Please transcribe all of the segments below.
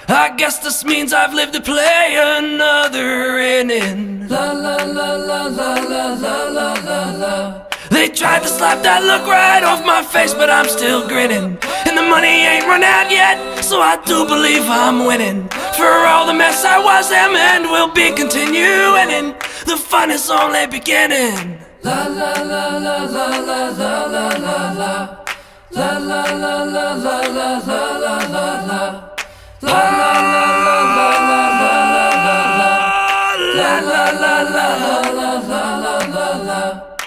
I guess this means I've lived to play another inning. La la la la la la la la la la. They tried to slap that look right off my face, but I'm still grinning. And the money ain't run out yet, so I do believe I'm winning. For all the mess I was, am and will be continuing, and the fun is only beginning. La la la la la la la la la la. La la la la la la la la la la. La la la la la la la la la. La la la la la la la la.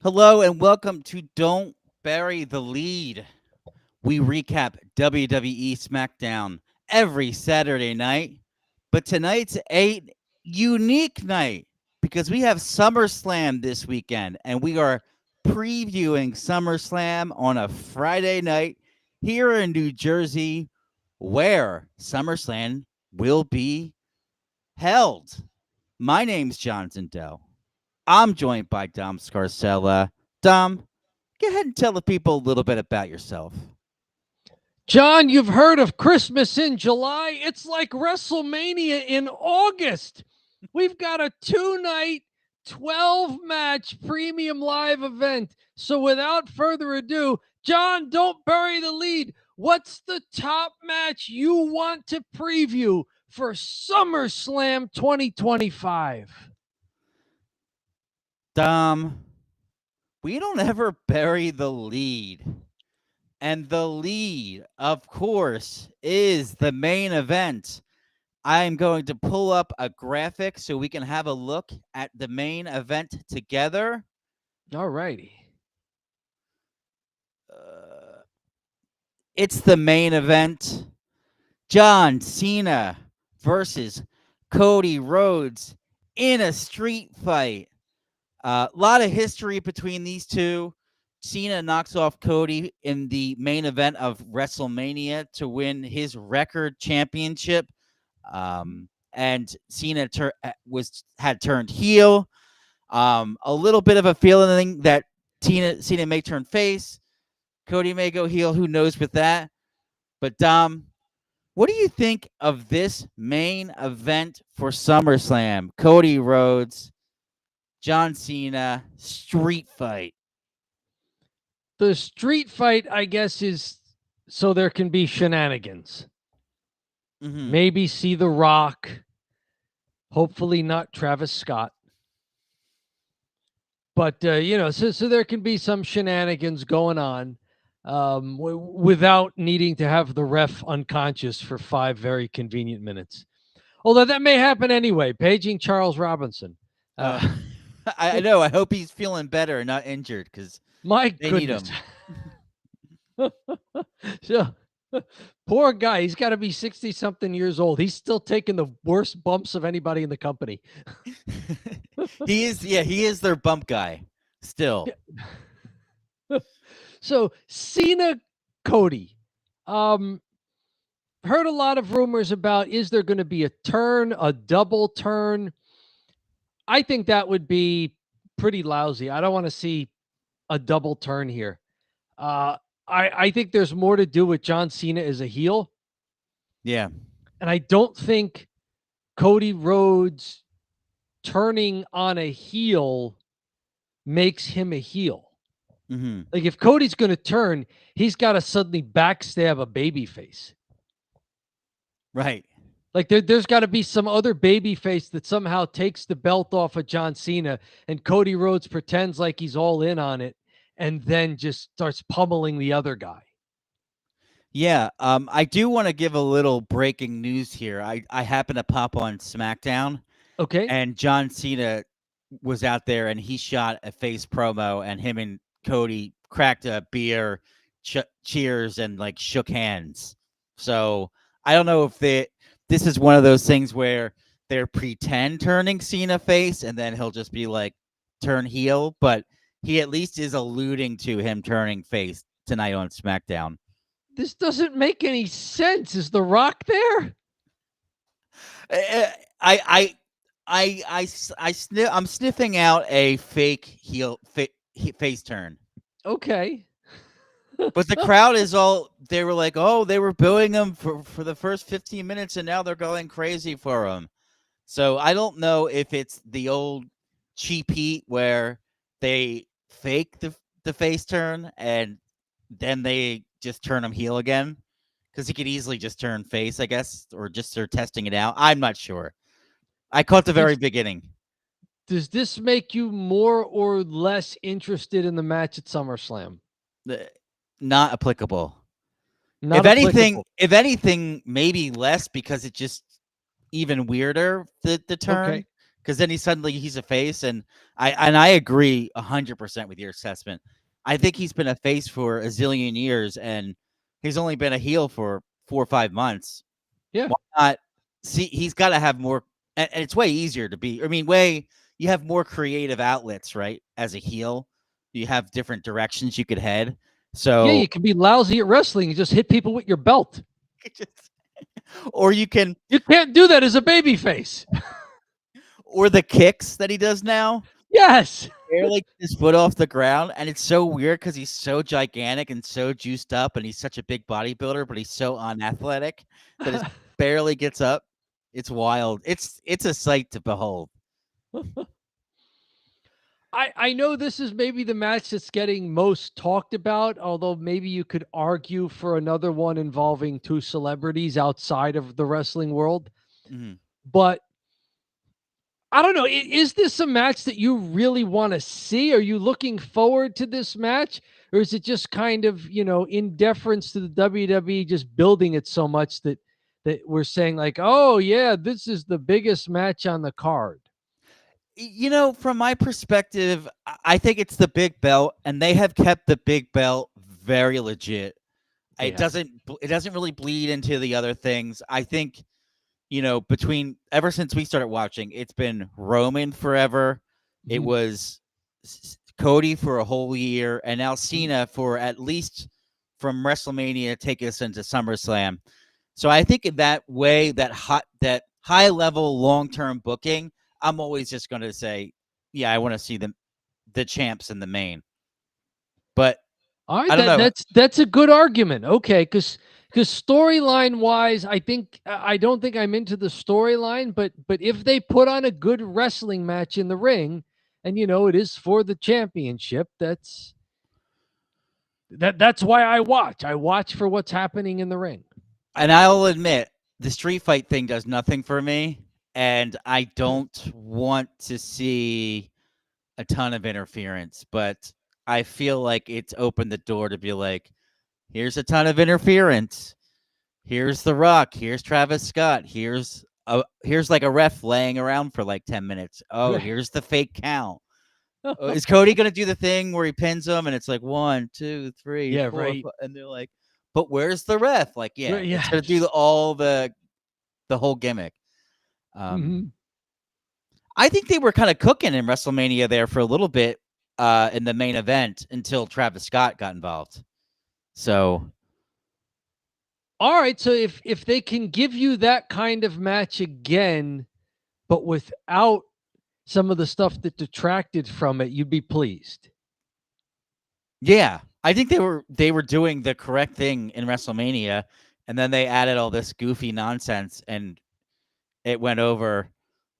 Hello and welcome to Don't Bury the Lead. We recap WWE Smackdown every Saturday night, but tonight's a unique night because we have SummerSlam this weekend, and we are previewing SummerSlam on a Friday night here in New Jersey, where SummerSlam will be held. My name's Jonathan Doe. I'm joined by Dom Scarcella. Dom, go ahead and tell the people a little bit about yourself. John, you've heard of Christmas in July. It's like WrestleMania in August. We've got a 2-night, 12-match premium live event. So without further ado, John, don't bury the lead. What's the top match you want to preview for SummerSlam 2025? Dom, we don't ever bury the lead. And the lead, of course, is the main event. I'm going to pull up a graphic so we can have a look at the main event together. All righty. It's the main event. John Cena versus Cody Rhodes in a street fight. A lot of history between these two. Cena knocks off Cody in the main event of WrestleMania to win his record championship. And Cena had turned heel. A little bit of a feeling that Cena may turn face. Cody may go heel. Who knows with that? But Dom, what do you think of this main event for SummerSlam? Cody Rhodes, John Cena, street fight. The street fight, I guess, is so there can be shenanigans. Mm-hmm. Maybe see The Rock. Hopefully not Travis Scott. But, so there can be some shenanigans going on without needing to have the ref unconscious for 5 very convenient minutes. Although that may happen anyway. Paging Charles Robinson. I know. I hope he's feeling better and not injured because my they goodness. Need him. So, poor guy. He's got to be 60-something years old. He's still taking the worst bumps of anybody in the company. He is their bump guy still. So Cena, Cody. Heard a lot of rumors about, is there going to be a turn, a double turn? I think that would be pretty lousy. I don't want to see a double turn here. I think there's more to do with John Cena as a heel. Yeah. And I don't think Cody Rhodes turning on a heel makes him a heel. Mm-hmm. Like if Cody's going to turn, he's got to suddenly backstab a babyface. Right. Like there's got to be some other babyface that somehow takes the belt off of John Cena, and Cody Rhodes pretends like he's all in on it and then just starts pummeling the other guy. Yeah. I do want to give a little breaking news here. I happen to pop on Smackdown. Okay. And John Cena was out there and he shot a face promo, and him and Cody cracked a beer, cheers, and like shook hands. So I don't know if this is one of those things where they're pretend turning Cena face and then he'll just be like turn heel, but he at least is alluding to him turning face tonight on SmackDown. This doesn't make any sense. Is The Rock there? I'm sniffing out a fake heel face turn. Okay. But the crowd is all, they were like, oh, they were booing him for the first 15 minutes and now they're going crazy for him. So I don't know if it's the old cheap heat where they fake the face turn and then they just turn him heel again. Because he could easily just turn face, I guess, or just start testing it out. I'm not sure. I caught the very beginning. Does this make you more or less interested in the match at SummerSlam? Not applicable. Not applicable. If anything, maybe less because it just even weirder the turn. Okay. Because then he's a face, and I agree 100% with your assessment. I think he's been a face for a zillion years, and he's only been a heel for 4 or 5 months. Yeah. Why not? See, he's got to have more, and it's way easier to be. I mean, you have more creative outlets, right? As a heel, you have different directions you could head. So Yeah, you can be lousy at wrestling and just hit people with your belt. or you can, You can't do that as a baby face. or the kicks that he does now. Yes. Barely get his foot off the ground, and it's so weird because he's so gigantic and so juiced up, and he's such a big bodybuilder, but he's so unathletic that it barely gets up. It's wild. It's a sight to behold. I know this is maybe the match that's getting most talked about, although maybe you could argue for another one involving two celebrities outside of the wrestling world. Mhm. But I don't know. Is this a match that you really want to see? Are you looking forward to this match? Or is it just kind of, in deference to the WWE just building it so much that we're saying like, oh yeah, this is the biggest match on the card? From my perspective, I think it's the big belt, and they have kept the big belt very legit. They have. It doesn't really bleed into the other things. I think, between ever since we started watching, it's been Roman forever. It Mhm. was Cody for a whole year, and now Cena for at least from WrestleMania take us into SummerSlam. So I think in that way, that high level long term booking, I'm always just going to say, yeah, I want to see the champs in the main. But All right, I don't know. that's a good argument. Okay, because storyline wise, I don't think I'm into the storyline, but if they put on a good wrestling match in the ring, and it is for the championship, that's why I watch. I watch for what's happening in the ring. And I'll admit, the street fight thing does nothing for me, and I don't want to see a ton of interference, but I feel like it's opened the door to be like, here's a ton of interference. Here's The Rock. Here's Travis Scott. Here's like a ref laying around for like 10 minutes. Oh, here's the fake count. Is Cody going to do the thing where he pins him and it's like 1, 2, 3, Yeah, 4, right. 5, and they're like, but where's the ref? Like, yeah, Right, it's going to do yes. all the whole gimmick. Mhm. I think they were kind of cooking in WrestleMania there for a little bit in the main event until Travis Scott got involved. So, All right, so if they can give you that kind of match again, but without some of the stuff that detracted from it, you'd be pleased. yeah, I think they were doing the correct thing in WrestleMania, and then they added all this goofy nonsense, and it went over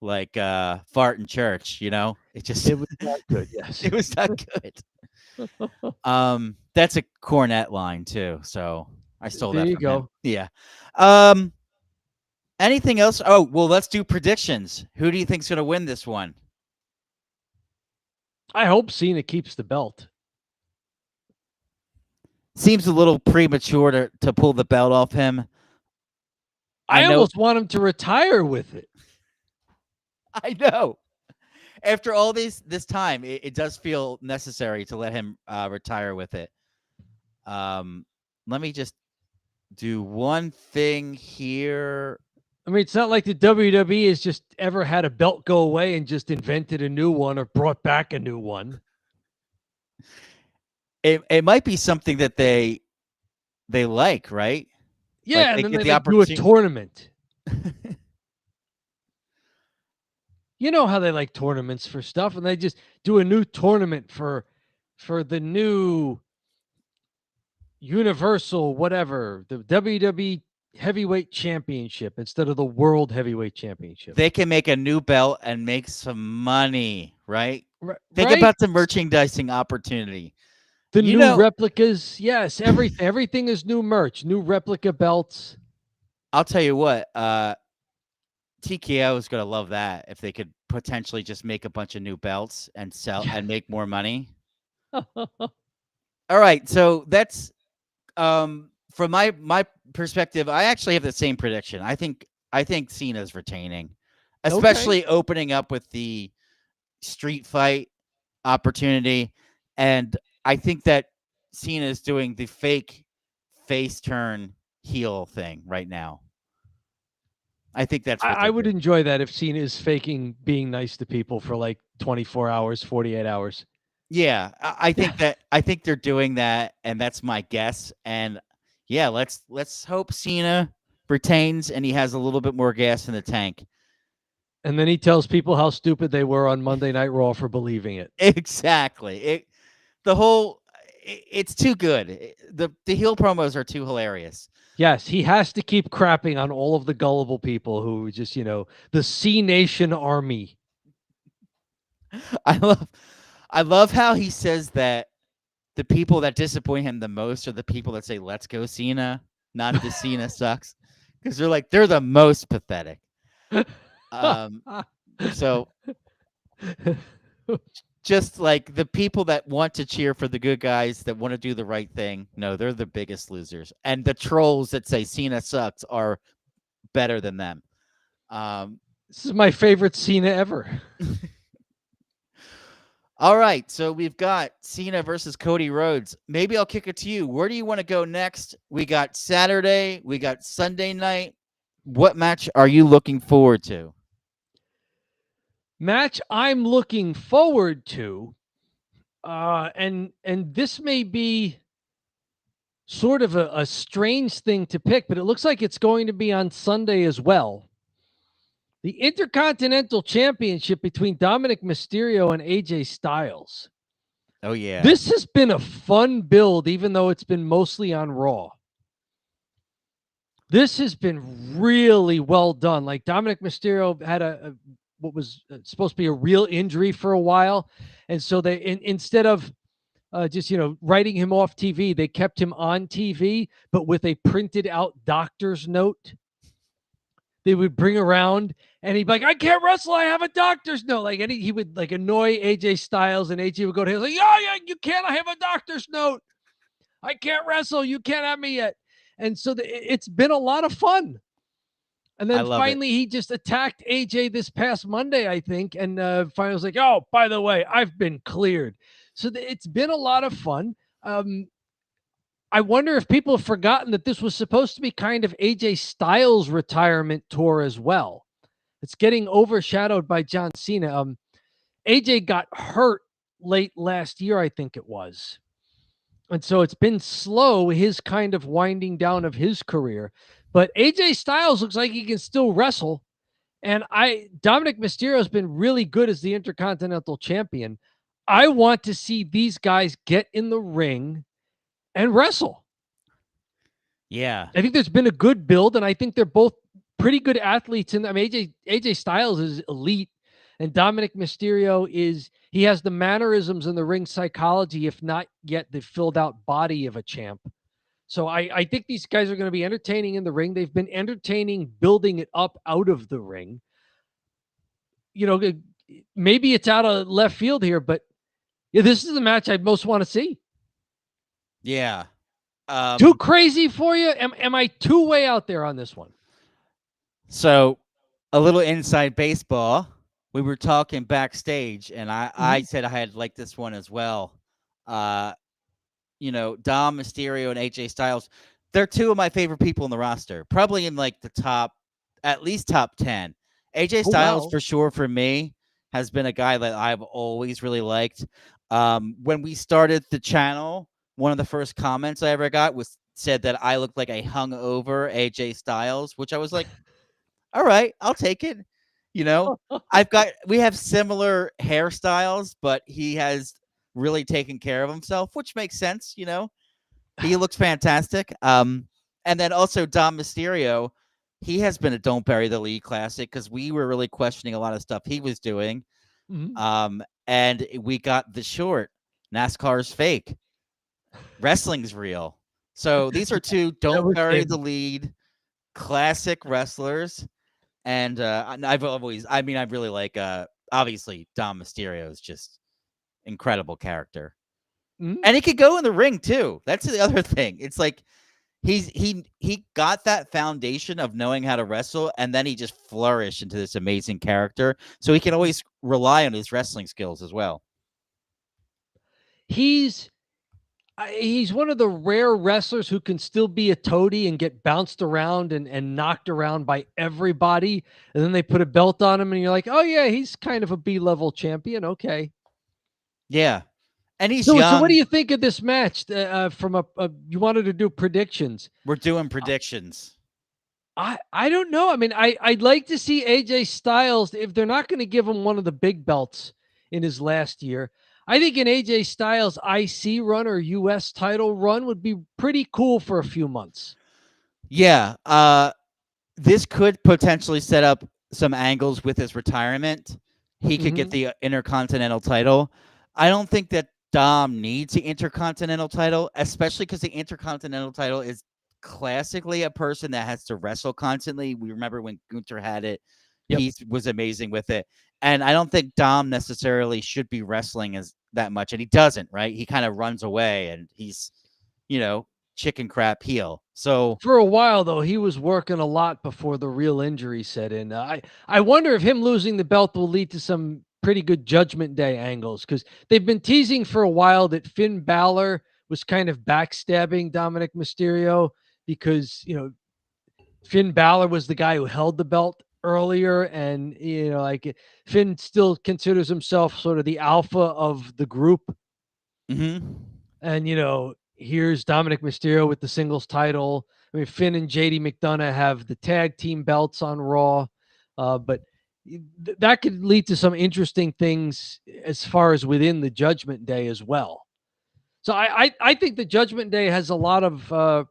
like fart in church. It just It was not good, yes. it was not good. That's a Cornette line too, so I stole There that you from him. go. Yeah. Anything else? Oh, well, let's do predictions. Who do you think's going to win this one? I hope Cena keeps the belt. Seems a little premature to pull the belt off him. I know. almost want him to retire with it. I know. After all this time, it does feel necessary to let him retire with it. Let me just do one thing here. I mean, it's not like the WWE has just ever had a belt go away and just invented a new one or brought back a new one. It might be something that they like, right? Yeah, Like and they then get they the like do a opportunity. tournament. You know how they like tournaments for stuff, and they just do a new tournament for the new Universal, whatever, the WWE Heavyweight Championship instead of the World Heavyweight Championship. They can make a new belt and make some money, right? Think Right? about the merchandising opportunity. The You new know, replicas. Yes, everything is new merch, new replica belts. I'll tell you what, TKO is going to love that if they could potentially just make a bunch of new belts and sell and make more money. All right, so that's from my perspective. I actually have the same prediction. I think Cena's retaining, especially opening up with the street fight opportunity, and I think that Cena is doing the fake face turn heel thing right now. I think that's what I would doing. enjoy that if Cena is faking being nice to people for like 24 hours, 48 hours. Yeah, I think that I think they're doing that, and that's my guess. And yeah, let's hope Cena retains and he has a little bit more gas in the tank. And then he tells people how stupid they were on Monday Night Raw for believing it. Exactly. It's too good. The heel promos are too hilarious. Yes, he has to keep crapping on all of the gullible people who just, the C Nation army. I love how he says that the people that disappoint him the most are the people that say "Let's go Cena," not the Cena sucks, because they're the most pathetic. So just like the people that want to cheer for the good guys that want to do the right thing, no, they're the biggest losers. And the trolls that say Cena sucks are better than them. This is my favorite Cena ever. All right, so we've got Cena versus Cody Rhodes. Maybe I'll kick it to you. Where do you want to go next? We got Saturday, we got Sunday night. What match are you looking forward to? Match I'm looking forward to, and this may be sort of a strange thing to pick, but it looks like it's going to be on Sunday as well. The Intercontinental Championship between Dominic Mysterio and AJ Styles. Oh, yeah. This has been a fun build, even though it's been mostly on Raw. This has been really well done. Like Dominic Mysterio had what was supposed to be a real injury for a while. And so they, instead of just, writing him off TV, they kept him on TV, but with a printed out doctor's note. They would bring around and he'd be like, I can't wrestle. I have a doctor's note. Like, and he would like annoy AJ Styles, and AJ would go to him like, yeah, you can't. I have a doctor's note. I can't wrestle. You can't have me yet. And so it's been a lot of fun. And then finally he just attacked AJ this past Monday, I think. And finally was like, oh, by the way, I've been cleared. So it's been a lot of fun. I wonder if people have forgotten that this was supposed to be kind of AJ Styles' retirement tour as well. It's getting overshadowed by John Cena. AJ got hurt late last year, I think it was. And so it's been slow, his kind of winding down of his career. But AJ Styles looks like he can still wrestle. And Dominic Mysterio has been really good as the Intercontinental Champion. I want to see these guys get in the ring and wrestle. Yeah. I think there's been a good build, and I think they're both pretty good athletes. And I mean, AJ Styles is elite, and Dominic Mysterio he has the mannerisms and the ring psychology, if not yet the filled out body of a champ. So I think these guys are going to be entertaining in the ring. They've been entertaining building it up out of the ring. Maybe it's out of left field here, but yeah, this is the match I'd most want to see. Yeah. Too crazy for you? Am I too way out there on this one? So a little inside baseball. We were talking backstage, and I said I had liked this one as well. Dom Mysterio and AJ Styles, they're two of my favorite people in the roster. Probably in like the at least top 10. AJ Styles, for sure, for me, has been a guy that I've always really liked. When we started the channel, one of the first comments I ever got said that I looked like a hungover AJ Styles, which I was like, all right, I'll take it. We have similar hairstyles, but he has really taken care of himself, which makes sense, He looks fantastic. And then also Dom Mysterio, he has been a Don't Bury the Lead classic because we were really questioning a lot of stuff he was doing. Mhm. And we got the short. NASCAR's fake. Wrestling's real. So these are two That Don't was Bury the him. Lead classic wrestlers. And I've always, I mean, I really like, obviously, Dom Mysterio is just incredible character. Mhm. And he could go in the ring too. That's the other thing. It's like he got that foundation of knowing how to wrestle, and then he just flourished into this amazing character. So he can always rely on his wrestling skills as well. He's he's one of the rare wrestlers who can still be a toady and get bounced around and knocked around by everybody, and then they put a belt on him, and you're like, oh yeah, he's kind of a B-level champion. Okay. Yeah, and he's So what do young. you think of this match? From you wanted to do predictions. We're doing predictions. I don't know. I mean, I'd like to see AJ Styles if they're not going to give him one of the big belts in his last year. I think an AJ Styles IC run or US title run would be pretty cool for a few months. Yeah, this could potentially set up some angles with his retirement. He could get Mhm. the Intercontinental title. I don't think that Dom needs the Intercontinental title, especially because the Intercontinental title is classically a person that has to wrestle constantly. We remember when Gunther had it, Yep. he was amazing with it. And I don't think Dom necessarily should be wrestling as that much. And he doesn't, right? He kind of runs away and he's, you know, chicken crap heel. So For a while though, he was working a lot before the real injury set in. I wonder if him losing the belt will lead to some pretty good Judgment Day angles because they've been teasing for a while that Finn Balor was kind of backstabbing Dominic Mysterio because Finn Balor was the guy who held the belt earlier, and like Finn still considers himself sort of the alpha of the group, mhm. and here's Dominic Mysterio with the singles title. I mean, Finn and JD McDonough have the tag team belts on Raw, but that could lead to some interesting things as far as within the Judgment Day as well. So I think the Judgment Day has a lot of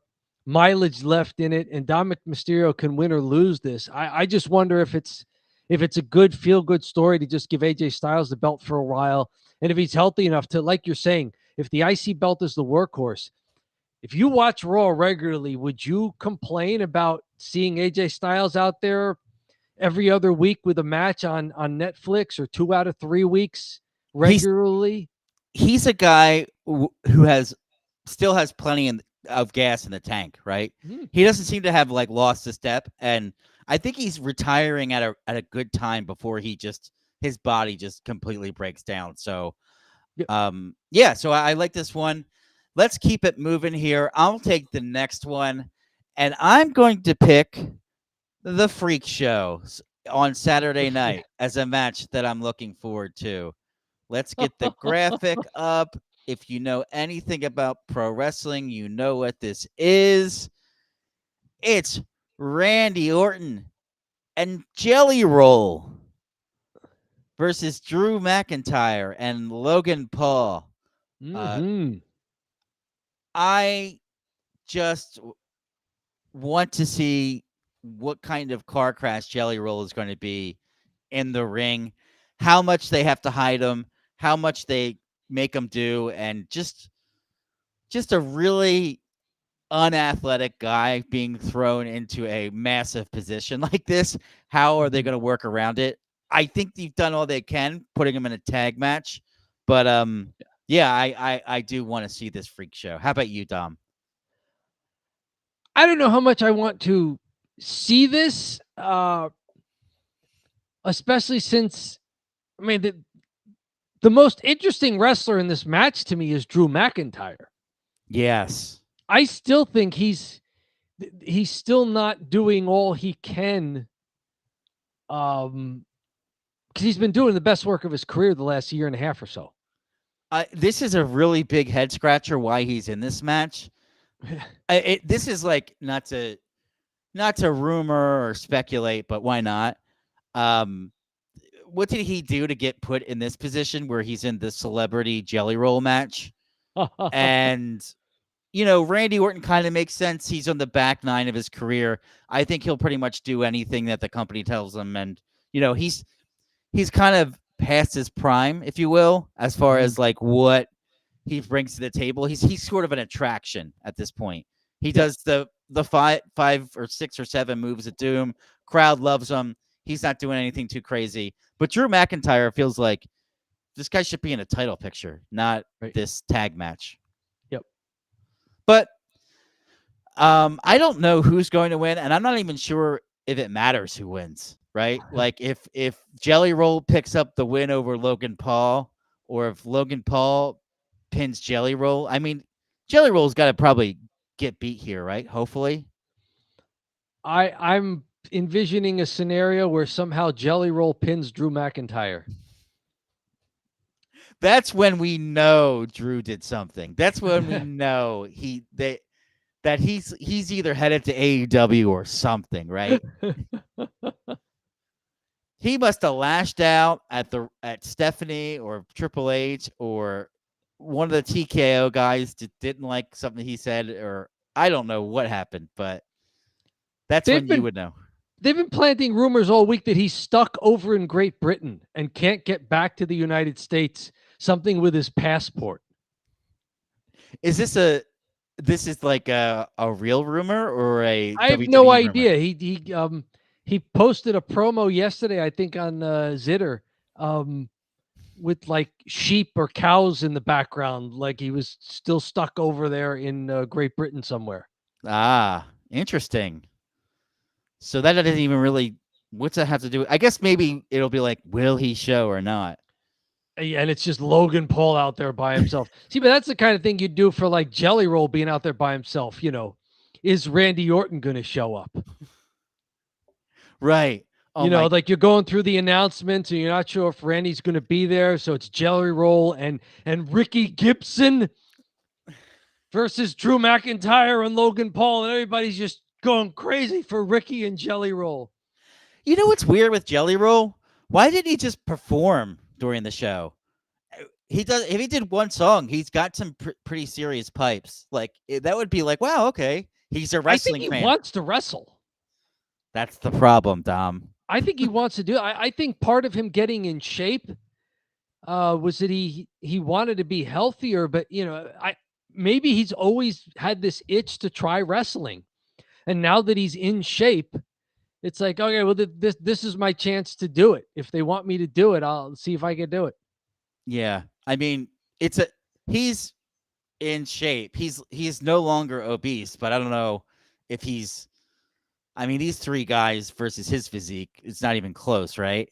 mileage left in it, and Dominic Mysterio can win or lose this. I just wonder if it's a good feel good story to just give AJ Styles the belt for a while, and if he's healthy enough to, like you're saying, if the IC belt is the workhorse. If you watch Raw regularly, would you complain about seeing AJ Styles out there every other week with a match on Netflix or 2 out of 3 weeks He's regularly? he's a guy who has still has plenty of gas in the tank, right? Hmm. He doesn't seem to have like lost a step, and I think he's retiring at a good time before his body just completely breaks down. So, Yeah. yeah. So I like this one. Let's keep it moving here. I'll take the next one, and I'm going to pick the Freak Show on Saturday night as a match that I'm looking forward to. Let's get the graphic up. If you know anything about pro wrestling, you know what this is. It's Randy Orton and Jelly Roll versus Drew McIntyre and Logan Paul. Uh, Hmm. I just want to see what kind of car crash Jelly Roll is going to be in the ring, how much they have to hide him, how much they make him do, and just a really unathletic guy being thrown into a massive position like this. How are they Mhm. going to work around it? I think they've done all they can, putting him in a tag match. But yeah, I do want to see this freak show. How about you, Dom? I don't know how much I want to see this, especially since I mean the most interesting wrestler in this match to me is Drew McIntyre. Yes. I still think he's still not doing all he can, because he's been doing the best work of his career the last year and a half or so. This is a really big head scratcher why he's in this match. This is like not to rumor or speculate, but why not? Um, what did he do to get put in this position where he's in the celebrity jelly roll match? And Randy Orton kind of makes sense. He's on the back nine of his career. I think he'll pretty much do anything that the company tells him, and he's kind of past his prime, if you will, as far Mhm. as like what he brings to the table. He's sort of an attraction at this point. He does the five or six or seven moves at Doom. Crowd loves him. He's not doing anything too crazy. But Drew McIntyre feels like this guy should be in a title picture, not Right. this tag match. Yep. But I don't know who's going to win, and I'm not even sure if it matters who wins, right? Like if Jelly Roll picks up the win over Logan Paul, or if Logan Paul pins Jelly Roll. I mean, Jelly Roll's got to probably get beat here, right? Hopefully. I'm envisioning a scenario where somehow Jelly Roll pins Drew McIntyre. That's when we know Drew did something. That's when we know that he's either headed to AEW or something, right? He must have lashed out at Stephanie or Triple H or one of the TKO guys didn't like something he said, or I don't know what happened, but that's when you would know. They've been planting rumors all week that he's stuck over in Great Britain and can't get back to the United States, something with his passport. Is this like a real rumor or a I have WWE no rumor? idea. He posted a promo yesterday, I think, on Zitter, with like sheep or cows in the background, like he was still stuck over there in Great Britain somewhere. Ah, interesting. So that doesn't even really. What's that have to do? I guess maybe it'll be like, will he show or not? And it's just Logan Paul out there by himself. See, but that's the kind of thing you'd do for like Jelly Roll being out there by himself. Is Randy Orton going to show up? Right. Oh like you're going through the announcements and you're not sure if Randy's going to be there. So it's Jelly Roll and Ricky Gibson versus Drew McIntyre and Logan Paul. And everybody's just going crazy for Ricky and Jelly Roll. You know what's weird with Jelly Roll? Why didn't he just perform during the show? He does. If he did one song, he's got some pretty serious pipes. Like that would be like, wow, okay, he's a wrestling I think he fan. wants to wrestle. That's the problem, Dom. I think he wants to do it. I think part of him getting in shape was that he wanted to be healthier, but maybe he's always had this itch to try wrestling, and now that he's in shape, it's like, okay, well, this is my chance to do it. If they want me to do it, I'll see if I can do it. Yeah, I mean, he's in shape. He's no longer obese, but I don't know if he's. I mean, these three guys versus his physique, it's not even close, right?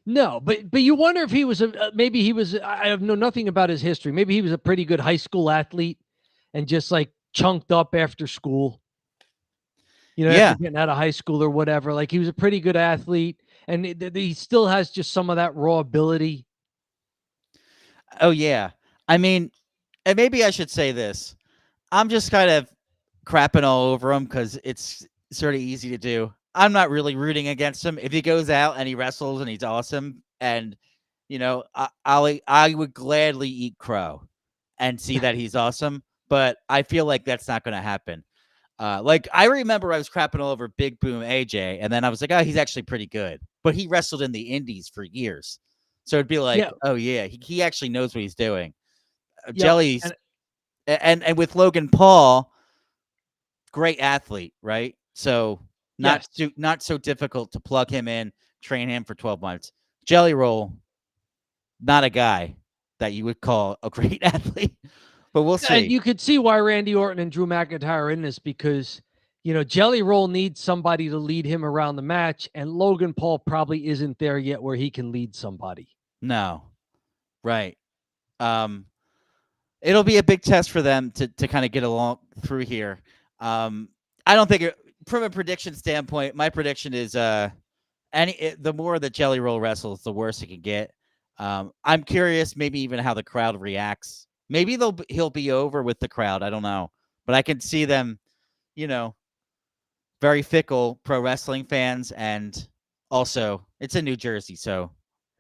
No, but you wonder if he was maybe he was. I know nothing about his history. Maybe he was a pretty good high school athlete and just like chunked up after school. After getting out of high school or whatever. Like he was a pretty good athlete, and he still has just some of that raw ability. Oh yeah, I mean, and maybe I should say this. I'm just kind of crapping all over him because it's sort of easy to do. I'm not really rooting against him. If he goes out and he wrestles and he's awesome, and I would gladly eat crow and see that he's awesome. But I feel like that's not going to happen. Like I remember I was crapping all over Big Boom AJ, and then I was like, oh, he's actually pretty good. But he wrestled in the Indies for years, so it'd be like, oh yeah, he actually knows what he's doing. Jelly's and with Logan Paul, great athlete, right? So not so difficult to plug him in, train him for 12 months. Jelly Roll, not a guy that you would call a great athlete, but we'll see. And you could see why Randy Orton and Drew McIntyre are in this because, Jelly Roll needs somebody to lead him around the match, and Logan Paul probably isn't there yet where he can lead somebody. No, right. It'll be a big test for them to kind of get along through here. I don't think from a prediction standpoint, my prediction is the more that Jelly Roll wrestles, the worse it can get. I'm curious, maybe even how the crowd reacts. Maybe he'll be over with the crowd. I don't know, but I can see them, very fickle pro wrestling fans, and also it's in New Jersey, so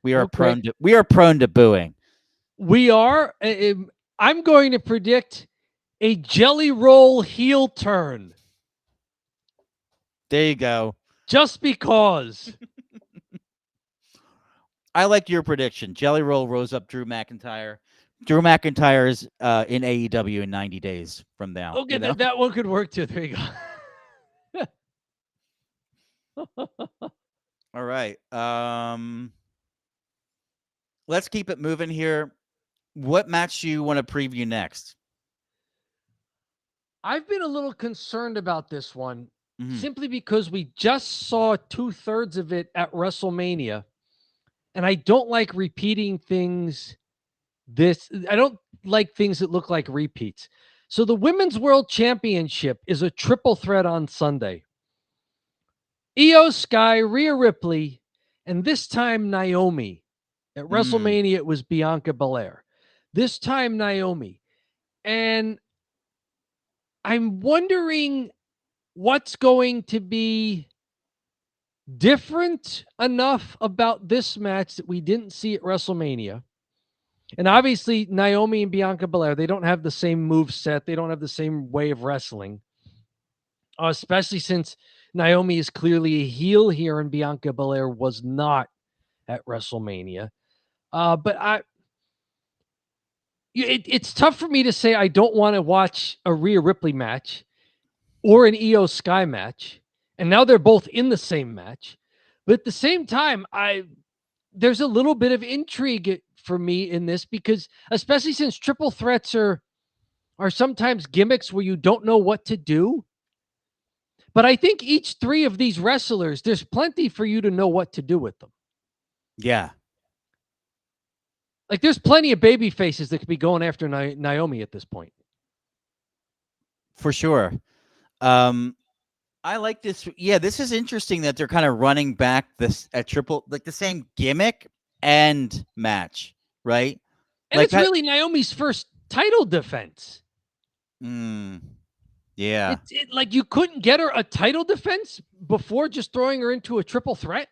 we are prone to booing. We are. I'm going to predict a jelly roll heel turn. There you go. Just because. I like your prediction. Jelly Roll rose up Drew McIntyre. Drew McIntyre's in AEW in 90 days from now. Okay, that one could work too. There you go. All right. Let's keep it moving here. What match do you want to preview next? I've been a little concerned about this one Mhm. simply because we just saw 2/3 of it at WrestleMania. And I don't like repeating things. I don't like things that look like repeats. So the Women's World Championship is a triple threat on Sunday. Io Sky, Rhea Ripley, and this time Naomi. At WrestleMania, it was Bianca Belair. This time Naomi. And I'm wondering what's going to be different enough about this match that we didn't see at WrestleMania. And obviously, Naomi and Bianca Belair, they don't have the same move set. They don't have the same way of wrestling, especially since Naomi is clearly a heel here and Bianca Belair was not at WrestleMania. It's tough for me to say I don't want to watch a Rhea Ripley match or an Io Sky match. And now they're both in the same match. But at the same time, there's a little bit of intrigue for me in this because especially since triple threats are sometimes gimmicks where you don't know what to do. But I think each three of these wrestlers, there's plenty for you to know what to do with them. Yeah. Like there's plenty of baby faces that could be going after Naomi at this point. For sure. I like this. Yeah, this is interesting that they're kind of running back this at triple, like the same gimmick and match, right? And like it's really Naomi's first title defense. Yeah. Like you couldn't get her a title defense before just throwing her into a triple threat.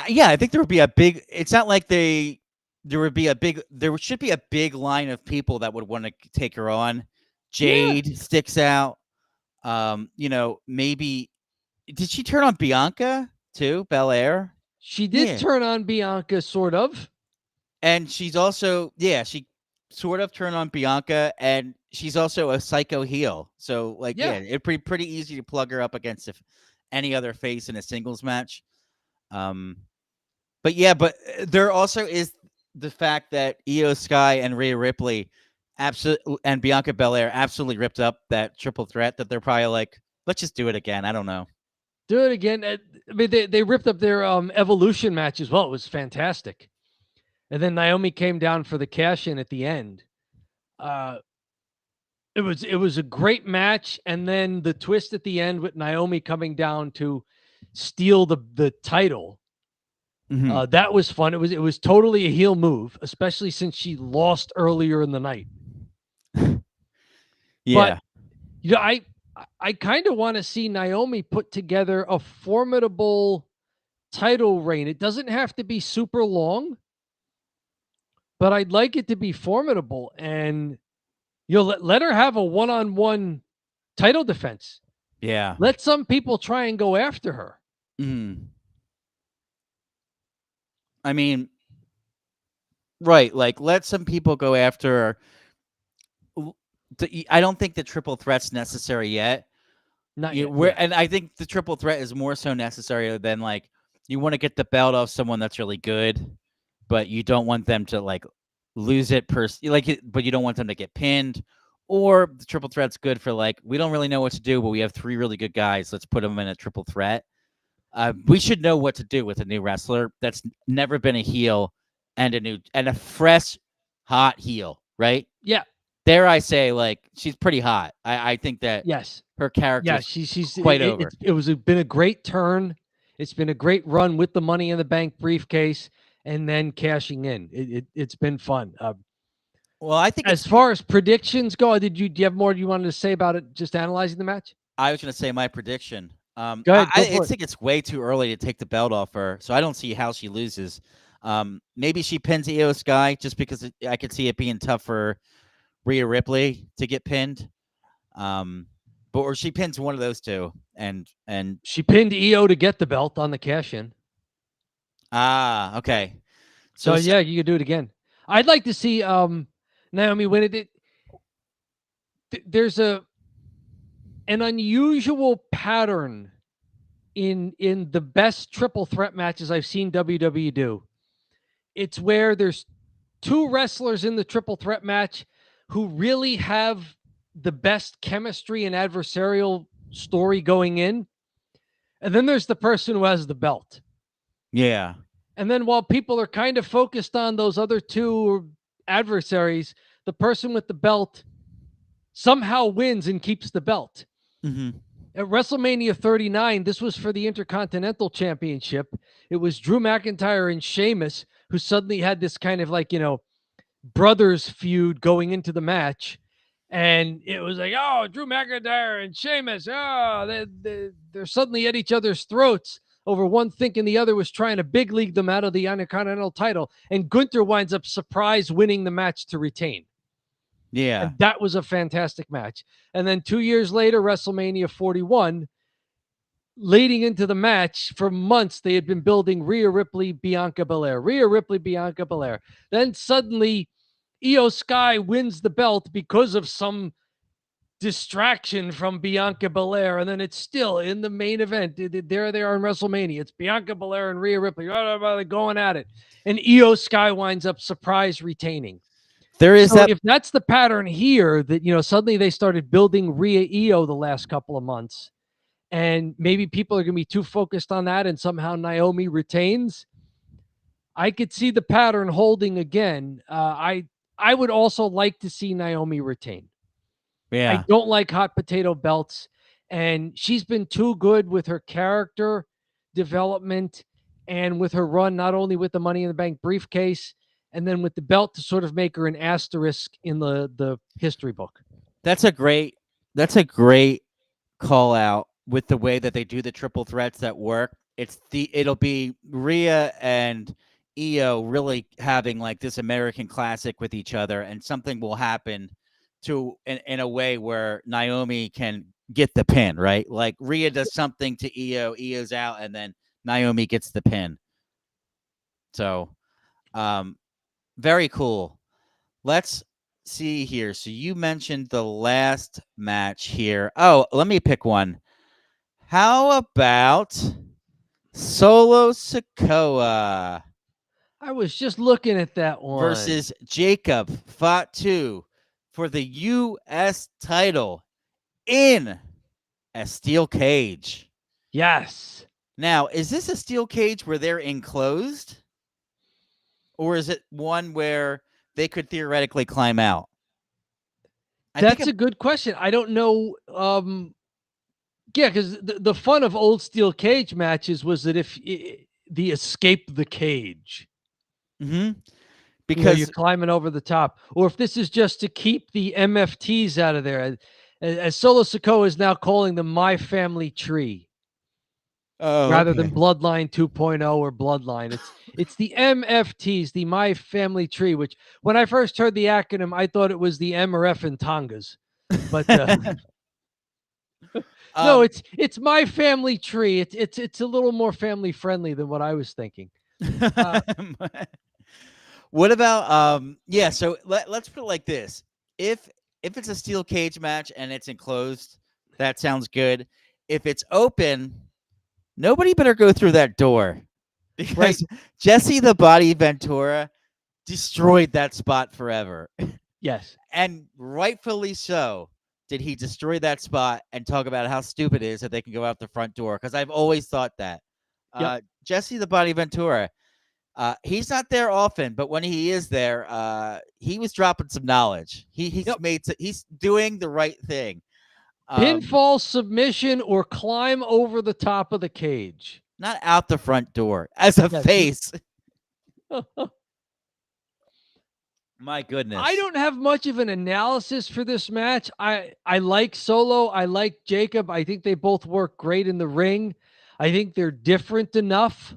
Yeah, I think there would be a big. It's not like there should be a big line of people that would want to take her on. Jade sticks out. Maybe did she turn on Bianca too? Belair. She did turn on Bianca, sort of. And she's also, she sort of turned on Bianca, and she's also a psycho heel. So, it'd be pretty easy to plug her up against any other face in a singles match. But there also is the fact that Io Sky and Rhea Ripley and Bianca Belair absolutely ripped up that triple threat that they're probably like, let's just do it again. I don't know. Do it again. I mean, they ripped up their Evolution match as well. It was fantastic. And then Naomi came down for the cash-in at the end. It was a great match. And then the twist at the end with Naomi coming down to steal the title. Mm-hmm. That was fun. It was totally a heel move, especially since she lost earlier in the night. Yeah. But I kind of want to see Naomi put together a formidable title reign. It doesn't have to be super long, but I'd like it to be formidable. And let her have a one-on-one title defense. Yeah. Let some people try and go after her. I mean, right. Like, let some people go after her. I don't think the triple threat's necessary yet. Not yet. And I think the triple threat is more so necessary than like you want to get the belt off someone that's really good, but you don't want them to like lose it but you don't want them to get pinned. Or the triple threat's good for like, we don't really know what to do, but we have three really good guys. Let's put them in a triple threat. We should know what to do with a new wrestler that's never been a heel and a fresh, hot heel, right? Yeah. Dare I say, like, she's pretty hot. I think that her character she's quite over. It's been a great turn. It's been a great run with the Money in the Bank briefcase and then cashing in. It's been fun. Well, I think as far as predictions go, do you have more you wanted to say about it, just analyzing the match? I was going to say my prediction. Go ahead, I think it's way too early to take the belt off her, so I don't see how she loses. Maybe she pins Io Sky just because I could see it being tough for Rhea Ripley to get pinned. But or she pins one of those two, and She pinned Io to get the belt on the cash-in. Okay. So yeah, you could do it again. I'd like to see Naomi win it. There's an unusual pattern in the best triple threat matches I've seen WWE do. It's where there's two wrestlers in the triple threat match who really have the best chemistry and adversarial story going in. And then there's the person who has the belt. Yeah. And then while people are kind of focused on those other two adversaries, the person with the belt somehow wins and keeps the belt. Mm-hmm. At WrestleMania 39, this was for the Intercontinental Championship. It was Drew McIntyre and Sheamus who suddenly had this kind of like, brothers feud going into the match. And it was like, oh, Drew McIntyre and Sheamus, they're suddenly at each other's throats over one thinking the other was trying to big league them out of the Intercontinental title. And Gunther winds up surprise winning the match to retain. Yeah. And that was a fantastic match. And then 2 years later, WrestleMania 41, leading into the match for months, they had been building Rhea Ripley, Bianca Belair, Rhea Ripley, Bianca Belair. Then suddenly Io Sky wins the belt because of some distraction from Bianca Belair, and then it's still in the main event. There they are in WrestleMania. It's Bianca Belair and Rhea Ripley going at it, and Io Sky winds up surprise retaining. There is that. If that's the pattern here, that suddenly they started building Rhea Io the last couple of months, and maybe people are going to be too focused on that, and somehow Naomi retains. I could see the pattern holding again. I would also like to see Naomi retain. Yeah. I don't like hot potato belts, and she's been too good with her character development and with her run, not only with the Money in the Bank briefcase, and then with the belt to sort of make her an asterisk in the history book. That's a great call out with the way that they do the triple threats that work. It'll be Rhea and Io really having like this American classic with each other, and something will happen in a way where Naomi can get the pin, right? Like Rhea does something to Io, Io's out, and then Naomi gets the pin. So, very cool. Let's see here. So you mentioned the last match here. Oh, let me pick one. How about Solo Sikoa? I was just looking at that one. Versus Jacob Fatu for the U.S. title in a steel cage. Yes. Now, is this a steel cage where they're enclosed? Or is it one where they could theoretically climb out? That's a good question. I don't know. Yeah, because the fun of old steel cage matches was that if the escape the cage. Mm-hmm. Because you're climbing over the top. Or if this is just to keep the MFTs out of there. As Solo Sikoa is now calling them My Family Tree. Rather than Bloodline 2.0 or Bloodline. It's the MFTs, the My Family Tree, which when I first heard the acronym, I thought it was the M or F and Tongas. But no, it's My Family Tree. It's a little more family friendly than what I was thinking. What about so let's put it like this. If it's a steel cage match and it's enclosed, that sounds good. If it's open, nobody better go through that door. Because Jesse the Body Ventura destroyed that spot forever. Yes. And rightfully so did he destroy that spot and talk about how stupid it is that they can go out the front door. Because I've always thought that. Jesse the Body Ventura, he's not there often, but when he is there, he was dropping some knowledge. He's doing the right thing. Pinfall, submission, or climb over the top of the cage. Not out the front door as a face. My goodness. I don't have much of an analysis for this match. I like Solo. I like Jacob. I think they both work great in the ring. I think they're different enough.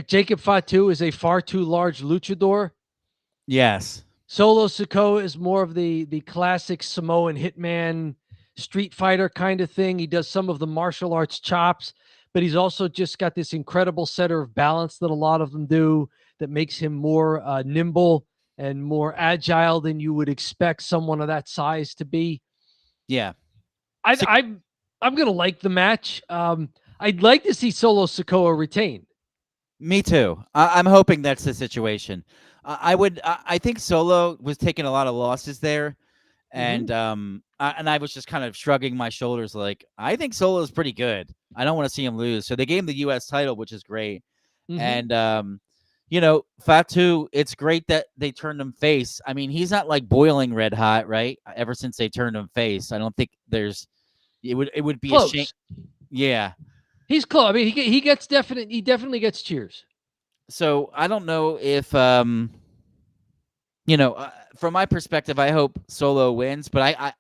Jacob Fatu is a far too large luchador. Yes. Solo Sikoa is more of the classic Samoan hitman street fighter kind of thing. He does some of the martial arts chops, but he's also just got this incredible center of balance that a lot of them do that makes him more nimble and more agile than you would expect someone of that size to be. Yeah. I'm gonna like the match. I'd like to see Solo Sikoa retain. Me too. I'm hoping that's the situation. I think Solo was taking a lot of losses there, and I was just kind of shrugging my shoulders, like I think Solo's pretty good. I don't want to see him lose. So they gave him the U.S. title, which is great. And Fatu, it's great that they turned him face. I mean, he's not like boiling red hot, right? Ever since they turned him face, I don't think it would be Close. a shame. Yeah. He's close. I mean, he definitely gets cheers. So I don't know if from my perspective, I hope Solo wins, but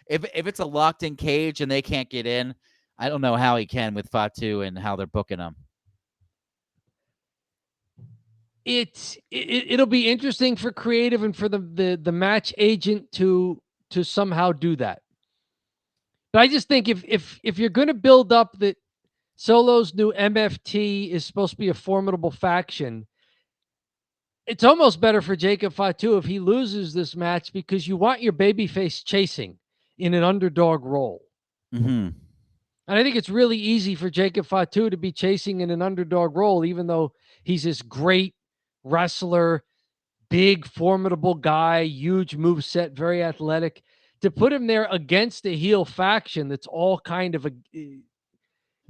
if it's a locked in cage and they can't get in, I don't know how he can with Fatu and how they're booking him. It'll be interesting for creative and for the match agent to somehow do that. But I just think if you're going to build up that Solo's new MFT is supposed to be a formidable faction, it's almost better for Jacob Fatu if he loses this match, because you want your babyface chasing in an underdog role. Mm-hmm. And I think it's really easy for Jacob Fatu to be chasing in an underdog role, even though he's this great wrestler, big, formidable guy, huge moveset, very athletic. To put him there against a heel faction that's all kind of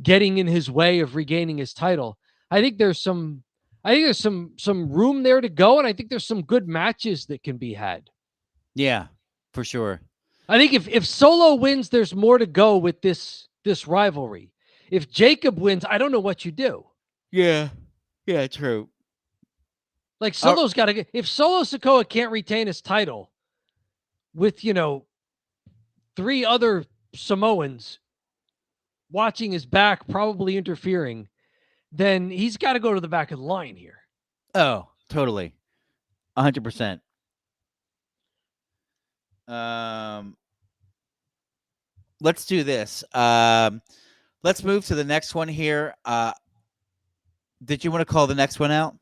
getting in his way of regaining his title, I think there's some room there to go, and I think there's some good matches that can be had. Yeah, for sure. I think if Solo wins, there's more to go with this rivalry. If Jacob wins, I don't know what you do. Yeah, true. Like Solo's got to get. If Solo Sikoa can't retain his title with 3 other Samoans watching his back, probably interfering, then he's got to go to the back of the line here. Oh, totally. 100%. Let's do this. Let's move to the next one here. Did you want to call the next one out?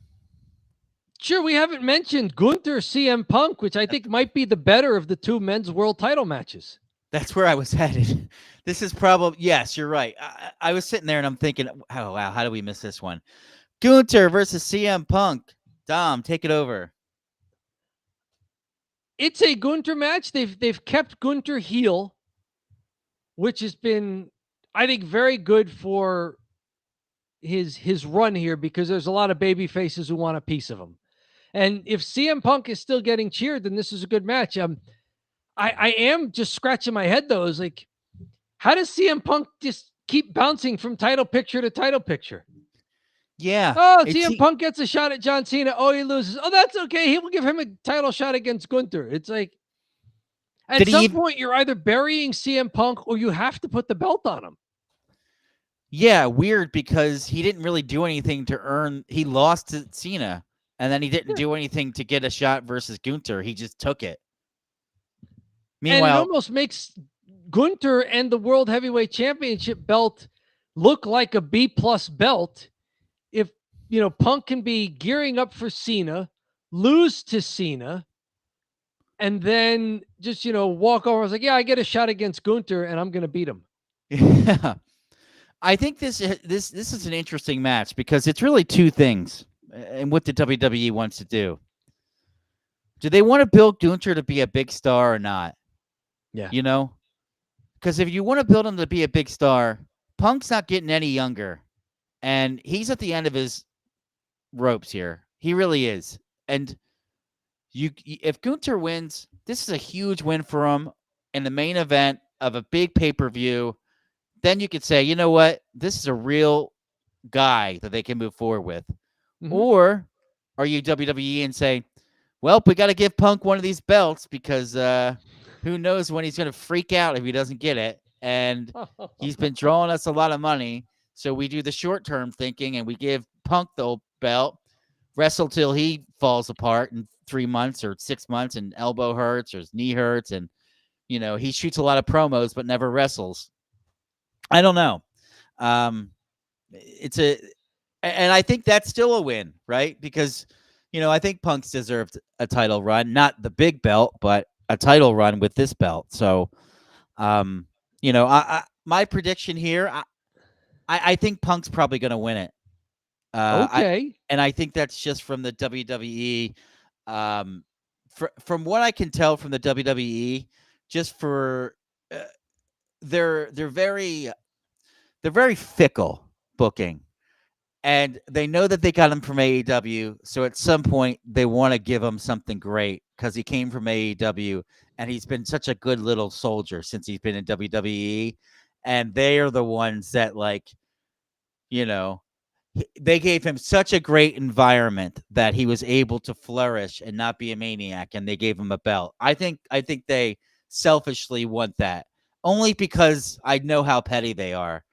Sure, we haven't mentioned Gunther CM Punk, which I think might be the better of the 2 men's world title matches. That's where I was headed. This is probably, yes, you're right. I was sitting there and I'm thinking, oh, wow, how do we miss this one? Gunther versus CM Punk. Dom, take it over. It's a Gunther match. They've kept Gunther heel, which has been, I think, very good for his run here, because there's a lot of baby faces who want a piece of him. And if CM Punk is still getting cheered, then this is a good match. I am just scratching my head, though. Is like, how does CM Punk just keep bouncing from title picture to title picture? Yeah. Oh, CM Punk gets a shot at John Cena. Oh, he loses. Oh, that's okay. He will give him a title shot against Gunther. It's like, at some point, you're either burying CM Punk or you have to put the belt on him. Yeah, weird, because he didn't really do anything to earn. He lost to Cena, and then he didn't do anything to get a shot versus Gunther. He just took it. Meanwhile, and it almost makes Gunther and the World Heavyweight Championship belt look like a B+ belt. If Punk can be gearing up for Cena, lose to Cena, and then just walk over. I was like, yeah, I get a shot against Gunther, and I'm going to beat him. Yeah. I think this is an interesting match, because it's really 2 things, and what the WWE wants to do. Do they want to build Gunther to be a big star or not? Yeah. Because if you want to build him to be a big star, Punk's not getting any younger, and he's at the end of his ropes here. He really is. And if Gunther wins, this is a huge win for him in the main event of a big pay-per-view. Then you could say, you know what? This is a real guy that they can move forward with. Mm-hmm. Or are you WWE and say, well, we got to give Punk one of these belts, because who knows when he's going to freak out if he doesn't get it. And he's been drawing us a lot of money. So we do the short-term thinking and we give Punk the belt, wrestle till he falls apart, and 3 months or 6 months, and elbow hurts or his knee hurts, and he shoots a lot of promos but never wrestles. I don't know. It's and I think that's still a win, right? Because I think Punk's deserved a title run, not the big belt, but a title run with this belt. So, my prediction here, I think Punk's probably going to win it. Okay. I think that's just from the WWE. From what I can tell from the WWE, just for they're very fickle booking, and they know that they got him from AEW. So at some point, they want to give him something great because he came from AEW, and he's been such a good little soldier since he's been in WWE. And they are the ones that, like, they gave him such a great environment that he was able to flourish and not be a maniac, and they gave him a belt. I think they selfishly want that, only because I know how petty they are,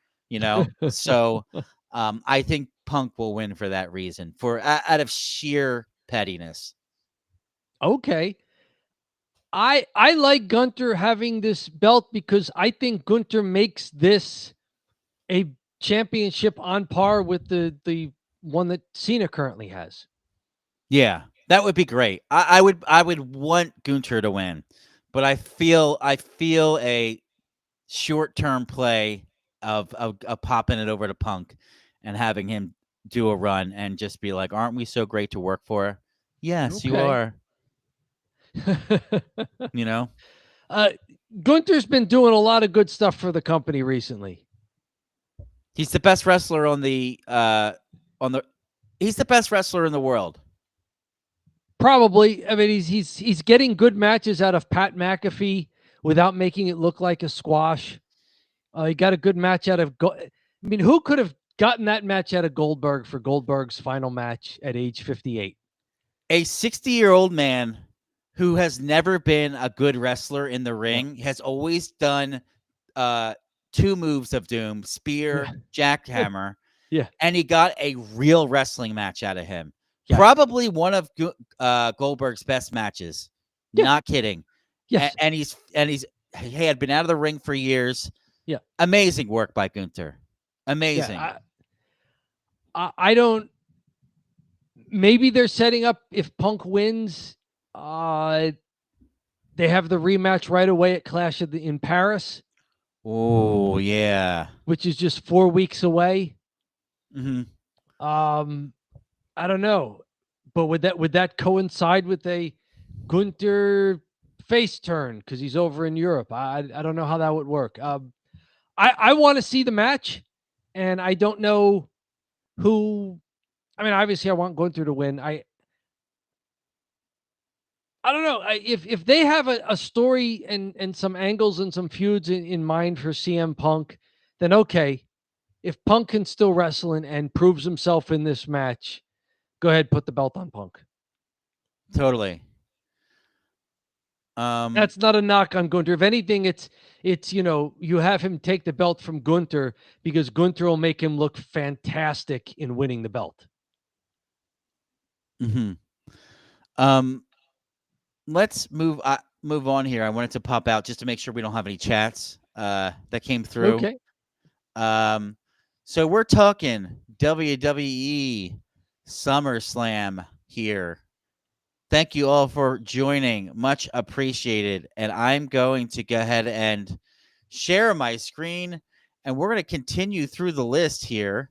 So I think Punk will win for that reason, out of sheer pettiness. Okay. I like Gunther having this belt because I think Gunther makes this a championship on par with the one that Cena currently has. Yeah, that would be great. I would want Gunther to win, but I feel a short-term play of popping it over to Punk and having him do a run and just be like, "Aren't we so great to work for?" Yes, you are. Gunther's been doing a lot of good stuff for the company recently. He's the best wrestler he's the best wrestler in the world. Probably. I mean, he's getting good matches out of Pat McAfee without making it look like a squash. He got a good match out of who could have gotten that match out of Goldberg for Goldberg's final match at age 58? A 60-year-old man who has never been a good wrestler in the ring, has always done 2 moves of doom, spear, jackhammer. Yeah. And he got a real wrestling match out of him. Yeah. Probably one of Goldberg's best matches. Yeah. Not kidding. Yes. And he had been out of the ring for years. Yeah. Amazing work by Gunther. Amazing. Yeah, I don't. Maybe they're setting up if Punk wins. They have the rematch right away at Clash in Paris. Oh yeah, which is just 4 weeks away. Mm-hmm. I don't know, but would that coincide with a Gunther face turn because he's over in Europe? I don't know how that would work. I want to see the match, and I don't know who. I mean, obviously, I want Gunther to win. I don't know if they have a story and some angles and some feuds in mind for CM Punk, then okay. If Punk can still wrestle and proves himself in this match, go ahead, put the belt on Punk. Totally. That's not a knock on Gunther. If anything, it's you have him take the belt from Gunther because Gunther will make him look fantastic in winning the belt. Mm-hmm. Let's move on here. I wanted to pop out just to make sure we don't have any chats that came through. Okay. So we're talking WWE SummerSlam here. Thank you all for joining. Much appreciated. And I'm going to go ahead and share my screen, and we're going to continue through the list here.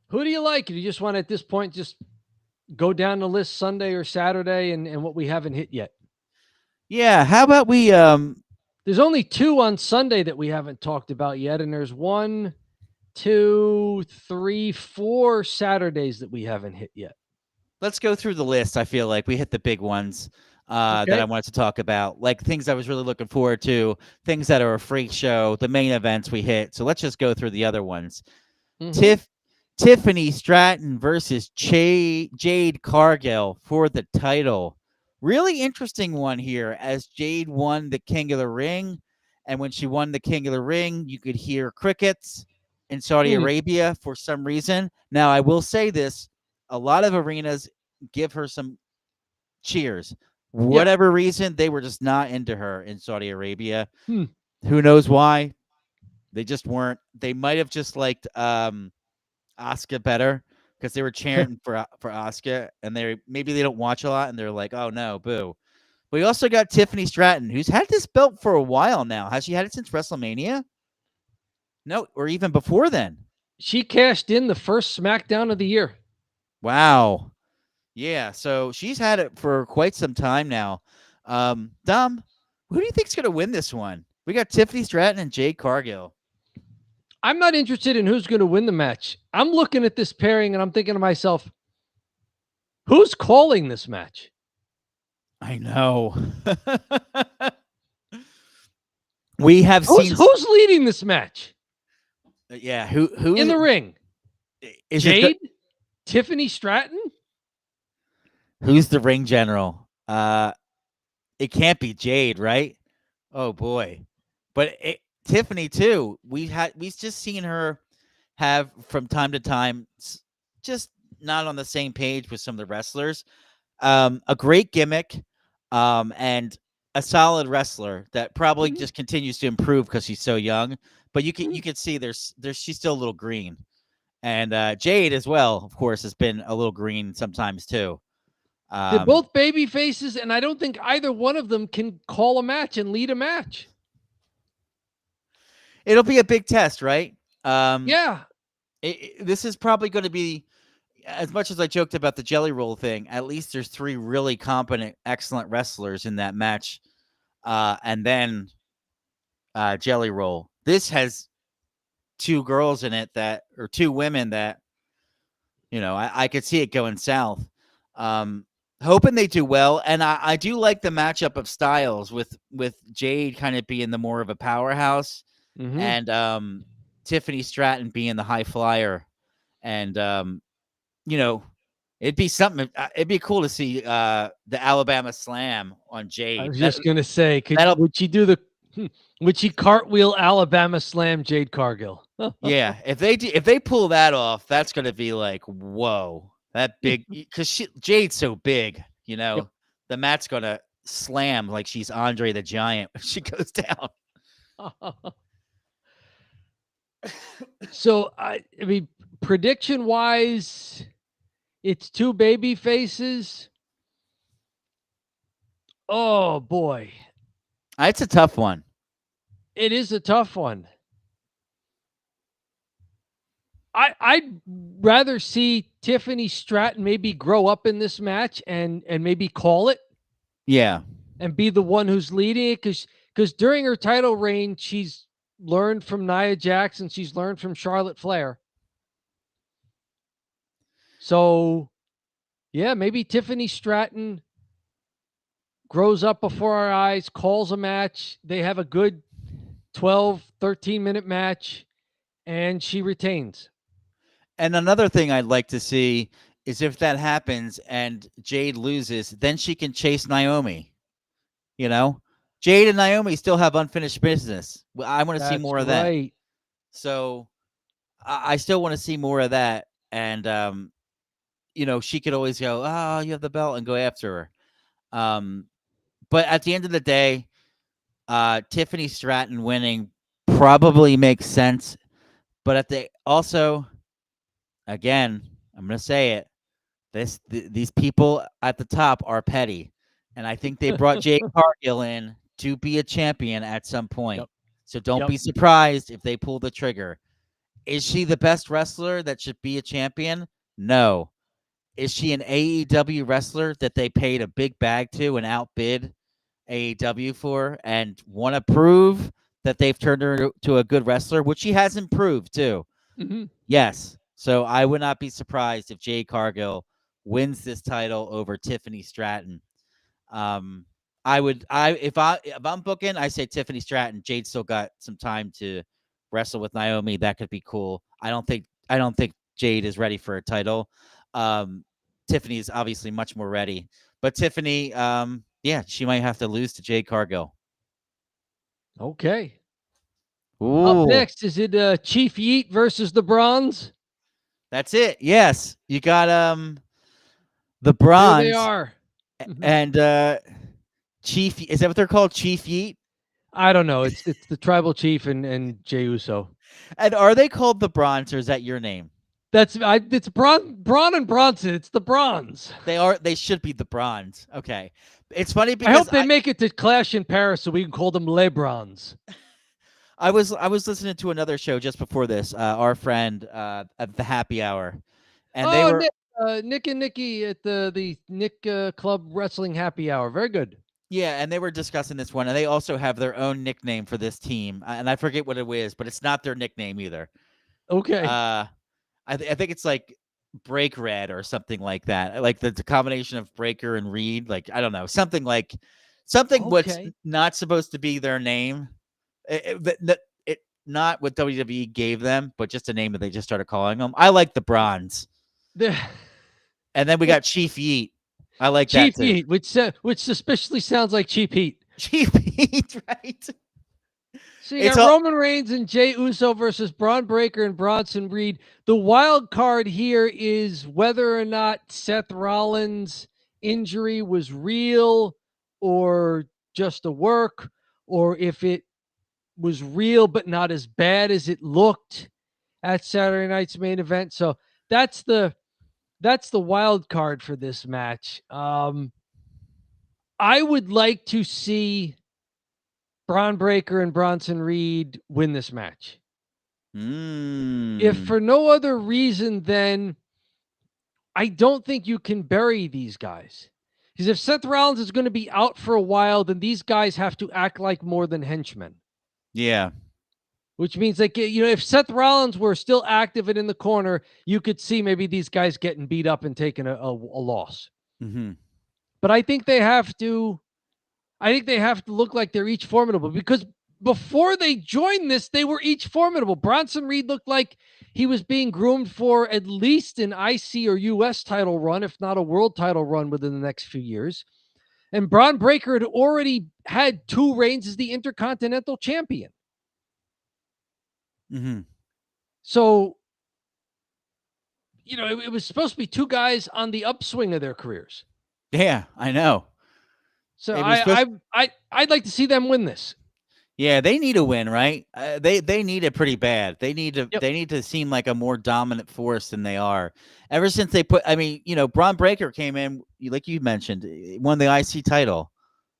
Who do you like? Do you just want to, at this point, just go down the list Sunday or Saturday and what we haven't hit yet? Yeah. How about we... There's only 2 on Sunday that we haven't talked about yet, and there's 1, 2, 3, 4 Saturdays that we haven't hit yet. Let's go through the list. I feel like we hit the big ones that I wanted to talk about, like things I was really looking forward to, things that are a freak show, the main events we hit. So let's just go through the other ones. Mm-hmm. Tiffany Stratton versus Jade Cargill for the title. Really interesting one here, as Jade won the King of the Ring. And when she won the King of the Ring, you could hear crickets. in Saudi Hmm. Arabia for some reason. Now, I will say this: a lot of arenas give her some cheers. Whatever reason, they were just not into her in Saudi Arabia. Hmm. Who knows why? They just weren't. They might have just liked Asuka better because they were chanting for Asuka, and maybe they don't watch a lot, and they're like, "Oh no, boo." We also got Tiffany Stratton, who's had this belt for a while now. Has she had it since WrestleMania? No, or even before then. She cashed in the first SmackDown of the year. Wow. Yeah, so she's had it for quite some time now. Dom, who do you think's going to win this one? We got Tiffany Stratton and Jade Cargill. I'm not interested in who's going to win the match. I'm looking at this pairing and I'm thinking to myself, who's calling this match? I know. We have seen Who's leading this match yeah, who in the ring? is Jade? Tiffany Stratton? who's the ring general? It can't be Jade, right? Oh boy. But Tiffany too. We've just seen her have from time to time just not on the same page with some of the wrestlers. A great gimmick, and a solid wrestler that probably just continues to improve because she's so young. But you can see there's she's still a little green, and Jade as well, of course, has been a little green sometimes too. They're both baby faces, and I don't think either one of them can call a match and lead a match. It'll be a big test, right? Yeah. This is probably going to be, as much as I joked about the Jelly Roll thing, at least there's 3 really competent, excellent wrestlers in that match. And then Jelly Roll. This has 2 girls in it or 2 women that, I could see it going south. Hoping they do well. And I do like the matchup of styles with Jade kind of being the more of a powerhouse, and Tiffany Stratton being the high flyer. And, it'd be something. It'd be cool to see the Alabama Slam on Jade. I was just going to say, would she cartwheel Alabama Slam Jade Cargill? Yeah, if they pull that off, that's going to be like, whoa, that big, because Jade's so big, Yep. the mat's going to slam like she's Andre the Giant when she goes down. So, I mean, prediction wise, it's 2 baby faces. Oh boy. It's a tough one. It is a tough one. I'd rather see Tiffany Stratton maybe grow up in this match and maybe call it. Yeah. And be the one who's leading it, because during her title reign, she's learned from Nia Jax and she's learned from Charlotte Flair. So, yeah, maybe Tiffany Stratton grows up before our eyes, calls a match. They have a good 12, 13-minute match, and she retains. And another thing I'd like to see is if that happens and Jade loses, then she can chase Naomi. Jade and Naomi still have unfinished business. I want to see more of that. So I still want to see more of that. And, she could always go, oh, you have the belt, and go after her. But at the end of the day, Tiffany Stratton winning probably makes sense. But again, I'm going to say it, these people at the top are petty. And I think they brought Jade Cargill in to be a champion at some point. Yep. So don't be surprised if they pull the trigger. Is she the best wrestler that should be a champion? No. Is she an AEW wrestler that they paid a big bag to and outbid AEW for and want to prove that they've turned her to a good wrestler, which she has improved too? Mm-hmm. Yes. So I would not be surprised if Jade Cargill wins this title over Tiffany Stratton. If I'm booking, I say Tiffany Stratton. Jade still got some time to wrestle with Naomi. That could be cool. I don't think Jade is ready for a title. Tiffany is obviously much more ready, but Tiffany, she might have to lose to Jade Cargill. Okay. Up Ooh, next, is it Chief Yeet versus the Bronze? that's it. Yes, you got the There they Bronze are. Mhm. and Chief. Is that what they're called? Chief Yeet. I don't know. It's the Tribal Chief and Jey Uso. And are they called the Bronze, or is that your name? It's Braun and Bronson. It's the Bronze. They are. They should be the Bronze. Okay. It's funny I because hope they make it to Clash in Paris so we can call them Les Brons. I was listening to another show just before this. Our friend at the Happy Hour, and they Oh, were Nick and Nikki at the Nick Club Wrestling Happy Hour. Very good. and they were discussing this one, and they also have their own nickname for this team, and I forget what it is, but it's not their nickname either. Okay. I think it's like Break Red or something like that. Like the combination of Breaker and Reed. Like I don't know, something what's Okay. not supposed to be their name. It not what WWE gave them, but just a name that they just started calling them. I like the Bronze, The and then we got Chief Yeet. I like that Cheap too. Heat, which suspiciously sounds like Cheap Heat. Chief Yeet, right? So you It's got all Roman Reigns and Jey Uso versus Braun Breaker and Bronson Reed. The wild card here is whether or not Seth Rollins' injury was real or just a work, or if it was real but not as bad as it looked at Saturday night's main event. So that's the wild card for this match. I would like to see Braun Breaker and Bronson Reed win this match. If for no other reason than I don't think you can bury these guys. Because if Seth Rollins is going to be out for a while, then these guys have to act like more than henchmen. yeah. Which means, like, if Seth Rollins were still active and in the corner, you could see maybe these guys getting beat up and taking a loss. Mm-hmm. But I think they have to look like they're each formidable, because before they joined this, they were each formidable. Bronson Reed looked like he was being groomed for at least an IC or US title run, if not a world title run within the next few years. And Braun Breaker had already had 2 reigns as the Intercontinental Champion. Mm-hmm. So, it was supposed to be 2 guys on the upswing of their careers. Yeah, I know. So It was supposed I'd like to see them win this. Yeah, they need a win, right? They need it pretty bad. They need Yep. to seem like a more dominant force than they are. Ever since they Braun Breaker came in, like you mentioned, won the IC title,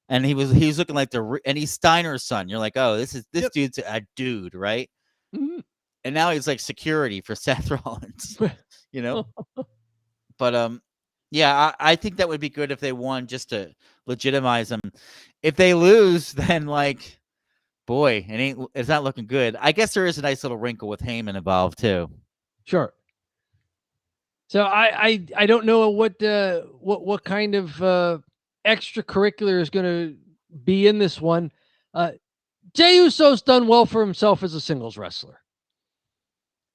and he was looking like and he's Steiner's son. You're like, oh, this Yep. dude's a dude, right? Mhm. And now he's like security for Seth Rollins, you know. But yeah, I think that would be good if they won, just to legitimize them. If they lose, then like, boy, it's not looking good. I guess there is a nice little wrinkle with Heyman involved too. Sure. So I don't know what kind of extracurricular is going to be in this one. Jey Uso's done well for himself as a singles wrestler,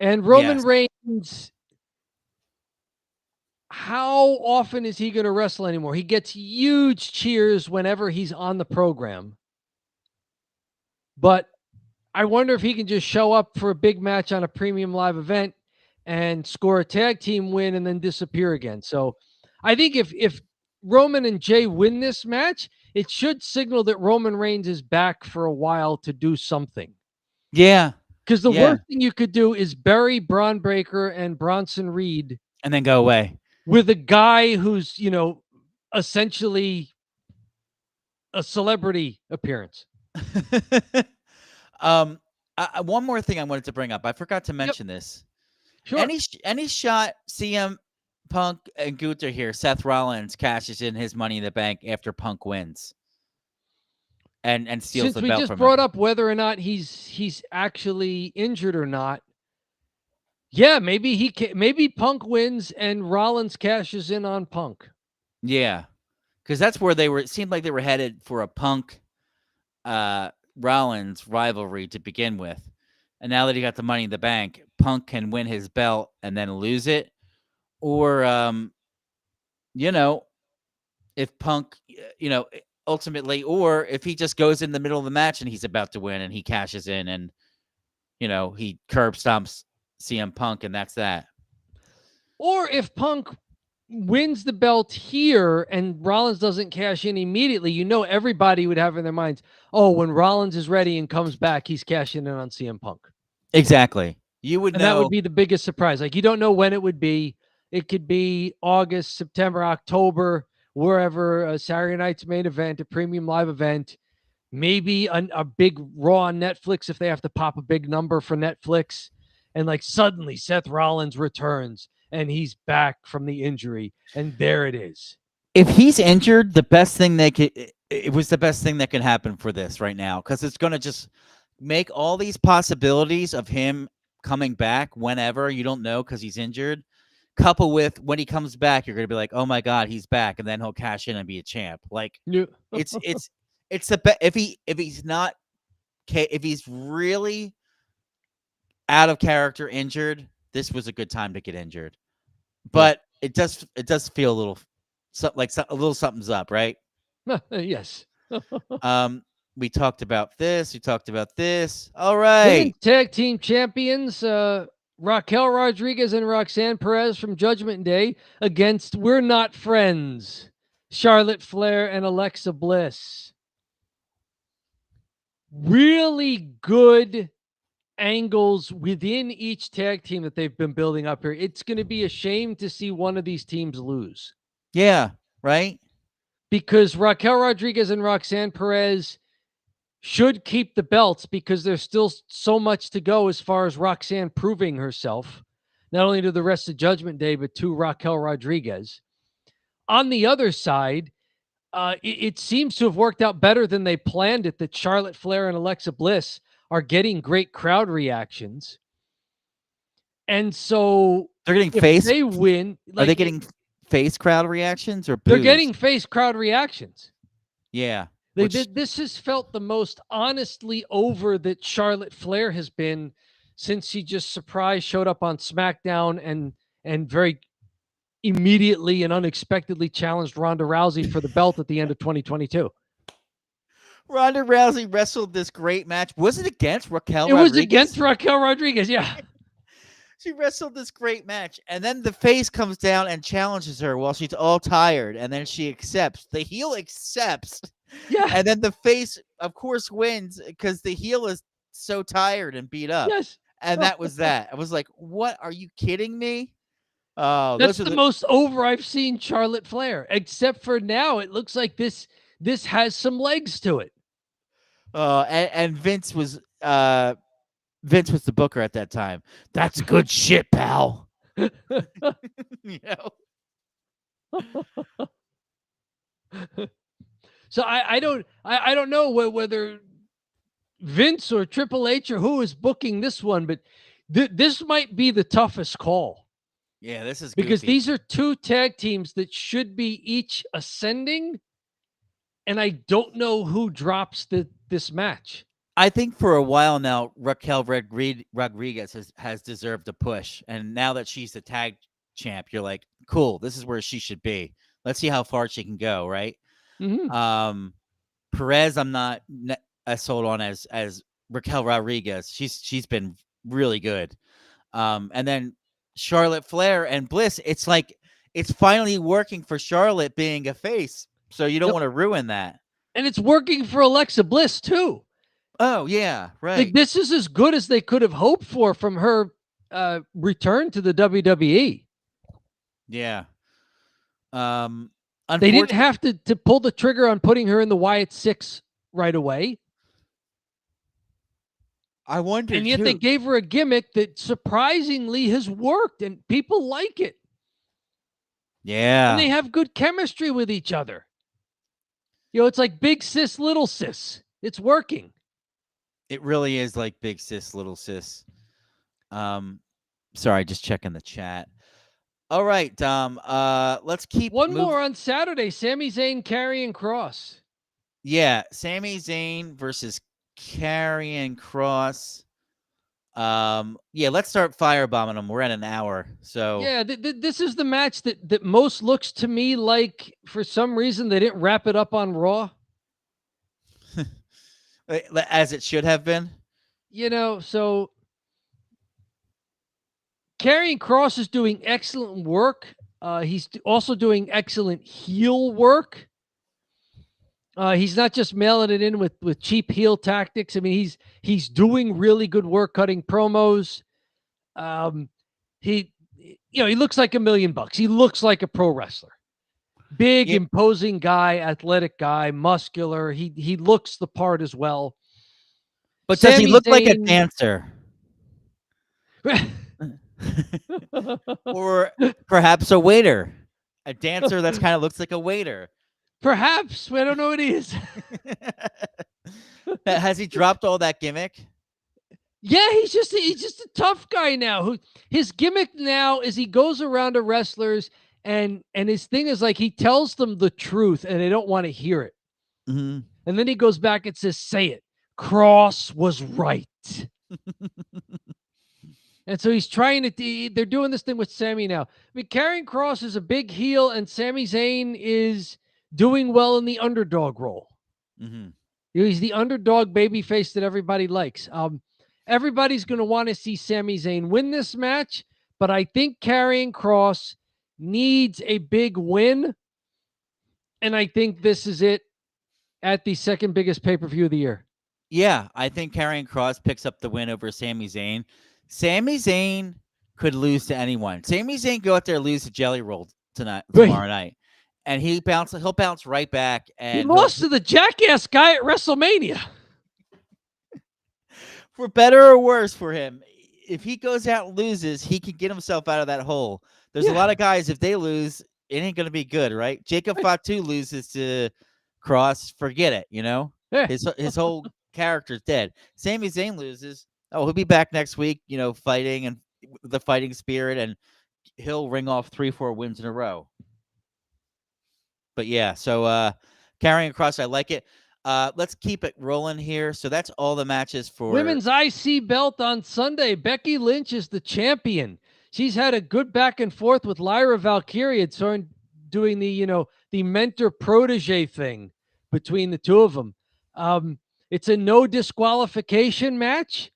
and Roman Yes. Reigns. How often is he going to wrestle anymore? He gets huge cheers whenever he's on the program, but I wonder if he can just show up for a big match on a premium live event and score a tag team win and then disappear again. So I think if Roman and Jey win this match, it should signal that Roman Reigns is back for a while to do something. Yeah. Because the Yeah. worst thing you could do is bury Braun Breaker and Bronson Reed And then go away. with a guy who's, essentially a celebrity appearance. One more thing I wanted to bring up. I forgot to mention this. Sure. Any shot CM Punk and Gunther here, Seth Rollins cashes in his Money in the Bank after Punk wins and steals Since the we belt just from brought him. up whether or not he's actually injured or not, yeah, maybe Punk wins and Rollins cashes in on Punk. Yeah, because that's where they were. It seemed like they were headed for a Punk Rollins rivalry to begin with, and now that he got the Money in the Bank, Punk can win his belt and then lose it, or if Punk, ultimately, or if he just goes in the middle of the match and he's about to win and he cashes in and he curb stomps CM Punk, and that's that. Or if Punk wins the belt here and Rollins doesn't cash in immediately, everybody would have in their minds, oh, when Rollins is ready and comes back, he's cashing in on CM Punk. Exactly. You would And know. that would be the biggest surprise. Like, you don't know when it would be. It could be August, September, October, wherever, a Saturday night's main event, a premium live event, maybe a big Raw on Netflix if they have to pop a big number for Netflix. And like suddenly Seth Rollins returns and he's back from the injury. And there it is. If he's injured, the best thing it was the best thing that could happen for this right now, because it's going to just make all these possibilities of him coming back whenever, you don't know, because he's injured. Couple with when he comes back, you're going to be like, oh my God, he's back. And then he'll cash in and be a champ. Like, it's the best. If he's really out of character injured, this was a good time to get injured. But it does feel a little like a little something's up, right? Yes. We talked about this. We talked about this. All right. Women's tag team champions, Raquel Rodriguez and Roxanne Perez from Judgment Day against We're Not Friends, Charlotte Flair and Alexa Bliss. Really good angles within each tag team that they've been building up here. It's going to be a shame to see one of these teams lose. Yeah, right? Because Raquel Rodriguez and Roxanne Perez should keep the belts, because there's still so much to go as far as Roxanne proving herself, not only to the rest of Judgment Day, but to Raquel Rodriguez. On the other side, it seems to have worked out better than they planned it, that Charlotte Flair and Alexa Bliss are getting great crowd reactions. And so they're getting they win. Are they getting face crowd reactions or boos? They're getting face crowd reactions. Yeah. This has felt the most honestly over that Charlotte Flair has been since she just surprise showed up on SmackDown and very immediately and unexpectedly challenged Ronda Rousey for the belt at the end of 2022. Ronda Rousey wrestled this great match. Was it against Raquel Rodriguez? It was against Raquel Rodriguez, yeah. She wrestled this great match, and then the face comes down and challenges her while she's all tired, and then she accepts. The heel accepts. Yeah. And then the face, of course, wins because the heel is so tired and beat up. Yes. And that was that. I was like, what? Are you kidding me? Oh, that's the most over I've seen Charlotte Flair, except for now it looks like this has some legs to it. And Vince was the booker at that time. That's good shit, pal. You know? So I don't know whether Vince or Triple H or who is booking this one, but this might be the toughest call. Yeah, this is because goofy. These are two tag teams that should be each ascending, and I don't know who drops this match. I think for a while now, Raquel Rodriguez has deserved a push, and now that she's the tag champ, you're like, cool, this is where she should be. Let's see how far she can go, right? Mm-hmm. Perez, I'm not as sold on as Raquel Rodriguez. She's been really good. And then Charlotte Flair and Bliss, it's like it's finally working for Charlotte being a face, so you don't want to ruin that. And it's working for Alexa Bliss too. Oh yeah, right. Like, this is as good as they could have hoped for from her return to the WWE. Yeah. They didn't have to pull the trigger on putting her in the Wyatt 6 right away. I wonder. And yet they gave her a gimmick that surprisingly has worked, and people like it. Yeah. And they have good chemistry with each other. It's like big sis, little sis. It's working. It really is like big sis, little sis. Sorry, just checking the chat. All right, Dom. Let's keep more on Saturday. Sami Zayn, Karrion Kross. Yeah, Sami Zayn versus Karrion Kross. Yeah, let's start firebombing them. We're at an hour, so yeah. This is the match that most looks to me like, for some reason, they didn't wrap it up on Raw. As it should have been. So Karrion Kross is doing excellent work. He's also doing excellent heel work. He's not just mailing it in with cheap heel tactics. I mean, he's doing really good work cutting promos. He looks like $1 million. He looks like a pro wrestler. Big, imposing guy, athletic guy, muscular. He looks the part as well. But does he look like a dancer? Or perhaps a waiter? A dancer that's kind of looks like a waiter. Perhaps. I don't know what he is. Has he dropped all that gimmick? Yeah, he's just a tough guy now. His gimmick now is he goes around to wrestlers and his thing is like he tells them the truth and they don't want to hear it. Mm-hmm. And then he goes back and says, "Say it. Kross was right." And so he's trying to. They're doing this thing with Sammy now. I mean, Karrion Kross is a big heel, and Sami Zayn is doing well in the underdog role. Mm-hmm. He's the underdog babyface that everybody likes. Everybody's going to want to see Sami Zayn win this match, but I think Karrion Kross needs a big win, and I think this is it at the second biggest pay-per-view of the year. Yeah, I think Karrion Kross picks up the win over Sami Zayn. Sami Zayn could lose to anyone. Sami Zayn go out there and lose to Jelly Roll tomorrow night, and he'll bounce right back. And he lost to the jackass guy at WrestleMania. For better or worse for him, if he goes out and loses, he can get himself out of that hole. There's a lot of guys, if they lose, it ain't going to be good, right? Jacob Fatu loses to Kross, forget it, Yeah. His whole character's dead. Sami Zayn loses. Oh, he'll be back next week, fighting and the fighting spirit, and he'll ring off 3-4 wins in a row. But yeah, so Karrion Kross, I like it. Let's keep it rolling here. So that's all the matches for women's IC belt on Sunday. Becky Lynch is the champion. She's had a good back and forth with Lyra Valkyria, doing the mentor protege thing between the two of them. It's a no disqualification match.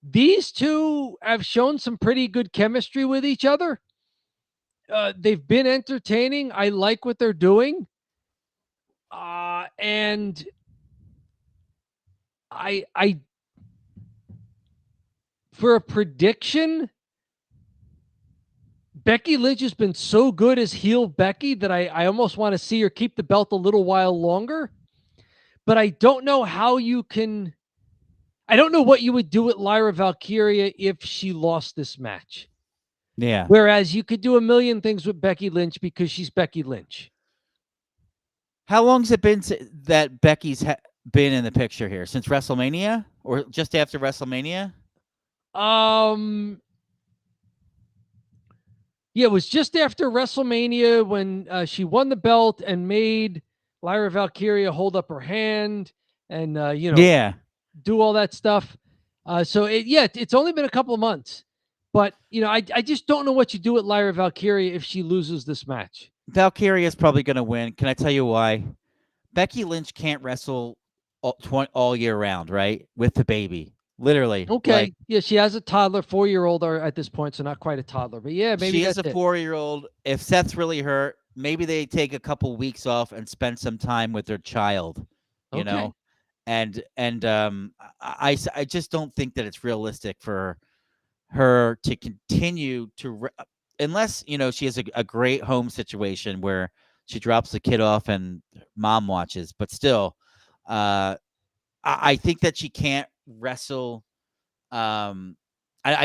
These two have shown some pretty good chemistry with each other. They've been entertaining. I like what they're doing. And I for a prediction, Becky Lynch has been so good as heel Becky that I almost want to see her keep the belt a little while longer. But I don't know how you can. I don't know what you would do with Lyra Valkyria if she lost this match. Yeah. Whereas you could do a million things with Becky Lynch because she's Becky Lynch. How long has it been that Becky's been in the picture here? Since WrestleMania or just after WrestleMania? Yeah, it was just after WrestleMania when she won the belt and made Lyra Valkyria hold up her hand and do all that stuff. So it's only been a couple of months, but I just don't know what you do with Lyra Valkyria if she loses this match. Valkyria is probably going to win. Can I tell you why? Becky Lynch can't wrestle all year round, right? With the baby, literally. Okay. Yeah, she has a toddler, 4-year-old at this point, so not quite a toddler, but yeah, maybe she is a 4-year-old. If Seth's really hurt, maybe they take a couple weeks off and spend some time with their child. You know, and I just don't think that it's realistic for her to continue to. Unless, she has a great home situation where she drops the kid off and mom watches. But still, I think that she can't wrestle. I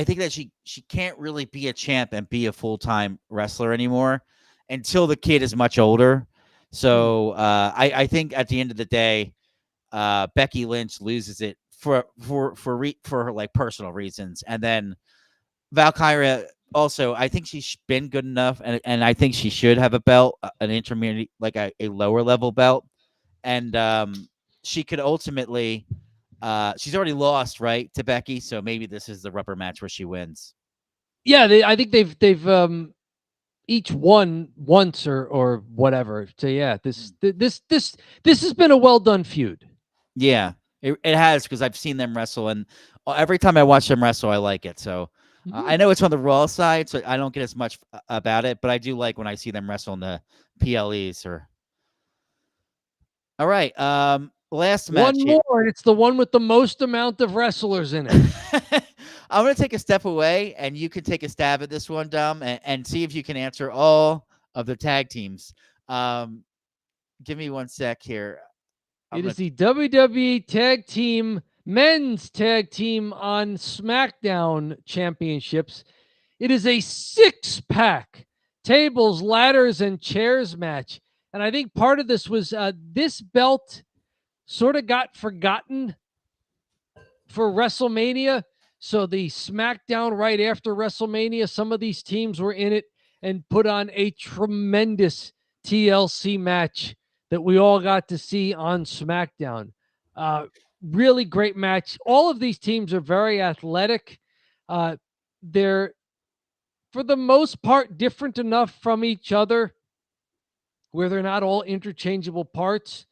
think that she can't really be a champ and be a full-time wrestler anymore until the kid is much older. So I think at the end of the day, Becky Lynch loses it for her like personal reasons. And then Valkyria, also, I think she's been good enough, and I think she should have a belt, an intermediate, like a lower level belt, and she could ultimately. She's already lost, right, to Becky, so maybe this is the rubber match where she wins. Yeah, I think they've each won once or whatever. So yeah, this has been a well done feud. Yeah, it has, because I've seen them wrestle, and every time I watch them wrestle, I like it. So I know it's on the Raw side, so I don't get as much about it, but I do like when I see them wrestle in the PLEs. All right, last match One here. more, and it's the one with the most amount of wrestlers in it. I'm going to take a step away, and you can take a stab at this one, Dom, and see if you can answer all of the tag teams. Give me 1 sec here. It is the WWE Men's Tag Team on SmackDown Championships. It is a 6-pack tables, ladders, and chairs match. And I think part of this was this belt sort of got forgotten for WrestleMania. So the SmackDown right after WrestleMania, some of these teams were in it and put on a tremendous TLC match that we all got to see on SmackDown. Really great match. All of these teams are very athletic. They're, for the most part, different enough from each other where they're not all interchangeable parts.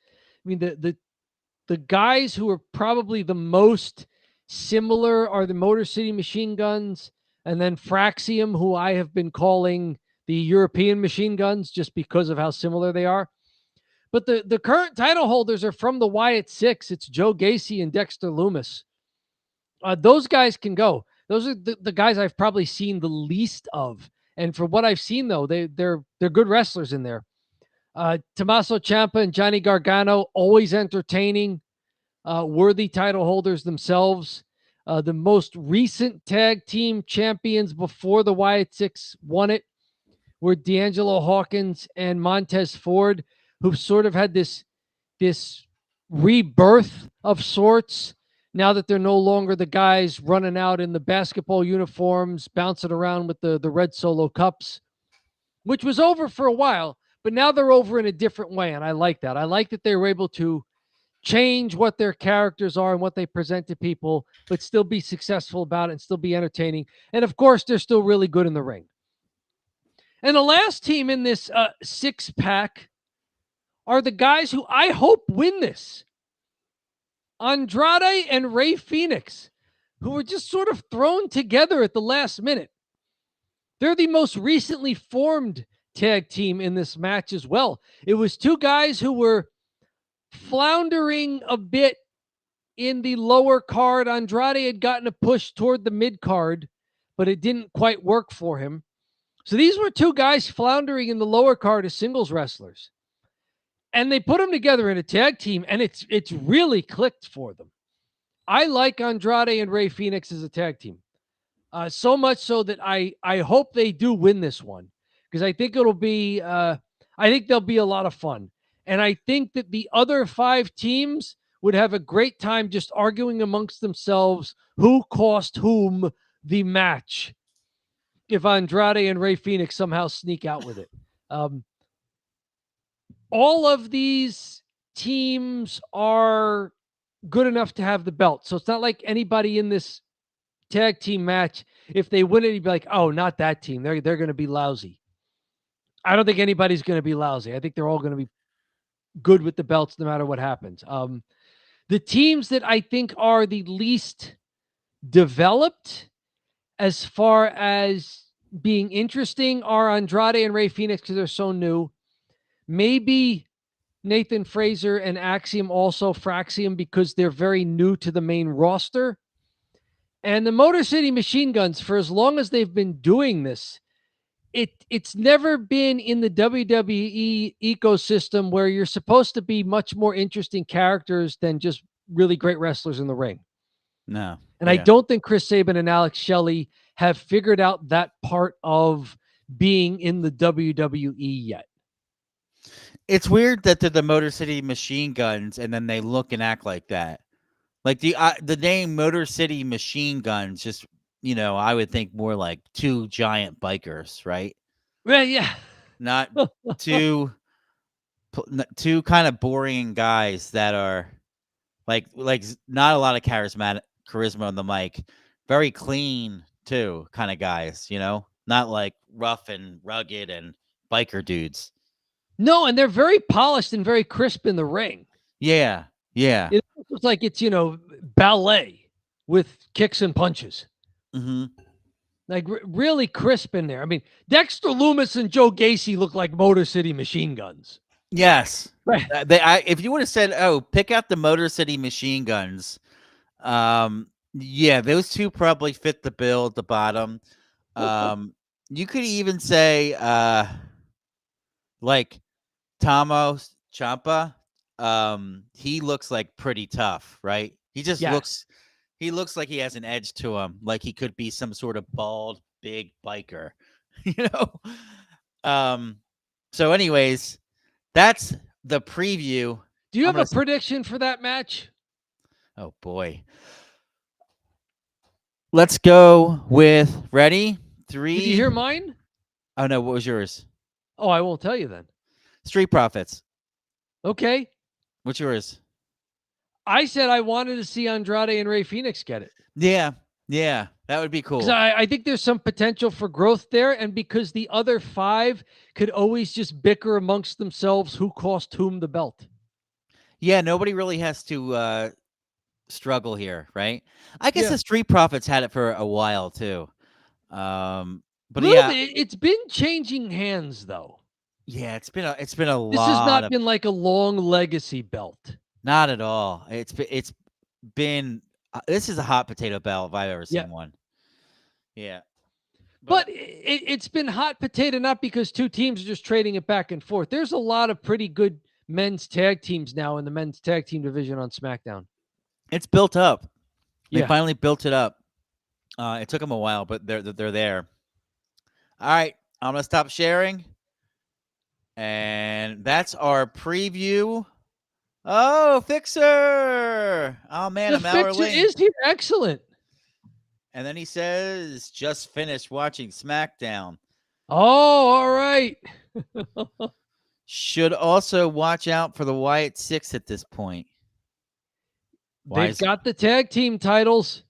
I mean, the guys who are probably the most similar are the Motor City Machine Guns and then Fraxium, who I have been calling the European Machine Guns just because of how similar they are. But the current title holders are from the Wyatt Six. It's Joe Gacy and Dexter Lumis. Those guys can go. Those are the guys I've probably seen the least of. And for what I've seen, though, they're good wrestlers in there. Tommaso Ciampa and Johnny Gargano, always entertaining, worthy title holders themselves. The most recent tag team champions before the Wyatt Six won it were D'Angelo Hawkins and Montez Ford, who've sort of had this rebirth of sorts now that they're no longer the guys running out in the basketball uniforms, bouncing around with the red Solo cups, which was over for a while. But now they're over in a different way, and I like that. I like that they were able to change what their characters are and what they present to people, but still be successful about it and still be entertaining. And, of course, they're still really good in the ring. And the last team in this 6-pack are the guys who I hope win this. Andrade and Rey Fenix, who were just sort of thrown together at the last minute. They're the most recently formed tag team in this match as well. It was two guys who were floundering a bit in the lower card. Andrade had gotten a push toward the mid card, but it didn't quite work for him. So these were two guys floundering in the lower card as singles wrestlers. And they put them together in a tag team, and it's really clicked for them. I like Andrade and Rey Fenix as a tag team. So much so that I hope they do win this one, because I think it'll be I think they'll be a lot of fun. And I think that the other 5 teams would have a great time just arguing amongst themselves who cost whom the match if Andrade and Rey Fenix somehow sneak out with it. All of these teams are good enough to have the belt. So it's not like anybody in this tag team match, if they win it, you'd be like, oh, not that team. They're going to be lousy. I don't think anybody's going to be lousy. I think they're all going to be good with the belts no matter what happens. The teams that I think are the least developed as far as being interesting are Andrade and Rey Fenix because they're so new. Maybe Nathan Fraser and Axiom, also Fraxium, because they're very new to the main roster. And the Motor City Machine Guns, for as long as they've been doing this, it's never been in the WWE ecosystem where you're supposed to be much more interesting characters than just really great wrestlers in the ring. No. And I don't think Chris Sabin and Alex Shelley have figured out that part of being in the WWE yet. It's weird that they're the Motor City Machine Guns and then they look and act like that. Like the name Motor City Machine Guns, just, I would think more like 2 giant bikers, right? Well, yeah. Not two kind of boring guys that are like not a lot of charisma on the mic. Very clean too, kind of guys, not like rough and rugged and biker dudes. No, and they're very polished and very crisp in the ring. Yeah. It looks like it's, ballet with kicks and punches. Mm-hmm. Like really crisp in there. I mean, Dexter Loomis and Joe Gacy look like Motor City Machine Guns. Yes. Right. If you would have said, "Oh, pick out the Motor City Machine Guns," yeah, those two probably fit the bill at the bottom. You could even say, like Tomo Ciampa. He looks like pretty tough, right? He just Yes. looks like he has an edge to him, like he could be some sort of bald, big biker, So, anyways, that's the preview. Do you I'm have a gonna. prediction for that match? Oh boy. Let's go with ready 3. Did you hear mine? Oh no, what was yours? Oh, I won't tell you then. Street Profits. Okay. What's yours? I said I wanted to see Andrade and Rey Fenix get it. Yeah, that would be Because cool. I think there's some potential for growth there. And because the other 5 could always just bicker amongst themselves who cost whom the belt. Yeah, nobody really has to struggle here, right? I guess Yeah. the Street Profits had it for a while too. But Little yeah, bit, it's been changing hands though. yeah, it's been a This has lot not of been like a long legacy belt. not at all. It's been this is a hot potato belt if I've ever Yeah. seen one. Yeah. But it's been hot potato not because 2 teams are just trading it back and forth. There's a lot of pretty good men's tag teams now in the men's tag team division on SmackDown. It's built up. They Yeah. finally built it up. It took them a while, but they're there. All right, I'm gonna stop sharing, and that's our preview. Oh, Fixer! Oh man, The an hour Fixer late. is here. Excellent. And then he says, "Just finished watching SmackDown. Oh, all right. Should also watch out for the Wyatt Six at this point." They've got the tag team titles,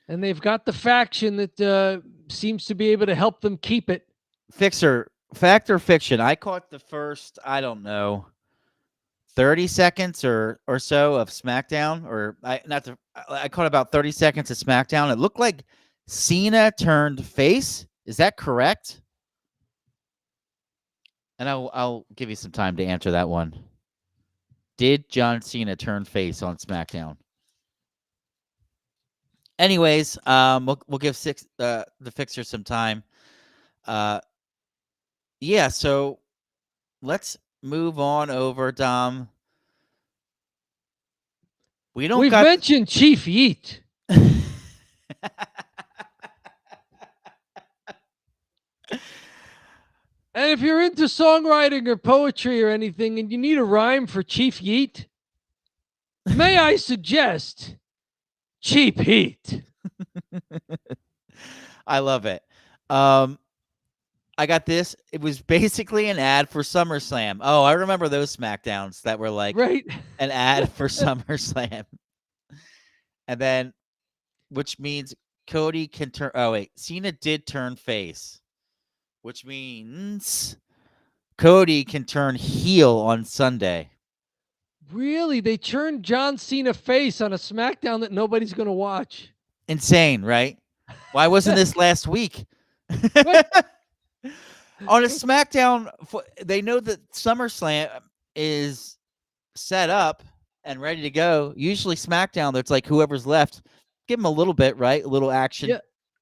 and they've got the faction that seems to be able to help them keep it. Fixer, fact or fiction? I caught the first, I don't know, 30 seconds or so of SmackDown, or I caught about 30 seconds of SmackDown. It looked like Cena turned face. Is that correct? And I'll give you some time to answer that one. Did John Cena turn face on SmackDown? Anyways, we'll give the Fixer some time. Yeah, so let's move on over, Dom. We've mentioned Chief Yeet. And if you're into songwriting or poetry or anything and you need a rhyme for Chief Yeet, may I suggest Cheap Heat? I love it. I got this. It was basically an ad for SummerSlam. Oh, I remember those SmackDowns that were like Right? an ad for SummerSlam. And then, which means Cody can turn. Oh, wait. Cena did turn face, which means Cody can turn heel on Sunday. Really? They turned John Cena face on a SmackDown that nobody's going to watch. Insane, right? Why wasn't this last week? On a SmackDown, they know that SummerSlam is set up and ready to go. Usually SmackDown, it's like whoever's left, give them a little bit, right? A little action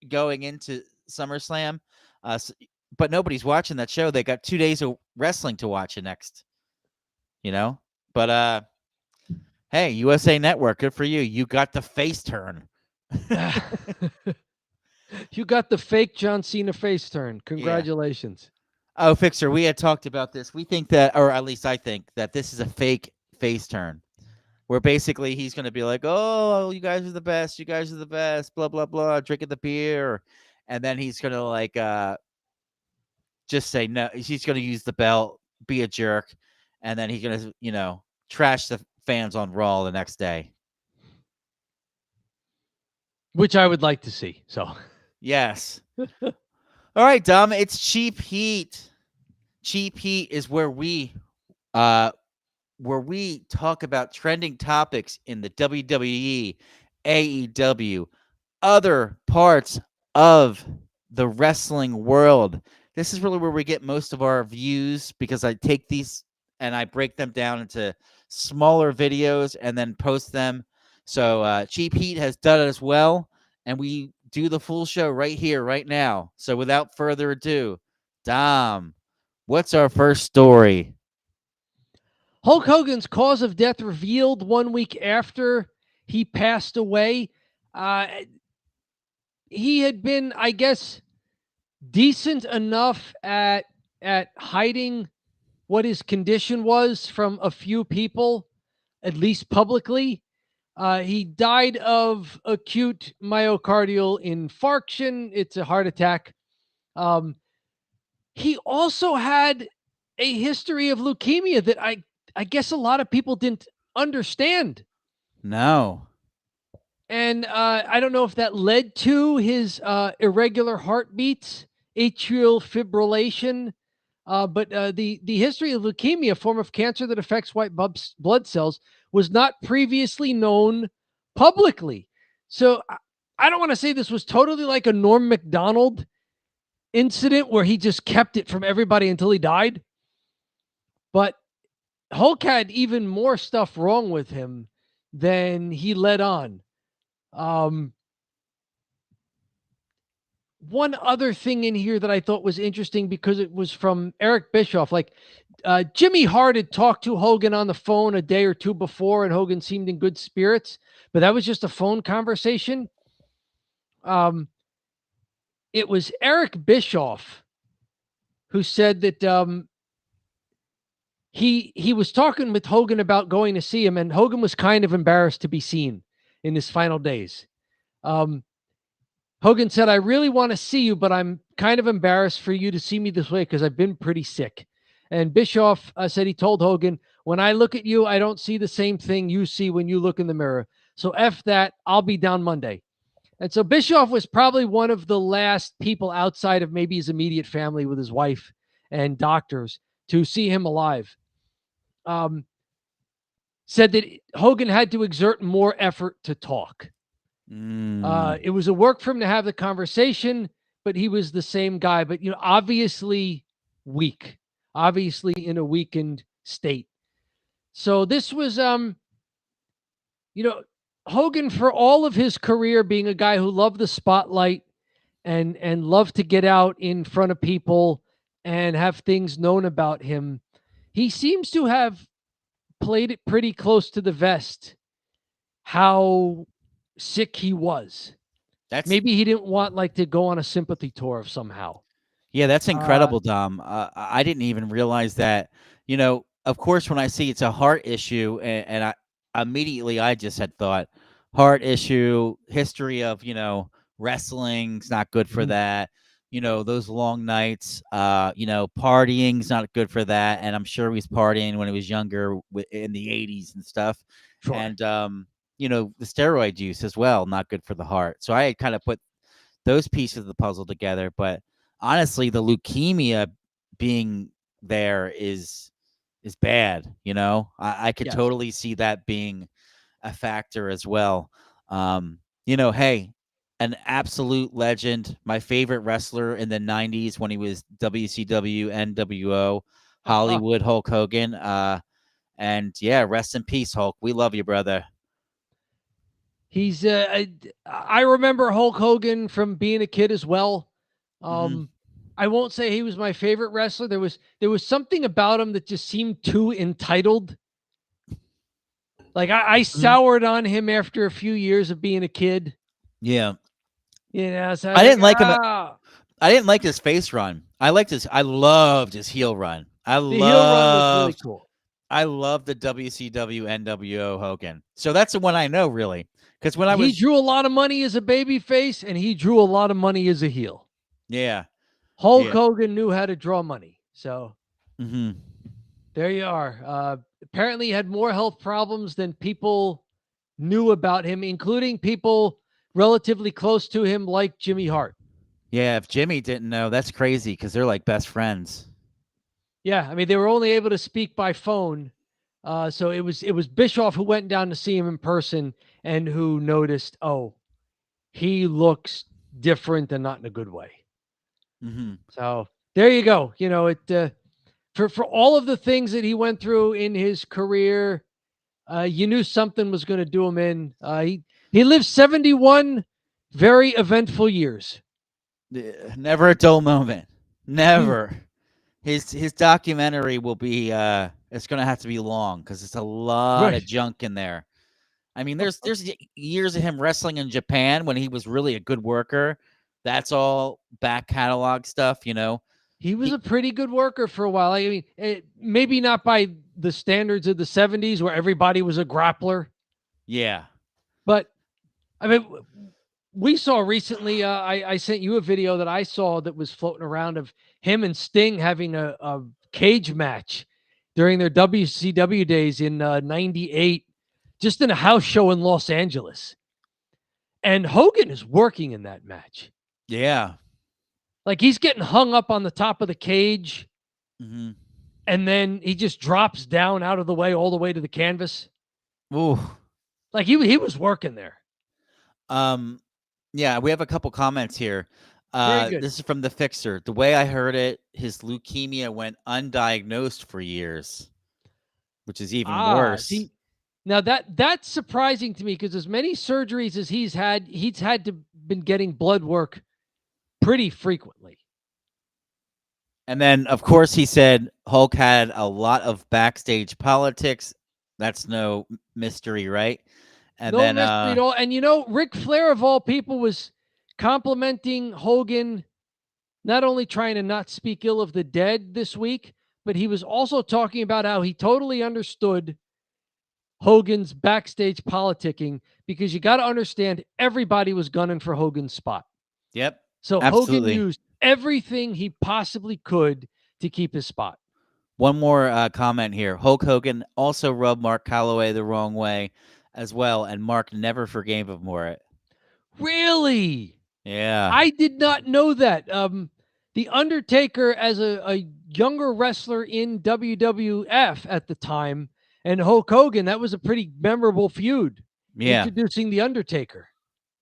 going into SummerSlam. But nobody's watching that show. They got 2 days of wrestling to watch next, But hey, USA Network, good for you. You got the face turn. You got the fake John Cena face turn. Congratulations. Yeah. Oh, Fixer, we had talked about this. We think that, or at least I think, that this is a fake face turn where basically he's going to be like, oh, you guys are the best. You guys are the best. Blah, blah, blah. Drinking the beer. And then he's going to like just say no. He's going to use the belt, be a jerk. And then he's going to, trash the fans on Raw the next day. Which I would like to see. So, yes. All right, Dom, it's Cheap Heat. Cheap Heat is where we talk about trending topics in the WWE, AEW, other parts of the wrestling world. This is really where we get most of our views because I take these and I break them down into smaller videos and then post them. So Cheap Heat has done it as well, and we do the full show right here, right now. So without further ado, Dom, what's our first story? Hulk Hogan's cause of death revealed 1 week after he passed away. He had been, I guess, decent enough at hiding what his condition was from a few people, at least publicly. He died of acute myocardial infarction. It's a heart attack. He also had a history of leukemia that I guess a lot of people didn't understand. No. And I don't know if that led to his irregular heartbeats, atrial fibrillation. But the history of leukemia, a form of cancer that affects white blood cells, was not previously known publicly. So I don't want to say this was totally like a Norm Macdonald incident where he just kept it from everybody until he died. But Hulk had even more stuff wrong with him than he let on. One other thing in here that I thought was interesting because it was from Eric Bischoff. Like Jimmy Hart had talked to Hogan on the phone a day or two before, and Hogan seemed in good spirits, but that was just a phone conversation. It was Eric Bischoff who said that he was talking with Hogan about going to see him, and Hogan was kind of embarrassed to be seen in his final days. Hogan said, "I really want to see you, but I'm kind of embarrassed for you to see me this way because I've been pretty sick." And Bischoff said he told Hogan, "When I look at you, I don't see the same thing you see when you look in the mirror. So F that, I'll be down Monday." And so Bischoff was probably one of the last people outside of maybe his immediate family with his wife and doctors to see him alive. Said that Hogan had to exert more effort to talk. It was a work for him to have the conversation, but he was the same guy, but obviously weak, obviously in a weakened state. So this was Hogan, for all of his career, being a guy who loved the spotlight and loved to get out in front of people and have things known about him, he seems to have played it pretty close to the vest how sick he was. Maybe he didn't want to go on a sympathy tour of somehow. Yeah, that's incredible, Dom. I didn't even realize that. Of course, when I see it's a heart issue, and I immediately I just had thought heart issue, history of wrestling's not good for that. Those long nights, partying's not good for that. And I'm sure he was partying when he was younger in the 80s and stuff. Sure. And the steroid use as well, not good for the heart. So I had kind of put those pieces of the puzzle together. But honestly, the leukemia being there is bad. I could totally see that being a factor as well. Hey, an absolute legend, my favorite wrestler in the 90s when he was WCW, NWO, Hollywood, Hulk Hogan. And yeah, rest in peace, Hulk. We love you, brother. He's I remember Hulk Hogan from being a kid as well. I won't say he was my favorite wrestler. There was something about him that just seemed too entitled. Like I soured on him after a few years of being a kid. Yeah. So I didn't like him. I didn't like his face run. I loved his heel run. The heel run was really cool. I love the WCW NWO Hogan. So that's the one I know, really. Because he drew a lot of money as a baby face, and he drew a lot of money as a heel. Yeah. Hulk Hogan knew how to draw money. So there you are. Apparently he had more health problems than people knew about him, including people relatively close to him like Jimmy Hart. Yeah, if Jimmy didn't know, that's crazy because they're like best friends. Yeah, I mean, they were only able to speak by phone. So it was Bischoff who went down to see him in person and who noticed, oh, he looks different and not in a good way. Mm-hmm. So there you go. You know, it for all of the things that he went through in his career, you knew something was going to do him in. He lived 71 very eventful years. Never a dull moment. Hmm. Never. His documentary will be it's going to have to be long because it's a lot Right. of junk in there. I mean, there's years of him wrestling in Japan when he was really a good worker. That's all back catalog stuff, you know. He was a pretty good worker for a while. I mean, maybe not by the standards of the 70s where everybody was a grappler, Yeah. but I mean, we saw recently, I sent you a video that I saw that was floating around of him and Sting having a cage match during their WCW days in 98, just in a house show in Los Angeles. And Hogan is working in that match. Yeah. Like he's getting hung up on the top of the cage. Mm-hmm. And then he just drops down out of the way all the way to the canvas. Ooh. Like he was working there. Yeah, we have a couple comments here. Very good. This is from the Fixer. The way I heard it, his leukemia went undiagnosed for years, which is even worse. See, now that's surprising to me because as many surgeries as he's had to been getting blood work pretty frequently. And then, of course, he said Hulk had a lot of backstage politics. That's no mystery, right? And No then, mystery at all. And you know, Ric Flair of all people was complimenting Hogan, not only trying to not speak ill of the dead this week, but he was also talking about how he totally understood Hogan's backstage politicking because you got to understand everybody was gunning for Hogan's spot. Yep. So absolutely. Hogan used everything he possibly could to keep his spot. One more comment here. Hulk Hogan also rubbed Mark Calloway the wrong way as well, and Mark never forgave him for it. Really? Yeah. I did not know that. The Undertaker, as a younger wrestler in WWF at the time, and Hulk Hogan, that was a pretty memorable feud. Yeah. Introducing the Undertaker.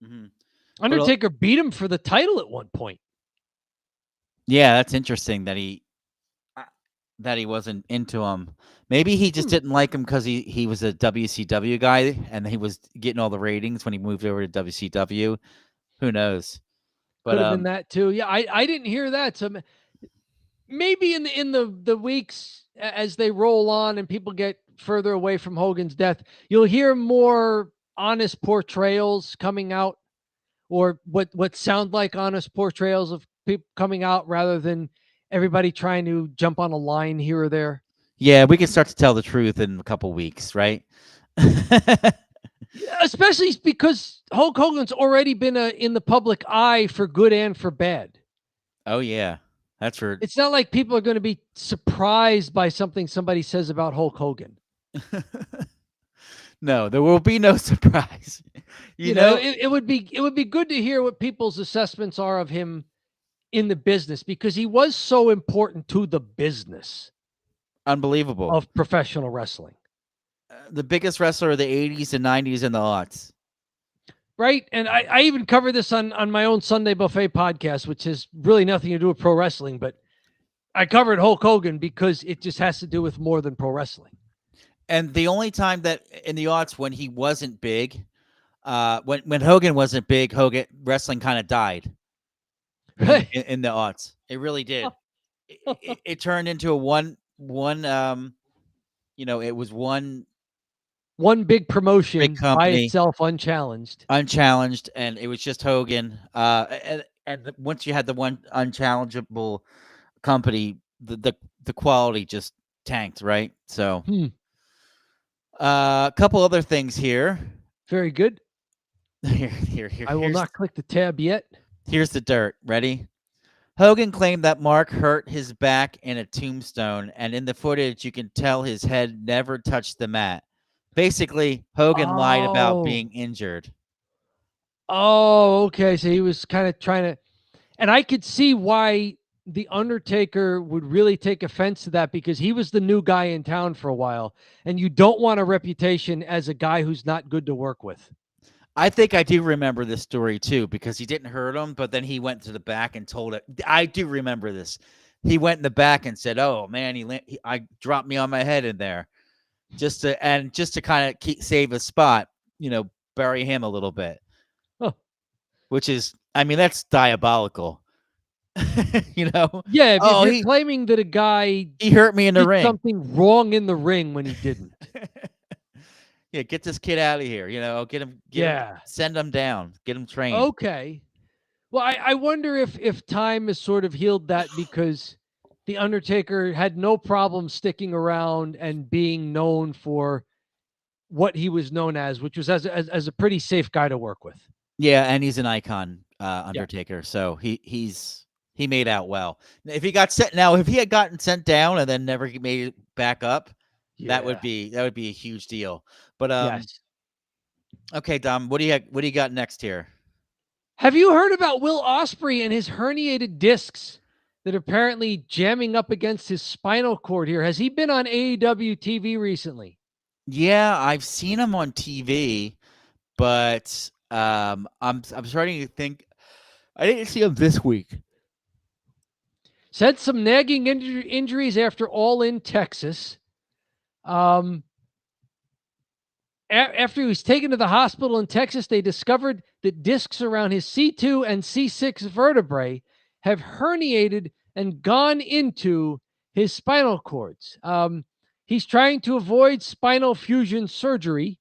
Mm-hmm. Undertaker beat him for the title at one point. Yeah, that's interesting that he wasn't into him. Maybe he just didn't like him because he was a WCW guy and he was getting all the ratings when he moved over to WCW. Who knows? But could have been that too. Yeah, I didn't hear that. So maybe in the weeks as they roll on and people get further away from Hogan's death, you'll hear more honest portrayals coming out, or what sound like honest portrayals of people coming out rather than everybody trying to jump on a line here or there. Yeah, we can start to tell the truth in a couple weeks, right? Especially because Hulk Hogan's already been in the public eye for good and for bad. Oh, yeah. That's for... It's not like people are going to be surprised by something somebody says about Hulk Hogan. No, there will be no surprise. You know, it would be good to hear what people's assessments are of him in the business because he was so important to the business. Unbelievable. Of professional wrestling. The biggest wrestler of the 80s and 90s and the aughts. Right. And I even cover this on my own Sunday Buffet podcast, which has really nothing to do with pro wrestling, but I covered Hulk Hogan because it just has to do with more than pro wrestling. And the only time that in the aughts when he wasn't big, when Hogan wasn't big, Hogan wrestling kind of died in the aughts. It really did. It turned into a one it was one big promotion big by itself, unchallenged, and it was just Hogan. And once you had the one unchallengeable company, the quality just tanked, right? So, a couple other things here. Very good. Here. I will not click the tab yet. Here's the dirt. Ready? Hogan claimed that Mark hurt his back in a tombstone, and in the footage, you can tell his head never touched the mat. Basically, Hogan lied about being injured. Oh, okay. So he was kind of trying to, and I could see why the Undertaker would really take offense to that because he was the new guy in town for a while, and you don't want a reputation as a guy who's not good to work with. I think I do remember this story too because he didn't hurt him, but then he went to the back and told it. I do remember this. He went in the back and said, "Oh man, I dropped me on my head in there, just to kind of save a spot, bury him a little bit." Huh. Which is, I mean, that's diabolical. Yeah, if Oh, you're claiming that a guy he hurt me in the did ring. something wrong in the ring when he didn't. Yeah, get this kid out of here. Get him. Send him down. Get him trained. Okay. Well, I wonder if time has sort of healed that because the Undertaker had no problem sticking around and being known for what he was known as, which was as a pretty safe guy to work with. Yeah, and he's an icon, Undertaker. So he made out well. If he had gotten sent down and then never made it back up, that would be a huge deal. But yes. Okay, Dom, what do you got next here? Have you heard about Will Ospreay and his herniated discs that are apparently jamming up against his spinal cord here? Has he been on AEW TV recently? Yeah, I've seen him on TV, but I'm starting to think I didn't see him this week. Said some nagging injuries after All In Texas. After he was taken to the hospital in Texas, they discovered that discs around his C2 and C6 vertebrae have herniated and gone into his spinal cords. He's trying to avoid spinal fusion surgery.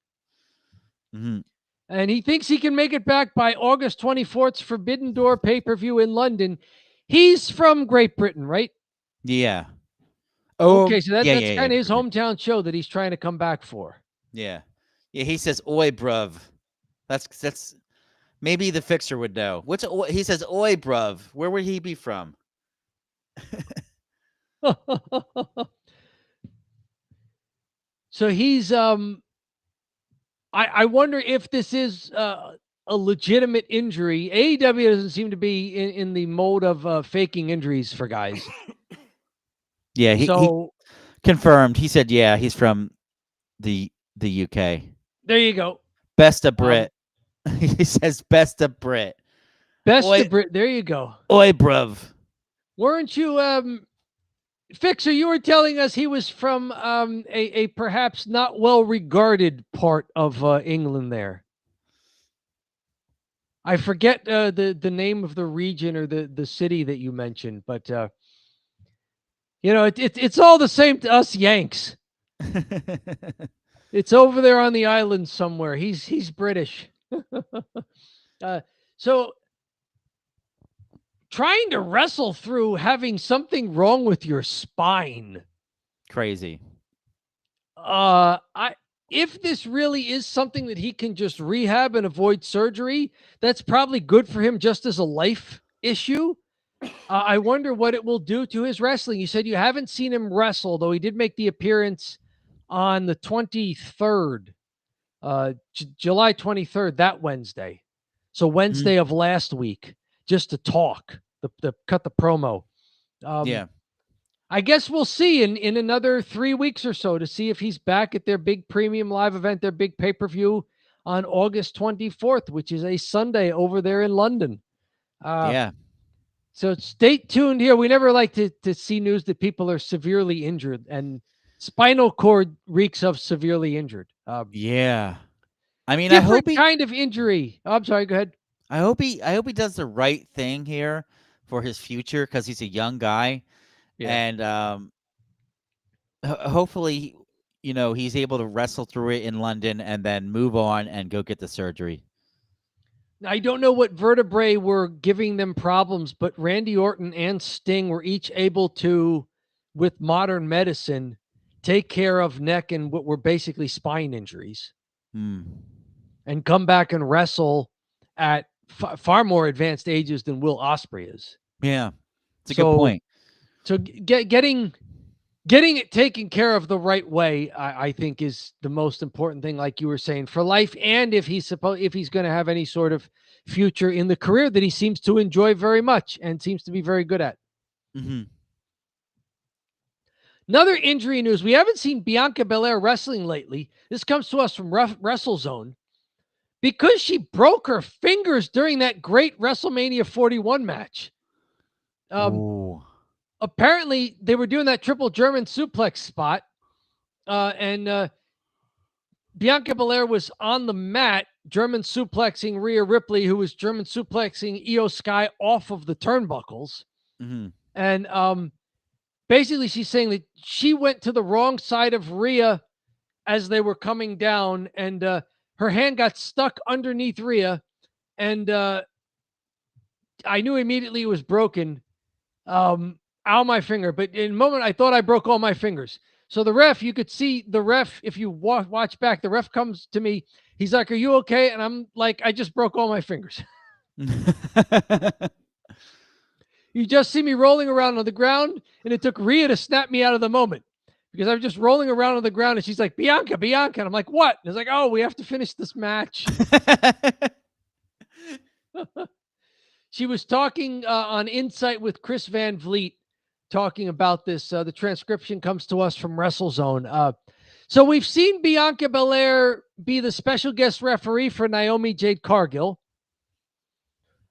Mm-hmm. And he thinks he can make it back by August 24th's Forbidden Door pay-per-view in London. He's from Great Britain, right? Yeah. Oh, okay, so that's kind of his Great. hometown show that he's trying to come back for. Yeah. Yeah, he says, "Oi, bruv." That's maybe the fixer would know. He says, "Oi, bruv." Where would he be from? So he's I wonder if this is a legitimate injury. AEW doesn't seem to be in the mode of faking injuries for guys. Yeah, he confirmed. He said, "Yeah, he's from the UK." There you go. Best of Brit. He says, "Best of Brit." Best of Brit. There you go. Oi, bruv. Weren't you Fixer? You were telling us he was from a perhaps not well regarded part of England there. I forget the name of the region or the city that you mentioned, but it's all the same to us Yanks. It's over there on the island somewhere. He's British. So trying to wrestle through having something wrong with your spine. Crazy. If this really is something that he can just rehab and avoid surgery, that's probably good for him just as a life issue. I wonder what it will do to his wrestling. You said you haven't seen him wrestle, though he did make the appearance on the 23rd, July 23rd, that Wednesday. So Wednesday of last week, just to talk, cut the promo. Yeah. I guess we'll see in another 3 weeks or so to see if he's back at their big premium live event, their big pay-per-view on August 24th, which is a Sunday over there in London. Yeah. So stay tuned here. We never like to see news that people are severely injured, and spinal cord reeks of severely injured. Yeah. I mean, different kind of injury. Oh, I'm sorry. Go ahead. I hope he does the right thing here for his future because he's a young guy, and hopefully, he's able to wrestle through it in London and then move on and go get the surgery. I don't know what vertebrae were giving them problems, but Randy Orton and Sting were each able to, with modern medicine, take care of neck and what were basically spine injuries and come back and wrestle at far more advanced ages than Will Ospreay is. Yeah, it's a good point. So getting it taken care of the right way, I think, is the most important thing, like you were saying, for life, and if he's going to have any sort of future in the career that he seems to enjoy very much and seems to be very good at. Mm-hmm. Another injury news. We haven't seen Bianca Belair wrestling lately. This comes to us from WrestleZone. because she broke her fingers during that great WrestleMania 41 match. Ooh. Apparently, they were doing that triple German suplex spot, and Bianca Belair was on the mat, German suplexing Rhea Ripley, who was German suplexing Io Sky off of the turnbuckles. Mm-hmm. And basically, she's saying that she went to the wrong side of Rhea as they were coming down, and her hand got stuck underneath Rhea, and I knew immediately it was broken. Ow, my finger. But in a moment, I thought I broke all my fingers. So the ref, you could see the ref, if you watch back, the ref comes to me. He's like, "Are you okay?" And I'm like, "I just broke all my fingers." You just see me rolling around on the ground, and it took Rhea to snap me out of the moment because I was just rolling around on the ground, and she's like, Bianca. And I'm like, "What?" And it's like, "Oh, we have to finish this match." She was talking on Insight with Chris Van Vliet, talking about this. The transcription comes to us from WrestleZone. So we've seen Bianca Belair be the special guest referee for Naomi Jade Cargill,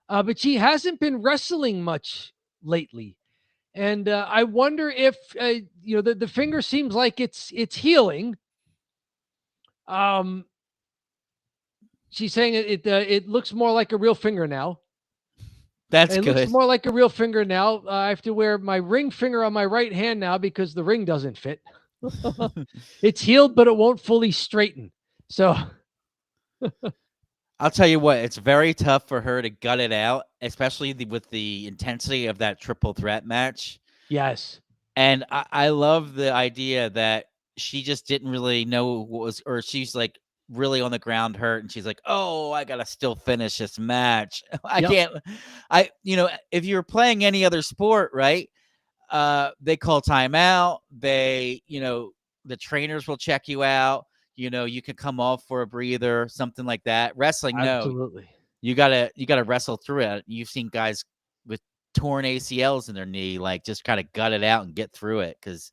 but she hasn't been wrestling much lately. And I wonder if the finger seems like it's healing. She's saying it looks more like a real finger now. That's it good. looks more like a real finger now. I have to wear my ring finger on my right hand now because the ring doesn't fit. It's healed, but it won't fully straighten. So I'll tell you what, it's very tough for her to gut it out, especially with the intensity of that triple threat match. yes. And I love the idea that she just didn't really know what was, or she's like really on the ground hurt, and she's like, "Oh, I gotta still finish this match. I can't." If you're playing any other sport, right? They call timeout. They, the trainers will check you out. You can come off for a breather, something like that. Wrestling, no, Absolutely. you gotta wrestle through it. You've seen guys with torn ACLs in their knee, like just kind of gut it out and get through it because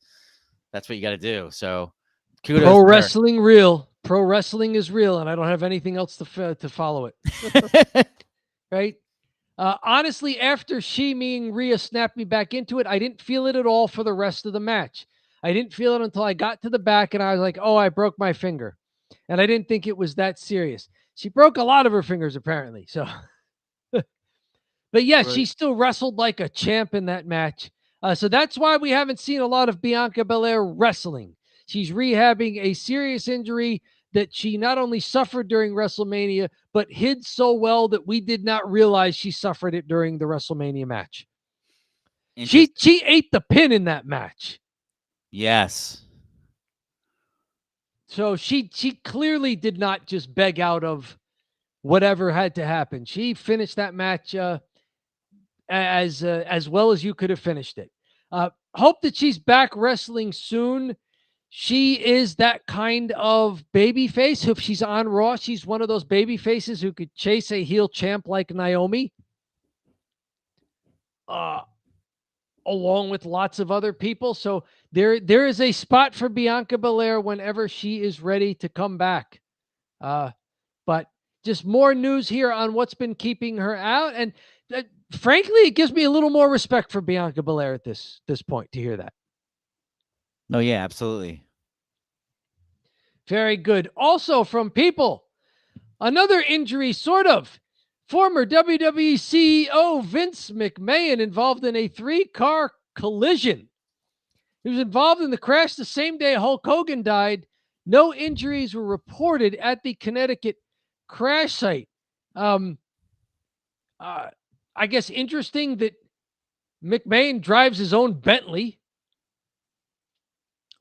that's what you got to do. So, kudos. Pro wrestling real. Pro wrestling is real, and I don't have anything else to follow it. Right? Honestly, after me and Rhea snapped me back into it, I didn't feel it at all for the rest of the match. I didn't feel it until I got to the back, and I was like, "Oh, I broke my finger," and I didn't think it was that serious. She broke a lot of her fingers, apparently. So, but yeah, she still wrestled like a champ in that match. So that's why we haven't seen a lot of Bianca Belair wrestling. She's rehabbing a serious injury that she not only suffered during WrestleMania, but hid so well that we did not realize she suffered it during the WrestleMania match. She ate the pin in that match. Yes. So she clearly did not just beg out of whatever had to happen. She finished that match as well as you could have finished it. Hope that she's back wrestling soon. She is that kind of baby face. If she's on Raw, she's one of those baby faces who could chase a heel champ like Naomi, along with lots of other people. So there is a spot for Bianca Belair whenever she is ready to come back. But just more news here on what's been keeping her out. And frankly, it gives me a little more respect for Bianca Belair at this point to hear that. No, yeah, absolutely. Very good. Also from people, another injury, sort of. Former WWE CEO Vince McMahon involved in a 3-car collision. He was involved in the crash the same day Hulk Hogan died. No injuries were reported at the Connecticut crash site. I guess interesting that McMahon drives his own Bentley.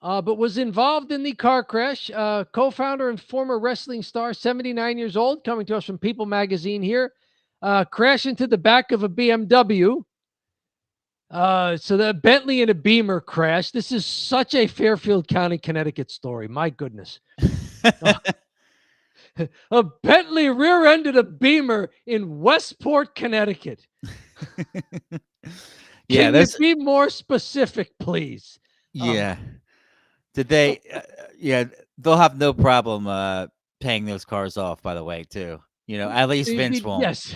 But was involved in the car crash. Co-founder and former wrestling star, 79 years old, coming to us from People Magazine here, crashed into the back of a BMW. So the Bentley and a Beamer crashed. This is such a Fairfield County, Connecticut story. My goodness. A Bentley rear-ended a Beamer in Westport, Connecticut. Can you be more specific, please? Yeah. Did they? Yeah, they'll have no problem paying those cars off, by the way, too. At least Vince won't. Yes.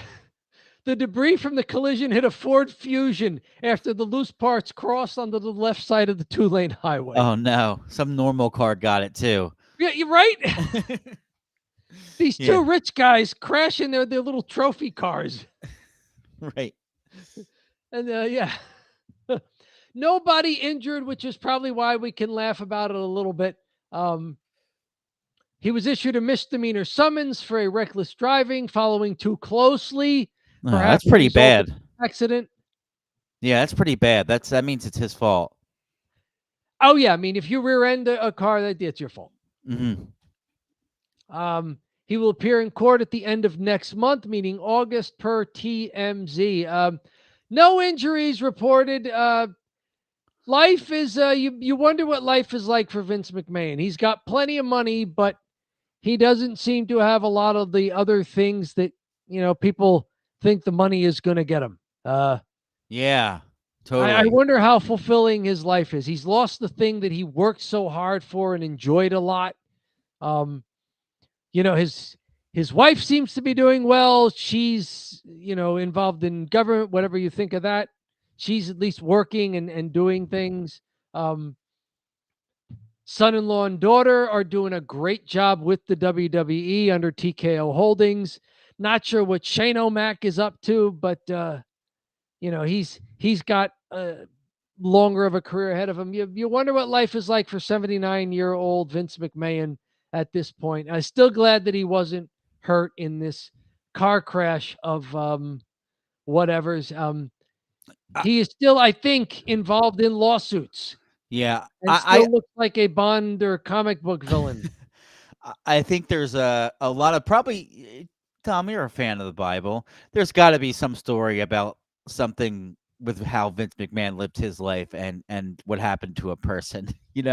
The debris from the collision hit a Ford Fusion after the loose parts crossed onto the left side of the 2-lane highway. Oh no, some normal car got it too. Yeah, you're right. These two Yeah. rich guys crashing their little trophy cars. Right. And yeah. Nobody injured, which is probably why we can laugh about it a little bit. He was issued a misdemeanor summons for a reckless driving following too closely. Oh, Perhaps that's pretty resulted bad. accident. Yeah, that's pretty bad. That means it's his fault. Oh yeah, I mean, if you rear end a car, it's your fault. Mm-hmm. He will appear in court at the end of next month, meaning August, per TMZ. No injuries reported. Life is you wonder what life is like for Vince McMahon. He's got plenty of money, but he doesn't seem to have a lot of the other things that people think the money is going to get him. Yeah, I totally. wonder how fulfilling his life is. He's lost the thing that he worked so hard for and enjoyed a lot. His wife seems to be doing well. She's involved in government, whatever you think of that. She's at least working and doing things. Son-in-law and daughter are doing a great job with the WWE under TKO Holdings. Not sure what Shane O'Mac is up to, but he's got longer of a career ahead of him. You wonder what life is like for 79-year-old Vince McMahon at this point. I'm still glad that he wasn't hurt in this car crash of whatever's. He is still, I think, involved in lawsuits. Yeah, And still looks like a Bond or comic book villain. I think there's a lot of probably. Tom, you're a fan of the Bible. There's got to be some story about something with how Vince McMahon lived his life and what happened to a person. It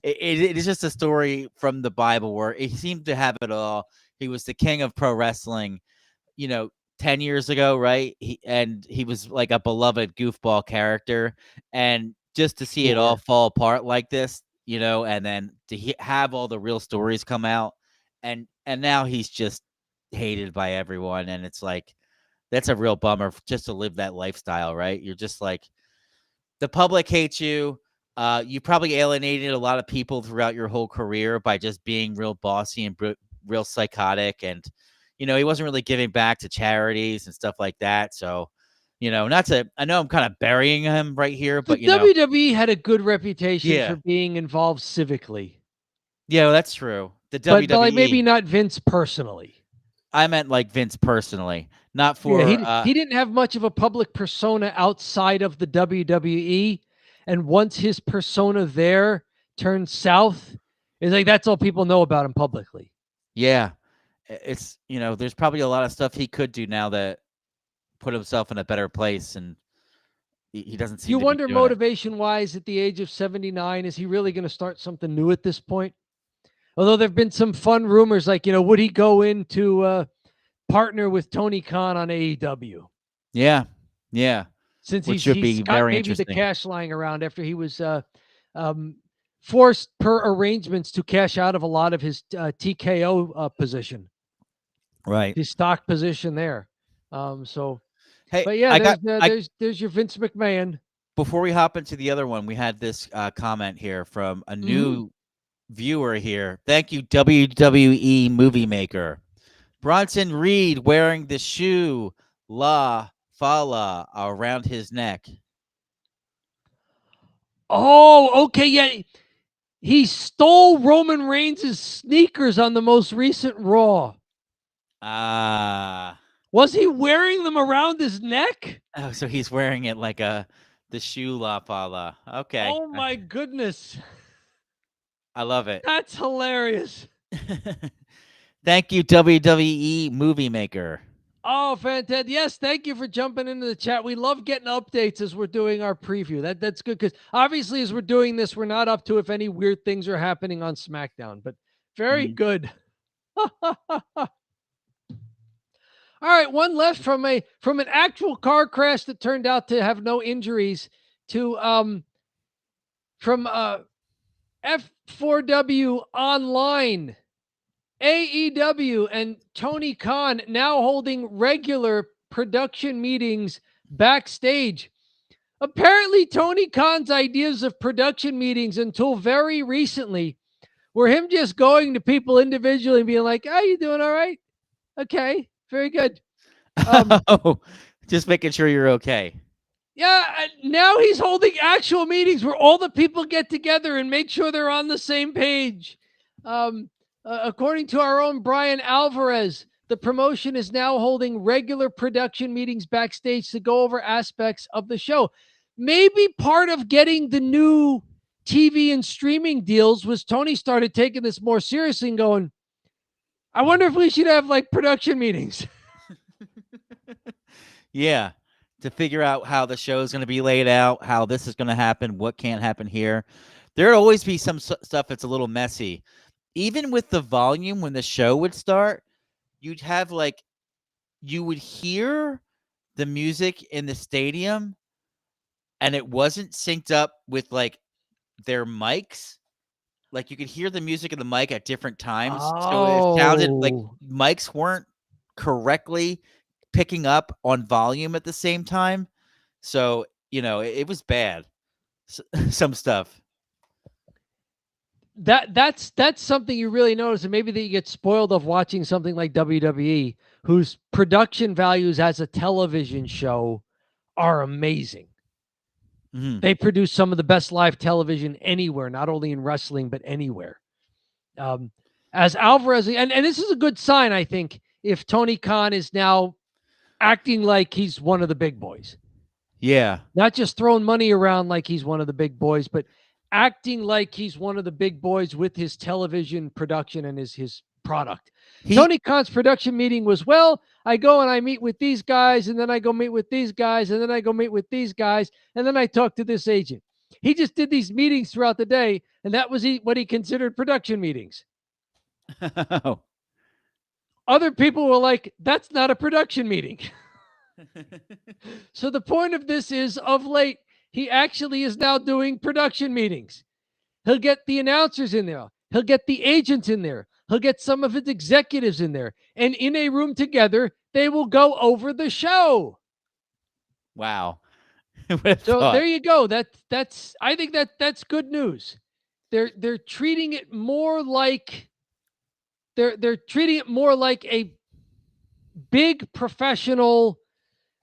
is just a story from the Bible where he seemed to have it all. He was the king of pro wrestling, 10 years ago, right? He was like a beloved goofball character, and just to see it all fall apart like this, and then to have all the real stories come out, and now he's just hated by everyone, and it's like that's a real bummer just to live that lifestyle, right? You're just like the public hates you. You probably alienated a lot of people throughout your whole career by just being real bossy and real psychotic, and he wasn't really giving back to charities and stuff like that. So, I know I'm kind of burying him right here, but the WWE had a good reputation for being involved civically. Yeah, well, that's true. The But WWE, like maybe not Vince personally. I meant like Vince personally, not for. He didn't have much of a public persona outside of the WWE, and once his persona there turned south, it's like that's all people know about him publicly. Yeah, it's there's probably a lot of stuff he could do now that put himself in a better place, and he doesn't seem. You to wonder be doing motivation wise at the age of 79, is he really going to start something new at this point? Although there've been some fun rumors, like would he go into partner with Tony Khan on AEW? Yeah. Since Which he's be got very maybe the interesting. cash lying around after he was forced per arrangements to cash out of a lot of his TKO position, Right. his stock position there. Hey, but yeah, there's your Vince McMahon. Before we hop into the other one, we had this comment here from a new viewer here. Thank you, WWE Movie Maker. Bronson Reed wearing the shoe La Fala around his neck. Oh, okay, yeah. He stole Roman Reigns' sneakers on the most recent Raw. Was he wearing them around his neck? Oh, so he's wearing it like the shoe La Fala. Okay. Oh my goodness. I love it. That's hilarious. Thank you, WWE Movie Maker. Oh, fantastic. Yes, thank you for jumping into the chat. We love getting updates as we're doing our preview. That's good because obviously as we're doing this, we're not up to if any weird things are happening on SmackDown, but very good. All right, one left from an actual car crash that turned out to have no injuries to from F4W Online. AEW and Tony Khan now holding regular production meetings backstage. Apparently, Tony Khan's ideas of production meetings until very recently were him just going to people individually and being like, "How you doing? All right? Okay, very good." Oh, just making sure you're okay. Yeah, now he's holding actual meetings where all the people get together and make sure they're on the same page. According to our own Brian Alvarez, the promotion is now holding regular production meetings backstage to go over aspects of the show. Maybe part of getting the new TV and streaming deals was Tony started taking this more seriously and going, I wonder if we should have like production meetings. Yeah, to figure out how the show is going to be laid out, how this is going to happen, what can't happen here. There'll always be some stuff that's a little messy. Even with the volume when the show would start, you'd have like, you would hear the music in the stadium and it wasn't synced up with like their mics. Like you could hear the music of the mic at different times. So it sounded like mics weren't correctly picking up on volume at the same time. So, it was bad. Some stuff. That's something you really notice, and maybe that you get spoiled of watching something like WWE, whose production values as a television show are amazing. Mm-hmm. They produce some of the best live television anywhere, not only in wrestling but anywhere. As Alvarez, and this is a good sign, I think, if Tony Khan is now acting like he's one of the big boys. Yeah, not just throwing money around like he's one of the big boys, but acting like he's one of the big boys with his television production and his product. Tony Khan's production meeting was, well, I go and I meet with these guys, and then I go meet with these guys, and then I go meet with these guys, and then I talk to this agent. He just did these meetings throughout the day, and that was what he considered production meetings. Other people were like, that's not a production meeting. So the point of this is, of late, he actually is now doing production meetings. He'll get the announcers in there. He'll get the agents in there. He'll get some of his executives in there. And in a room together, they will go over the show. Wow. So there you go. That's I think that's good news. They're treating it more like they're treating it more like a big professional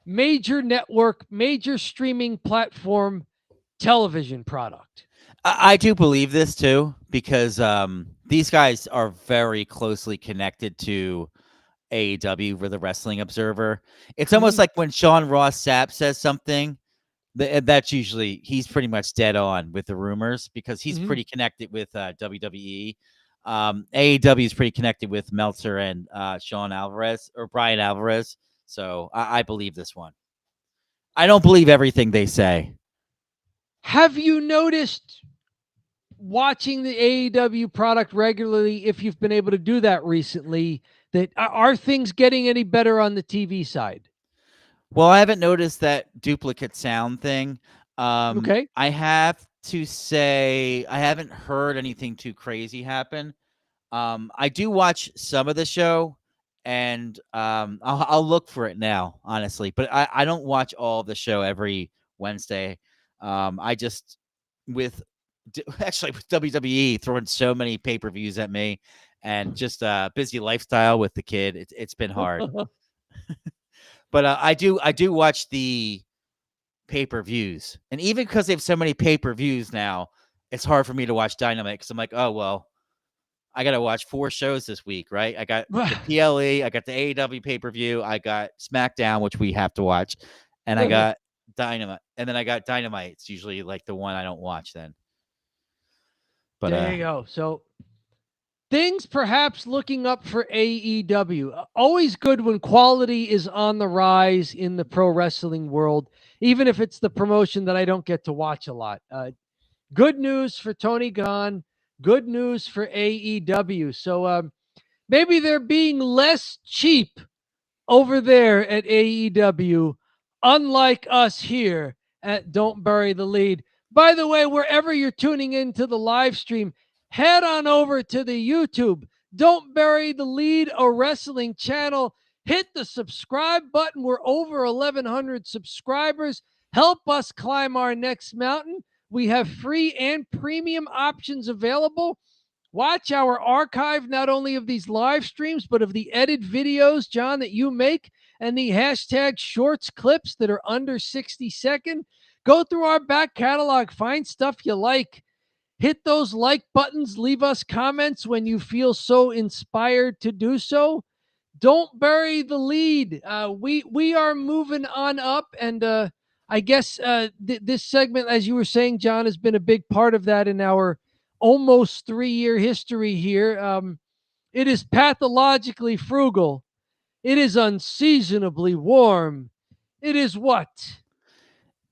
major network, major streaming platform television product. I do believe this too, because these guys are very closely connected to AEW for the Wrestling Observer. It's almost like when Sean Ross Sapp says something, that's usually, he's pretty much dead on with the rumors because he's pretty connected with WWE. AEW is pretty connected with Meltzer and Sean Alvarez or Brian Alvarez. So I believe this one. I don't believe everything they say. Have you noticed watching the AEW product regularly, if you've been able to do that recently, that are things getting any better on the TV side? Well, I haven't noticed that duplicate sound thing. Okay. I have to say I haven't heard anything too crazy happen. I do watch some of the show, and I'll look for it now, honestly. But I don't watch all the show every Wednesday. I just with WWE throwing so many pay-per-views at me, and just busy lifestyle with the kid. It's been hard. But I do watch the pay-per-views, and even because they have so many pay-per-views now, it's hard for me to watch Dynamite because I'm like, oh well, I got to watch 4 shows this week, right? I got the PLE, I got the AEW pay-per-view, I got Smackdown, which we have to watch, and I got Dynamite, and then I got Dynamite. It's usually like the one I don't watch then. But there you go. So things perhaps looking up for AEW. Always good when quality is on the rise in the pro wrestling world, even if it's the promotion that I don't get to watch a lot. Good news for Tony Khan. Good news for AEW. So maybe they're being less cheap over there at AEW, unlike us here at Don't Bury the Lead. By the way, wherever you're tuning into the live stream, head on over to the YouTube. Don't Bury the Lead, a wrestling channel. Hit the subscribe button. We're over 1,100 subscribers. Help us climb our next mountain. We have free and premium options available. Watch our archive, not only of these live streams, but of the edited videos, John, that you make, and the hashtag shorts clips that are under 60 seconds. Go through our back catalog, find stuff you like. Hit those like buttons. Leave us comments when you feel so inspired to do so. Don't bury the lead. We are moving on up, and I guess this segment, as you were saying, John, has been a big part of that in our almost 3-year history here. It is pathologically frugal. It is unseasonably warm. It is what?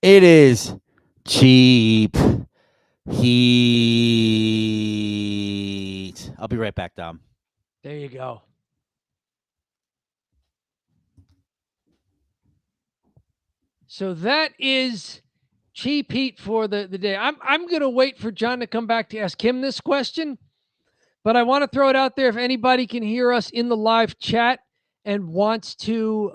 It is cheap heat. I'll be right back, Dom. There you go. So that is cheap heat for the day. I'm going to wait for John to come back to ask him this question, but I want to throw it out there. If anybody can hear us in the live chat and wants to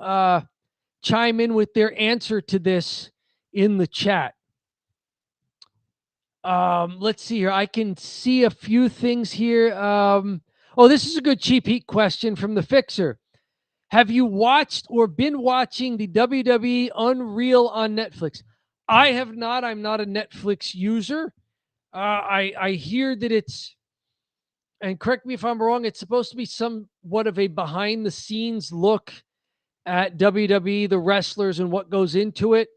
chime in with their answer to this in the chat. Let's see here. I can see a few things here. This is a good cheap heat question from the Fixer. Have you watched or been watching the WWE Unreal on Netflix? I have not. I'm not a Netflix user. I hear that it's, and correct me if I'm wrong, it's supposed to be somewhat of a behind the scenes look at WWE, the wrestlers, and what goes into it.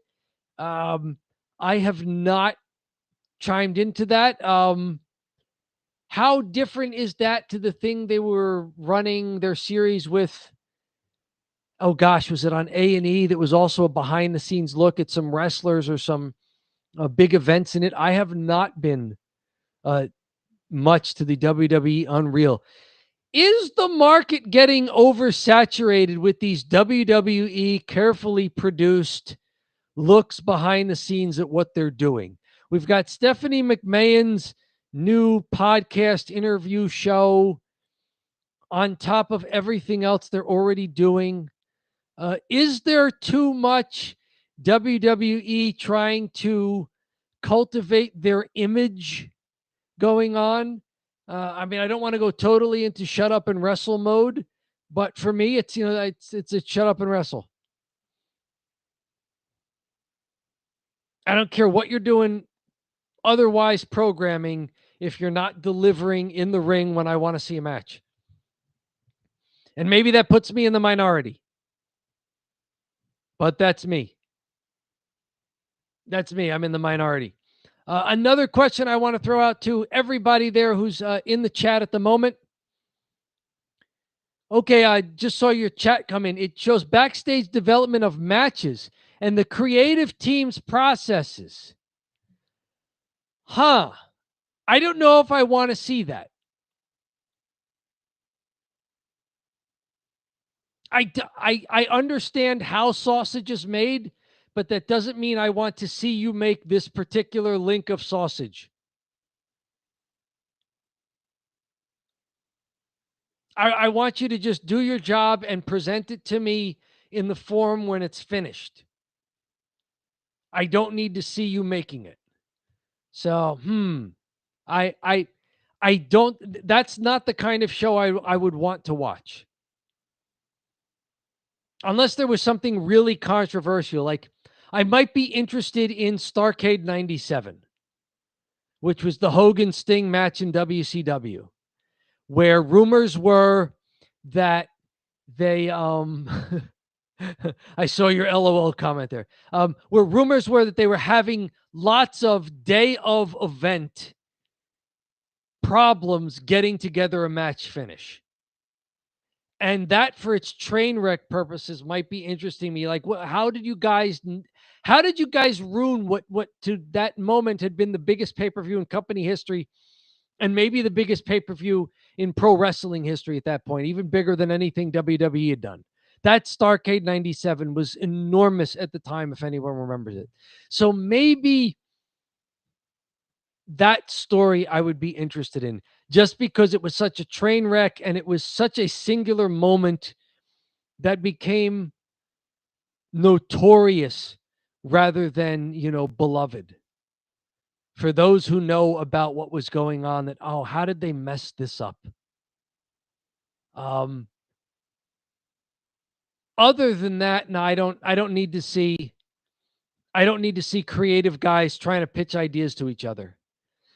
I have not chimed into that. How different is that to the thing they were running their series with? Oh gosh, was it on A&E that was also a behind the scenes look at some wrestlers or some big events in it? I have not been much to the WWE Unreal. Is the market getting oversaturated with these WWE carefully produced looks behind the scenes at what they're doing? We've got Stephanie McMahon's new podcast interview show on top of everything else they're already doing. Is there too much WWE trying to cultivate their image going on? I don't want to go totally into shut up and wrestle mode, but for me, it's a shut up and wrestle. I don't care what you're doing otherwise programming if you're not delivering in the ring when I want to see a match. And maybe that puts me in the minority. But that's me. That's me. I'm in the minority. Another question I want to throw out to everybody there who's in the chat at the moment. Okay, I just saw your chat come in. It shows backstage development of matches and the creative team's processes. I don't know if I want to see that. I understand how sausage is made, but that doesn't mean I want to see you make this particular link of sausage. I want you to just do your job and present it to me in the form when it's finished. I don't need to see you making it. So, I don't, that's not the kind of show I would want to watch. Unless there was something really controversial, like I might be interested in Starrcade 97, which was the Hogan Sting match in WCW, where rumors were that they, I saw your LOL comment there, where rumors were that they were having lots of day of event problems getting together a match finish. And that, for its train wreck purposes, might be interesting to me. Like, how did you guys ruin what to that moment had been the biggest pay-per-view in company history, and maybe the biggest pay-per-view in pro wrestling history at that point, even bigger than anything WWE had done? That Starrcade 97 was enormous at the time, if anyone remembers it. So maybe that story I would be interested in. just because it was such a train wreck and it was such a singular moment that became notorious rather than, beloved. For those who know about what was going on, that, oh, how did they mess this up? Other than that, no, I don't need to see creative guys trying to pitch ideas to each other.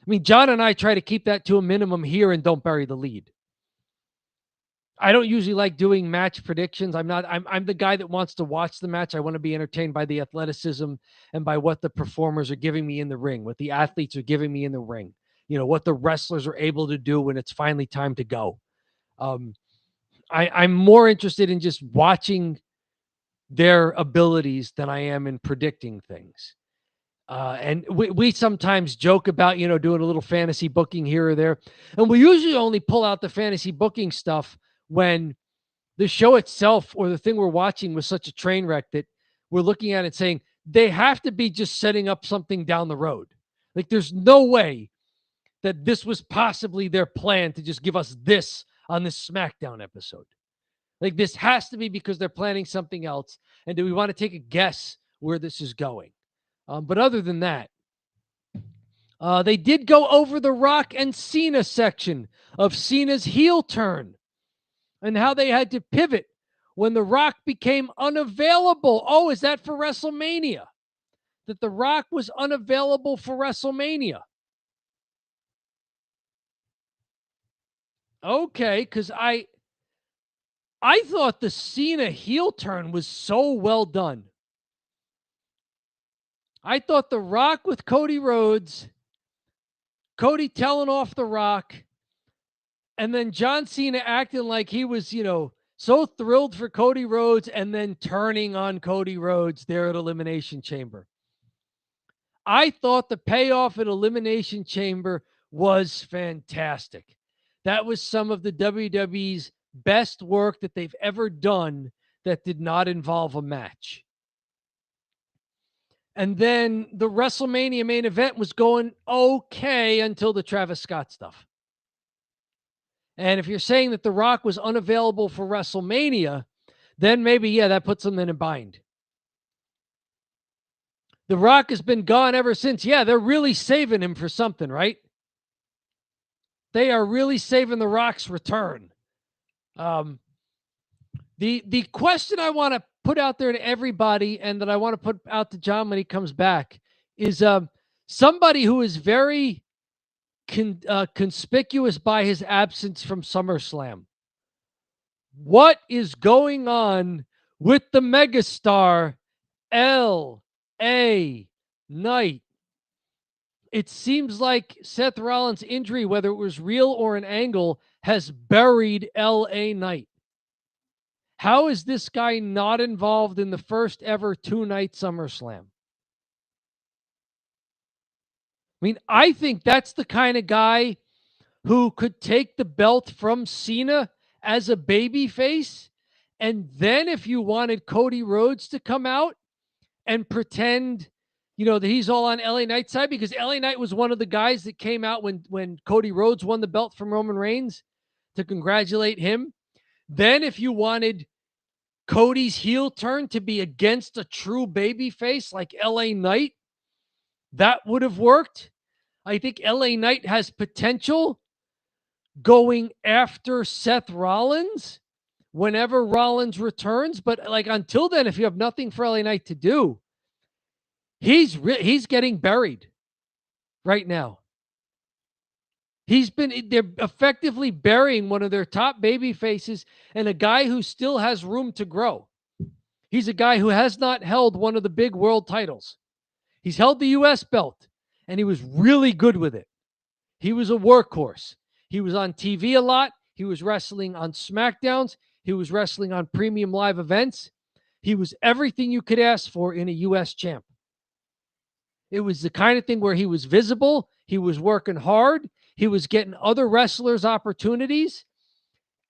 I mean, John and I try to keep that to a minimum here and don't bury the lead. I don't usually like doing match predictions. I'm the guy that wants to watch the match. I want to be entertained by the athleticism and by what the performers are giving me in the ring, what the athletes are giving me in the ring, what the wrestlers are able to do when it's finally time to go. I'm more interested in just watching their abilities than I am in predicting things. And we sometimes joke about, doing a little fantasy booking here or there. And we usually only pull out the fantasy booking stuff when the show itself or the thing we're watching was such a train wreck that we're looking at it saying they have to be just setting up something down the road. Like, there's no way that this was possibly their plan to just give us this on this SmackDown episode. Like, this has to be because they're planning something else. And do we want to take a guess where this is going? But other than that, they did go over the Rock and Cena section of Cena's heel turn and how they had to pivot when The Rock became unavailable. Oh, is that for WrestleMania? That The Rock was unavailable for WrestleMania. Okay, because I thought the Cena heel turn was so well done. I thought The Rock with Cody Rhodes, Cody telling off The Rock, and then John Cena acting like he was, so thrilled for Cody Rhodes and then turning on Cody Rhodes there at Elimination Chamber. I thought the payoff at Elimination Chamber was fantastic. That was some of the WWE's best work that they've ever done that did not involve a match. And then the WrestleMania main event was going okay until the Travis Scott stuff. And if you're saying that The Rock was unavailable for WrestleMania, then maybe, that puts them in a bind. The Rock has been gone ever since. Yeah, they're really saving him for something, right? They are really saving The Rock's return. The question I want to put out there to everybody and that I want to put out to John when he comes back is somebody who is very conspicuous by his absence from SummerSlam. What is going on with the megastar L.A. Knight? It seems like Seth Rollins' injury, whether it was real or an angle, has buried L.A. Knight. How is this guy not involved in the first ever 2-night SummerSlam? I mean, I think that's the kind of guy who could take the belt from Cena as a babyface, and then if you wanted Cody Rhodes to come out and pretend, that he's all on LA Knight's side, because LA Knight was one of the guys that came out when Cody Rhodes won the belt from Roman Reigns to congratulate him. Then if you wanted Cody's heel turn to be against a true babyface like LA Knight, that would have worked. I think LA Knight has potential going after Seth Rollins whenever Rollins returns. But until then, if you have nothing for LA Knight to do, he's getting buried right now. They're effectively burying one of their top baby faces and a guy who still has room to grow. He's a guy who has not held one of the big world titles. He's held the U.S. belt, and he was really good with it. He was a workhorse. He was on TV a lot. He was wrestling on Smackdowns. He was wrestling on premium live events. He was everything you could ask for in a U.S. champ. It was the kind of thing where he was visible. He was working hard. He was getting other wrestlers opportunities.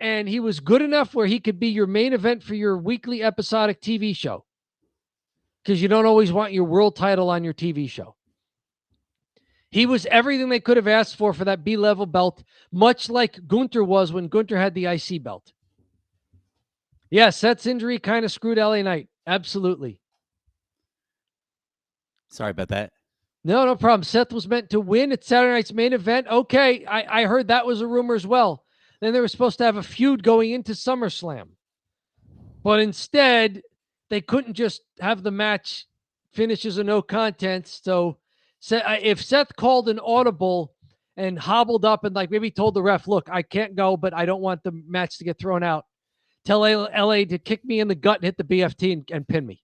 And he was good enough where he could be your main event for your weekly episodic TV show. Because you don't always want your world title on your TV show. He was everything they could have asked for that B-level belt, much like Gunther was when Gunther had the IC belt. Yeah, Seth's injury kind of screwed LA Knight. Absolutely. Sorry about that. No problem. Seth was meant to win at Saturday night's main event. Okay, I heard that was a rumor as well. Then they were supposed to have a feud going into SummerSlam. But instead, they couldn't just have the match finish as a no contest. So if Seth called an audible and hobbled up and like maybe told the ref, look, I can't go, but I don't want the match to get thrown out. Tell LA to kick me in the gut and hit the BFT and pin me.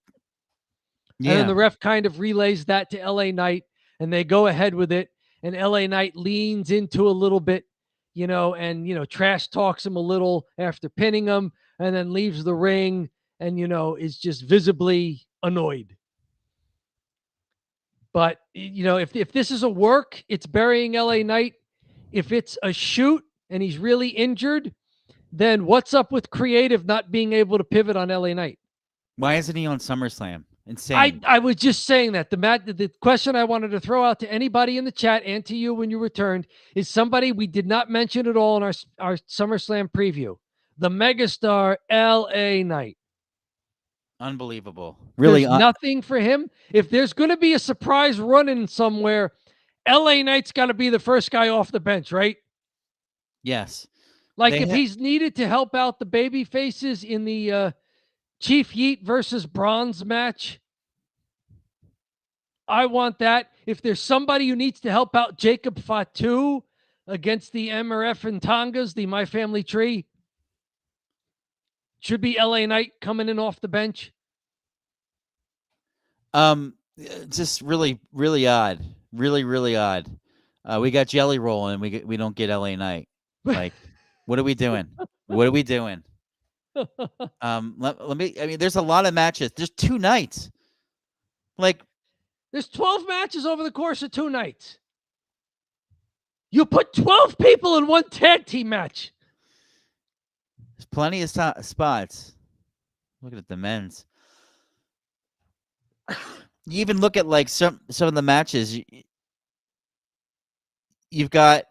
Yeah. And then the ref kind of relays that to LA Knight and they go ahead with it. And LA Knight leans into a little bit, and, trash talks him a little after pinning him and then leaves the ring and, is just visibly annoyed. But, if this is a work, it's burying LA Knight. If it's a shoot and he's really injured, then what's up with creative not being able to pivot on LA Knight? Why isn't he on SummerSlam? Insane. I was just saying that. The question I wanted to throw out to anybody in the chat and to you when you returned is somebody we did not mention at all in our SummerSlam preview. The megastar LA Knight. Unbelievable. Really, there's nothing for him. If there's going to be a surprise run-in somewhere, LA Knight's got to be the first guy off the bench, right? Yes. Like if he's needed to help out the baby faces in the Chief Yeet versus Bronze match, I want that. If there's somebody who needs to help out Jacob Fatu against the MRF and Tongas, the My Family Tree, should be LA Knight coming in off the bench. Just really, really odd. Really, really odd. We got Jelly Roll and we don't get LA Knight. Like, what are we doing? What are we doing? Let me. I mean, there's a lot of matches. There's 2 nights. Like, there's 12 matches over the course of 2 nights. You put 12 people in one tag team match. There's plenty of spots. Look at the men's. You even look at like some of the matches. You've got,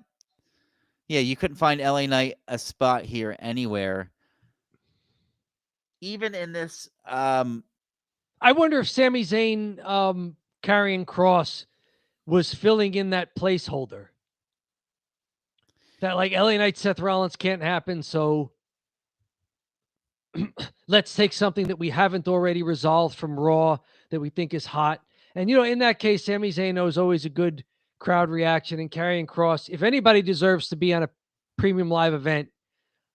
you couldn't find LA Knight a spot here anywhere. Even in this, I wonder if Sami Zayn carrying Cross was filling in that placeholder. That like LA Knight, Seth Rollins can't happen, so let's take something that we haven't already resolved from Raw that we think is hot. And, in that case, Sami Zayn is always a good crowd reaction, and carrying Cross, if anybody deserves to be on a premium live event,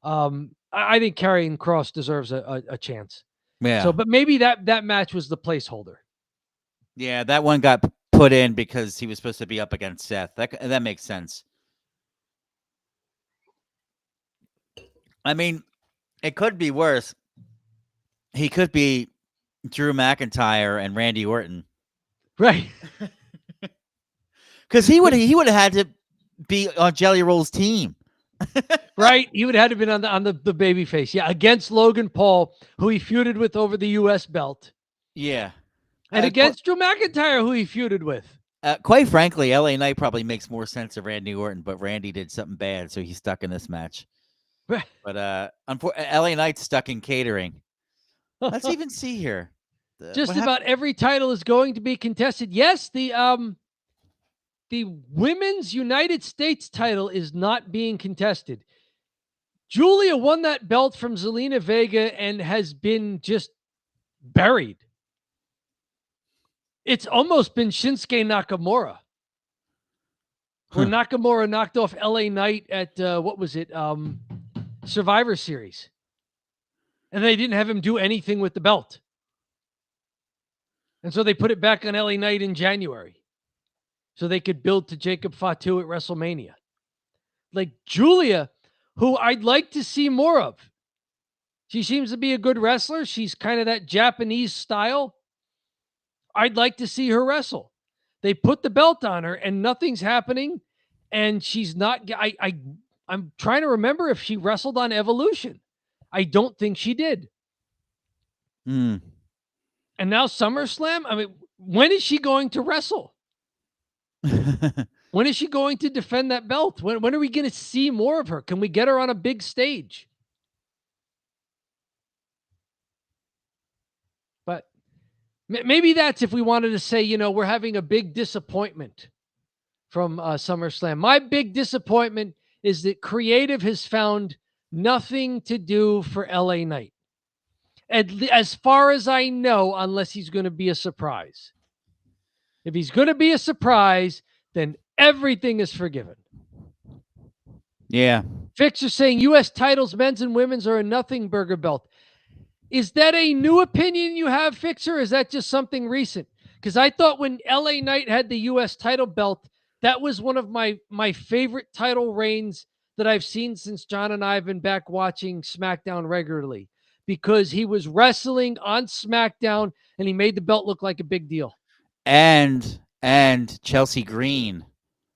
I think carrying Cross deserves a chance. Yeah. So, but maybe that match was the placeholder. Yeah, that one got put in because he was supposed to be up against Seth. That makes sense. I mean, it could be worse. He could be Drew McIntyre and Randy Orton, right? Because he would have had to be on Jelly Roll's team, right? He would have had to be on the babyface, against Logan Paul, who he feuded with over the U.S. belt, and against Drew McIntyre, who he feuded with. Quite frankly, LA Knight probably makes more sense of Randy Orton, but Randy did something bad, so he's stuck in this match. But LA Knight's stuck in catering. Let's even see here. Just about every title is going to be contested. Yes, the Women's United States title is not being contested. Julia won that belt from Zelina Vega and has been just buried. It's almost been Shinsuke Nakamura. Where Nakamura knocked off LA Knight at, Survivor Series. And they didn't have him do anything with the belt. And so they put it back on LA Knight in January. So they could build to Jacob Fatu at WrestleMania. Like Julia, who I'd like to see more of. She seems to be a good wrestler. She's kind of that Japanese style. I'd like to see her wrestle. They put the belt on her and nothing's happening. And she's not, I'm trying to remember if she wrestled on Evolution. I don't think she did. And now SummerSlam, I mean, when is she going to wrestle? When is she going to defend that belt? When are we going to see more of her? Can we get her on a big stage? But maybe that's if we wanted to say, we're having a big disappointment from SummerSlam. My big disappointment is that creative has found nothing to do for LA Knight. As far as I know, unless he's going to be a surprise. If he's going to be a surprise, then everything is forgiven. Yeah. Fixer saying U.S. titles, men's and women's, are a nothing burger belt. Is that a new opinion you have, Fixer? Or is that just something recent? Because I thought when LA Knight had the U.S. title belt, that was one of my favorite title reigns that I've seen since John and I have been back watching SmackDown regularly, because he was wrestling on SmackDown and he made the belt look like a big deal. And Chelsea Green,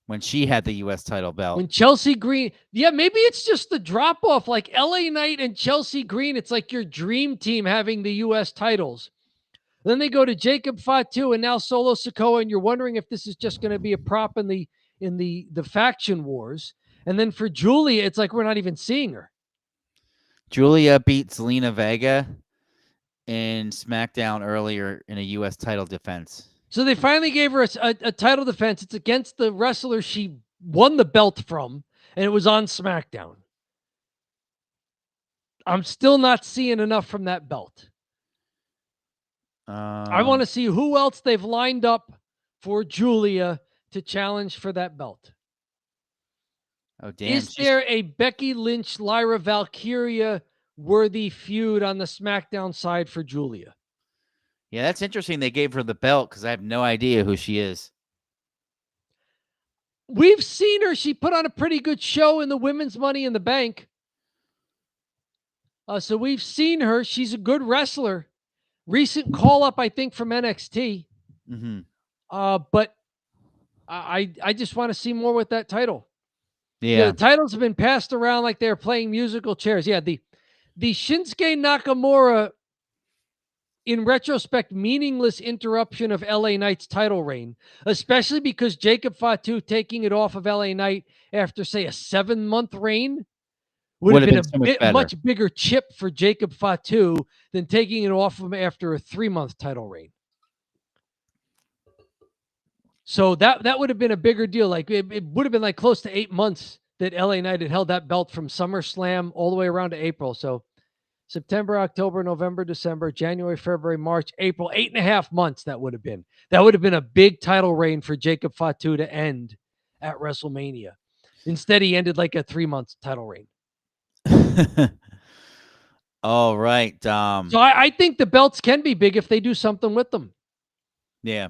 when she had the U.S. title belt. When Chelsea Green, maybe it's just the drop off, like LA Knight and Chelsea Green. It's like your dream team having the U.S. titles. Then they go to Jacob Fatu and now Solo Sikoa, and you're wondering if this is just going to be a prop in the faction wars. And then for Julia, it's like we're not even seeing her. Julia beat Zelina Vega in SmackDown earlier in a U.S. title defense. So they finally gave her a title defense. It's against the wrestler she won the belt from, and it was on SmackDown. I'm still not seeing enough from that belt. I want to see who else they've lined up for Julia to challenge for that belt. Oh, damn. Is there a Becky Lynch, Lyra Valkyria worthy feud on the SmackDown side for Julia? Yeah, that's interesting. They gave her the belt because I have no idea who she is. We've seen her. She put on a pretty good show in the women's Money in the Bank. So we've seen her. She's a good wrestler. Recent call up, I think, from NXT. Mm-hmm. But I just want to see more with that title. Yeah. The titles have been passed around like they're playing musical chairs. Yeah, the Shinsuke Nakamura, in retrospect, meaningless interruption of LA Knight's title reign, especially because Jacob Fatu taking it off of LA Knight after, say, a 7-month reign would have been so much much bigger chip for Jacob Fatu than taking it off him after a 3-month title reign. So that would have been a bigger deal. Like it would have been like close to 8 months that LA Knight had held that belt from SummerSlam all the way around to April. So September, October, November, December, January, February, March, April, 8.5 months. That would have been a big title reign for Jacob Fatu to end at WrestleMania. Instead, he ended like a 3-month title reign. All right. So I think the belts can be big if they do something with them. Yeah.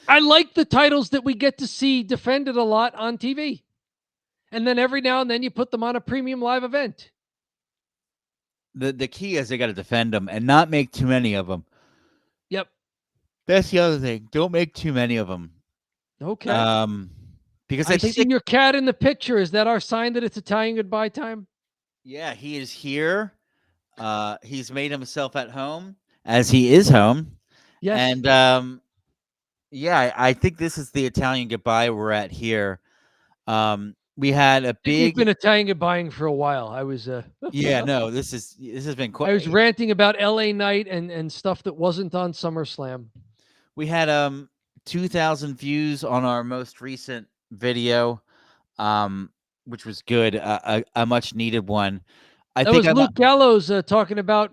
I like the titles that we get to see defended a lot on TV. And then every now and then you put them on a premium live event. The key is they got to defend them and not make too many of them. Yep. That's the other thing. Don't make too many of them. Okay. Because I see your cat in the picture. Is that our sign that it's Italian goodbye time? Yeah, he is here. He's made himself at home, as he is home. Yes. And yeah, I think this is the Italian goodbye we're at here. We had a big. You've been Italian goodbying for a while. I was. Yeah, no, this has been quite. I was ranting about LA Knight and stuff that wasn't on SummerSlam. We had 2,000 views on our most recent video, which was good. A much needed one. That was Luke Gallows talking about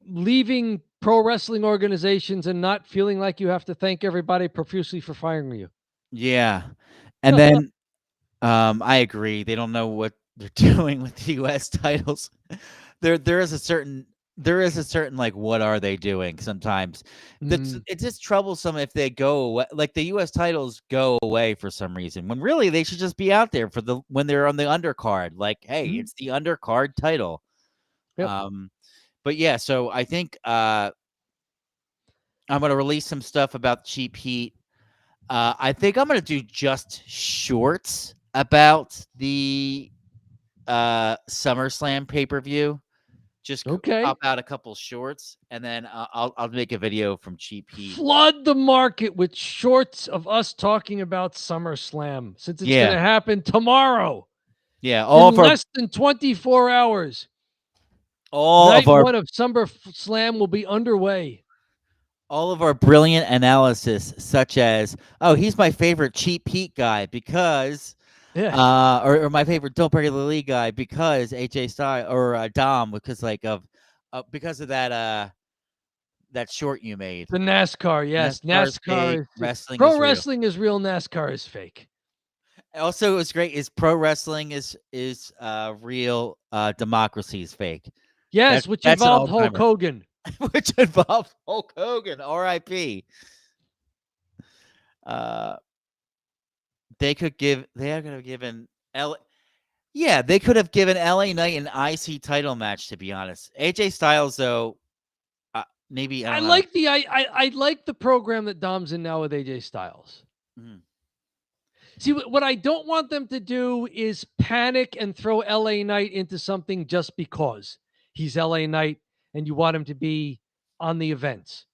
leaving pro wrestling organizations and not feeling like you have to thank everybody profusely for firing you. Yeah, and then I agree. They don't know what they're doing with the U.S. titles. There is a certain like, what are they doing? Sometimes it's just troublesome if they go away. Like the U.S. titles go away for some reason when really they should just be out there when they're on the undercard. Like, hey, it's the undercard title. Yep. But yeah, so I think I'm gonna release some stuff about Cheap Heat. I think I'm gonna do just shorts about the SummerSlam pay-per-view. Just Okay. pop out a couple shorts, and then I'll make a video from Cheap Heat. Flood the market with shorts of us talking about SummerSlam, since it's going to happen tomorrow. Yeah, In less than 24 hours. Night one of SummerSlam will be underway. All of our brilliant analysis, such as, oh, he's my favorite Cheap Heat guy because, or my favorite Don't Break the League guy because AJ Styles or Dom because of that short you made. The NASCAR, yes, NASCAR is wrestling. Pro wrestling is real. NASCAR is fake. Also, what's great is pro wrestling is real. Democracy is fake. Yes, which involved Hulk Hogan. Which involved Hulk Hogan, R.I.P. They could have given LA Knight an IC title match, to be honest. AJ Styles, though, maybe I like the program that Dom's in now with AJ Styles. Mm-hmm. See, what I don't want them to do is panic and throw LA Knight into something just because he's LA Knight and you want him to be on the events.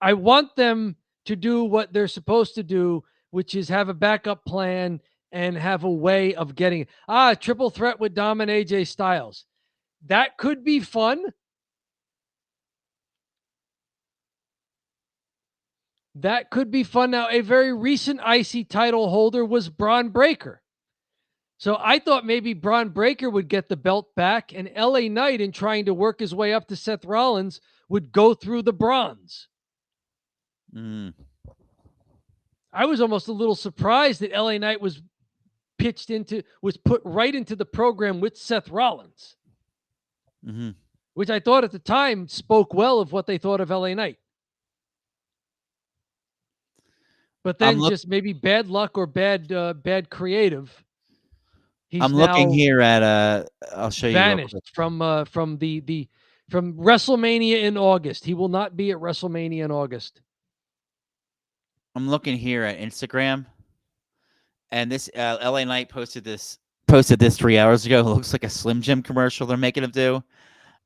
I want them to do what they're supposed to do, which is have a backup plan and have a way of getting triple threat with Dom and AJ Styles. That could be fun. That could be fun. Now, a very recent IC title holder was Braun Breaker. So I thought maybe Braun Breaker would get the belt back, and LA Knight, in trying to work his way up to Seth Rollins, would go through the bronze. I was almost a little surprised that LA Knight was put right into the program with Seth Rollins, which I thought at the time spoke well of what they thought of LA Knight. But then just maybe bad luck or bad creative. I'm looking here at I'll show you. Vanished from WrestleMania in August. He will not be at WrestleMania in August. I'm looking here at Instagram, and this LA Knight posted this 3 hours ago. It looks like a Slim Jim commercial they're making him do.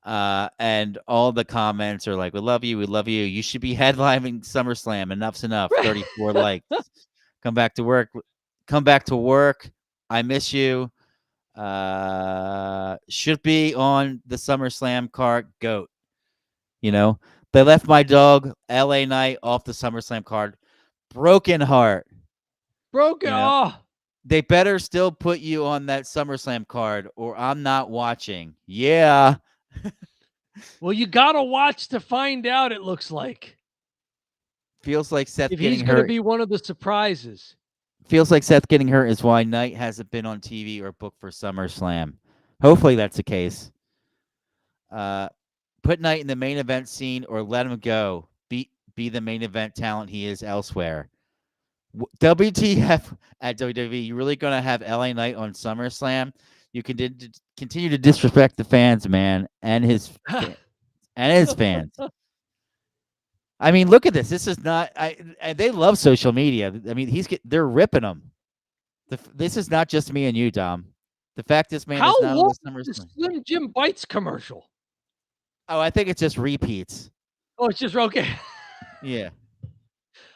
And all the comments are like, "We love you. We love you. You should be headlining SummerSlam. Enough's enough." 34 likes. Come back to work. Come back to work. I miss you. Should be on the SummerSlam card. Goat. You know, they left my dog LA Knight off the SummerSlam card. Broken heart. Broken. You know, they better still put you on that SummerSlam card, or I'm not watching. Yeah. Well, you gotta watch to find out. It looks like. Feels like Seth if getting he's hurt. Going to be one of the surprises. Feels like Seth getting hurt is why Knight hasn't been on TV or booked for SummerSlam. Hopefully that's the case. Put Knight in the main event scene or let him go. Be the main event talent he is elsewhere. WTF at WWE? You really gonna have LA Knight on SummerSlam? You can continue to disrespect the fans, man, and his fans. I mean, look at this. This is not. They love social media. I mean, they're ripping him. This is not just me and you, Dom. The fact this man is not on the SummerSlam. The Slim Jim Bites commercial? Oh, I think it's just repeats. Oh, it's just okay. Yeah.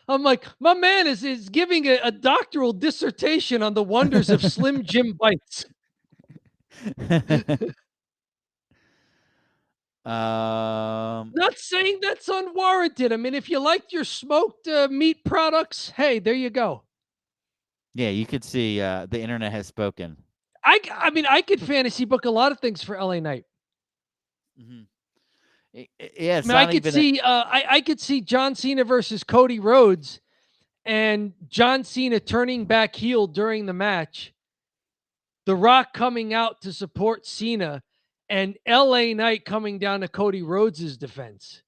I'm like, my man is giving a doctoral dissertation on the wonders of Slim Jim Bites. Not saying that's unwarranted. I mean, if you liked your smoked meat products, hey, there you go. Yeah, you could see the internet has spoken. I mean, I could fantasy book a lot of things for LA Knight. Yeah, I could see John Cena versus Cody Rhodes, and John Cena turning back heel during the match, The Rock coming out to support Cena, and LA Knight coming down to Cody Rhodes' defense.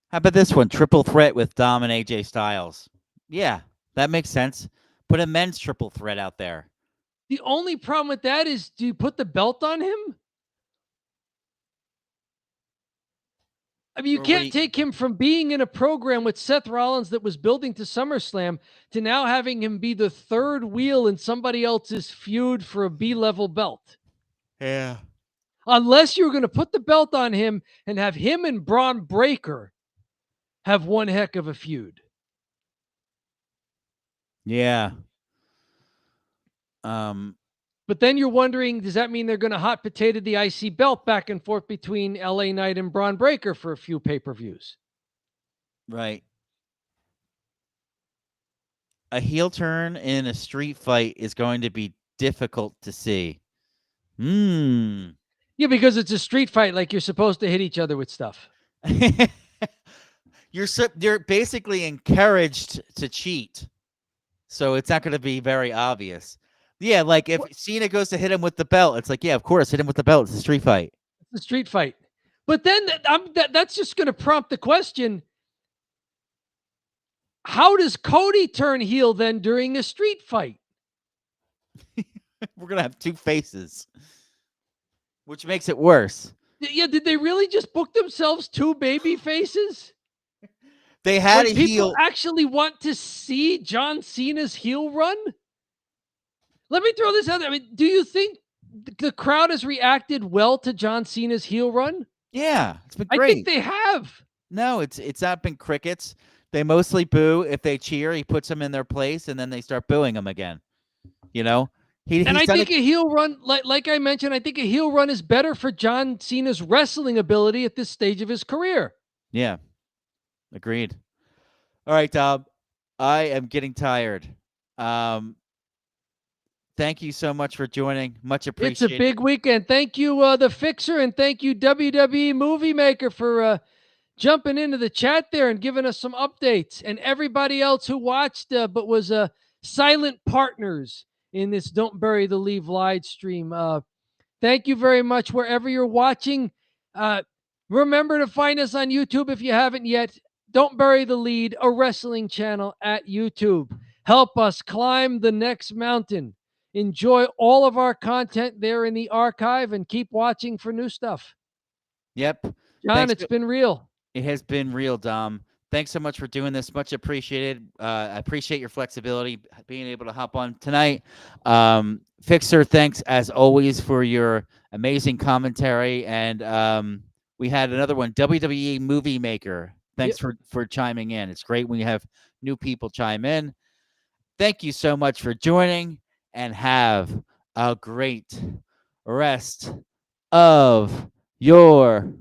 How about this one? Triple threat with Dom and AJ Styles. Yeah, that makes sense. Put a men's triple threat out there. The only problem with that is, do you put the belt on him? I mean, you can't take him from being in a program with Seth Rollins that was building to SummerSlam to now having him be the third wheel in somebody else's feud for a B-level belt. Yeah. Unless you're going to put the belt on him and have him and Braun Breaker have one heck of a feud. Yeah. But then you're wondering, does that mean they're going to hot potato the IC belt back and forth between LA Knight and Braun Breaker for a few pay-per-views? Right. A heel turn in a street fight is going to be difficult to see. Yeah, because it's a street fight, like you're supposed to hit each other with stuff. You're basically encouraged to cheat, so it's not going to be very obvious. Yeah, like if Cena goes to hit him with the belt, it's like, yeah, of course, hit him with the belt. It's a street fight. It's a street fight. But then that's just going to prompt the question, how does Cody turn heel then during a street fight? We're going to have two faces, which makes it worse. Yeah, did they really just book themselves two baby faces? They had when a people heel. actually want to see John Cena's heel run? Let me throw this out there. I mean, do you think the crowd has reacted well to John Cena's heel run? Yeah, it's been great. I think they have. No, it's not been crickets. They mostly boo. If they cheer, he puts them in their place, and then they start booing them again. You know? I think a heel run, like I mentioned, I think a heel run is better for John Cena's wrestling ability at this stage of his career. Yeah. Agreed. All right, Dom. I am getting tired. Thank you so much for joining. Much appreciated. It's a big weekend. Thank you, The Fixer, and thank you, WWE Movie Maker, for jumping into the chat there and giving us some updates. And everybody else who watched but was silent partners in this Don't Bury the Lead live stream. Thank you very much wherever you're watching. Remember to find us on YouTube if you haven't yet. Don't Bury the Lead, a wrestling channel at YouTube. Help us climb the next mountain. Enjoy all of our content there in the archive and keep watching for new stuff. Yep. John, it's been real. It has been real, Dom. Thanks so much for doing this. Much appreciated. I appreciate your flexibility, being able to hop on tonight. Fixer, thanks as always for your amazing commentary. And we had another one, WWE Movie Maker. Thanks for chiming in. It's great when you have new people chime in. Thank you so much for joining, and have a great rest of your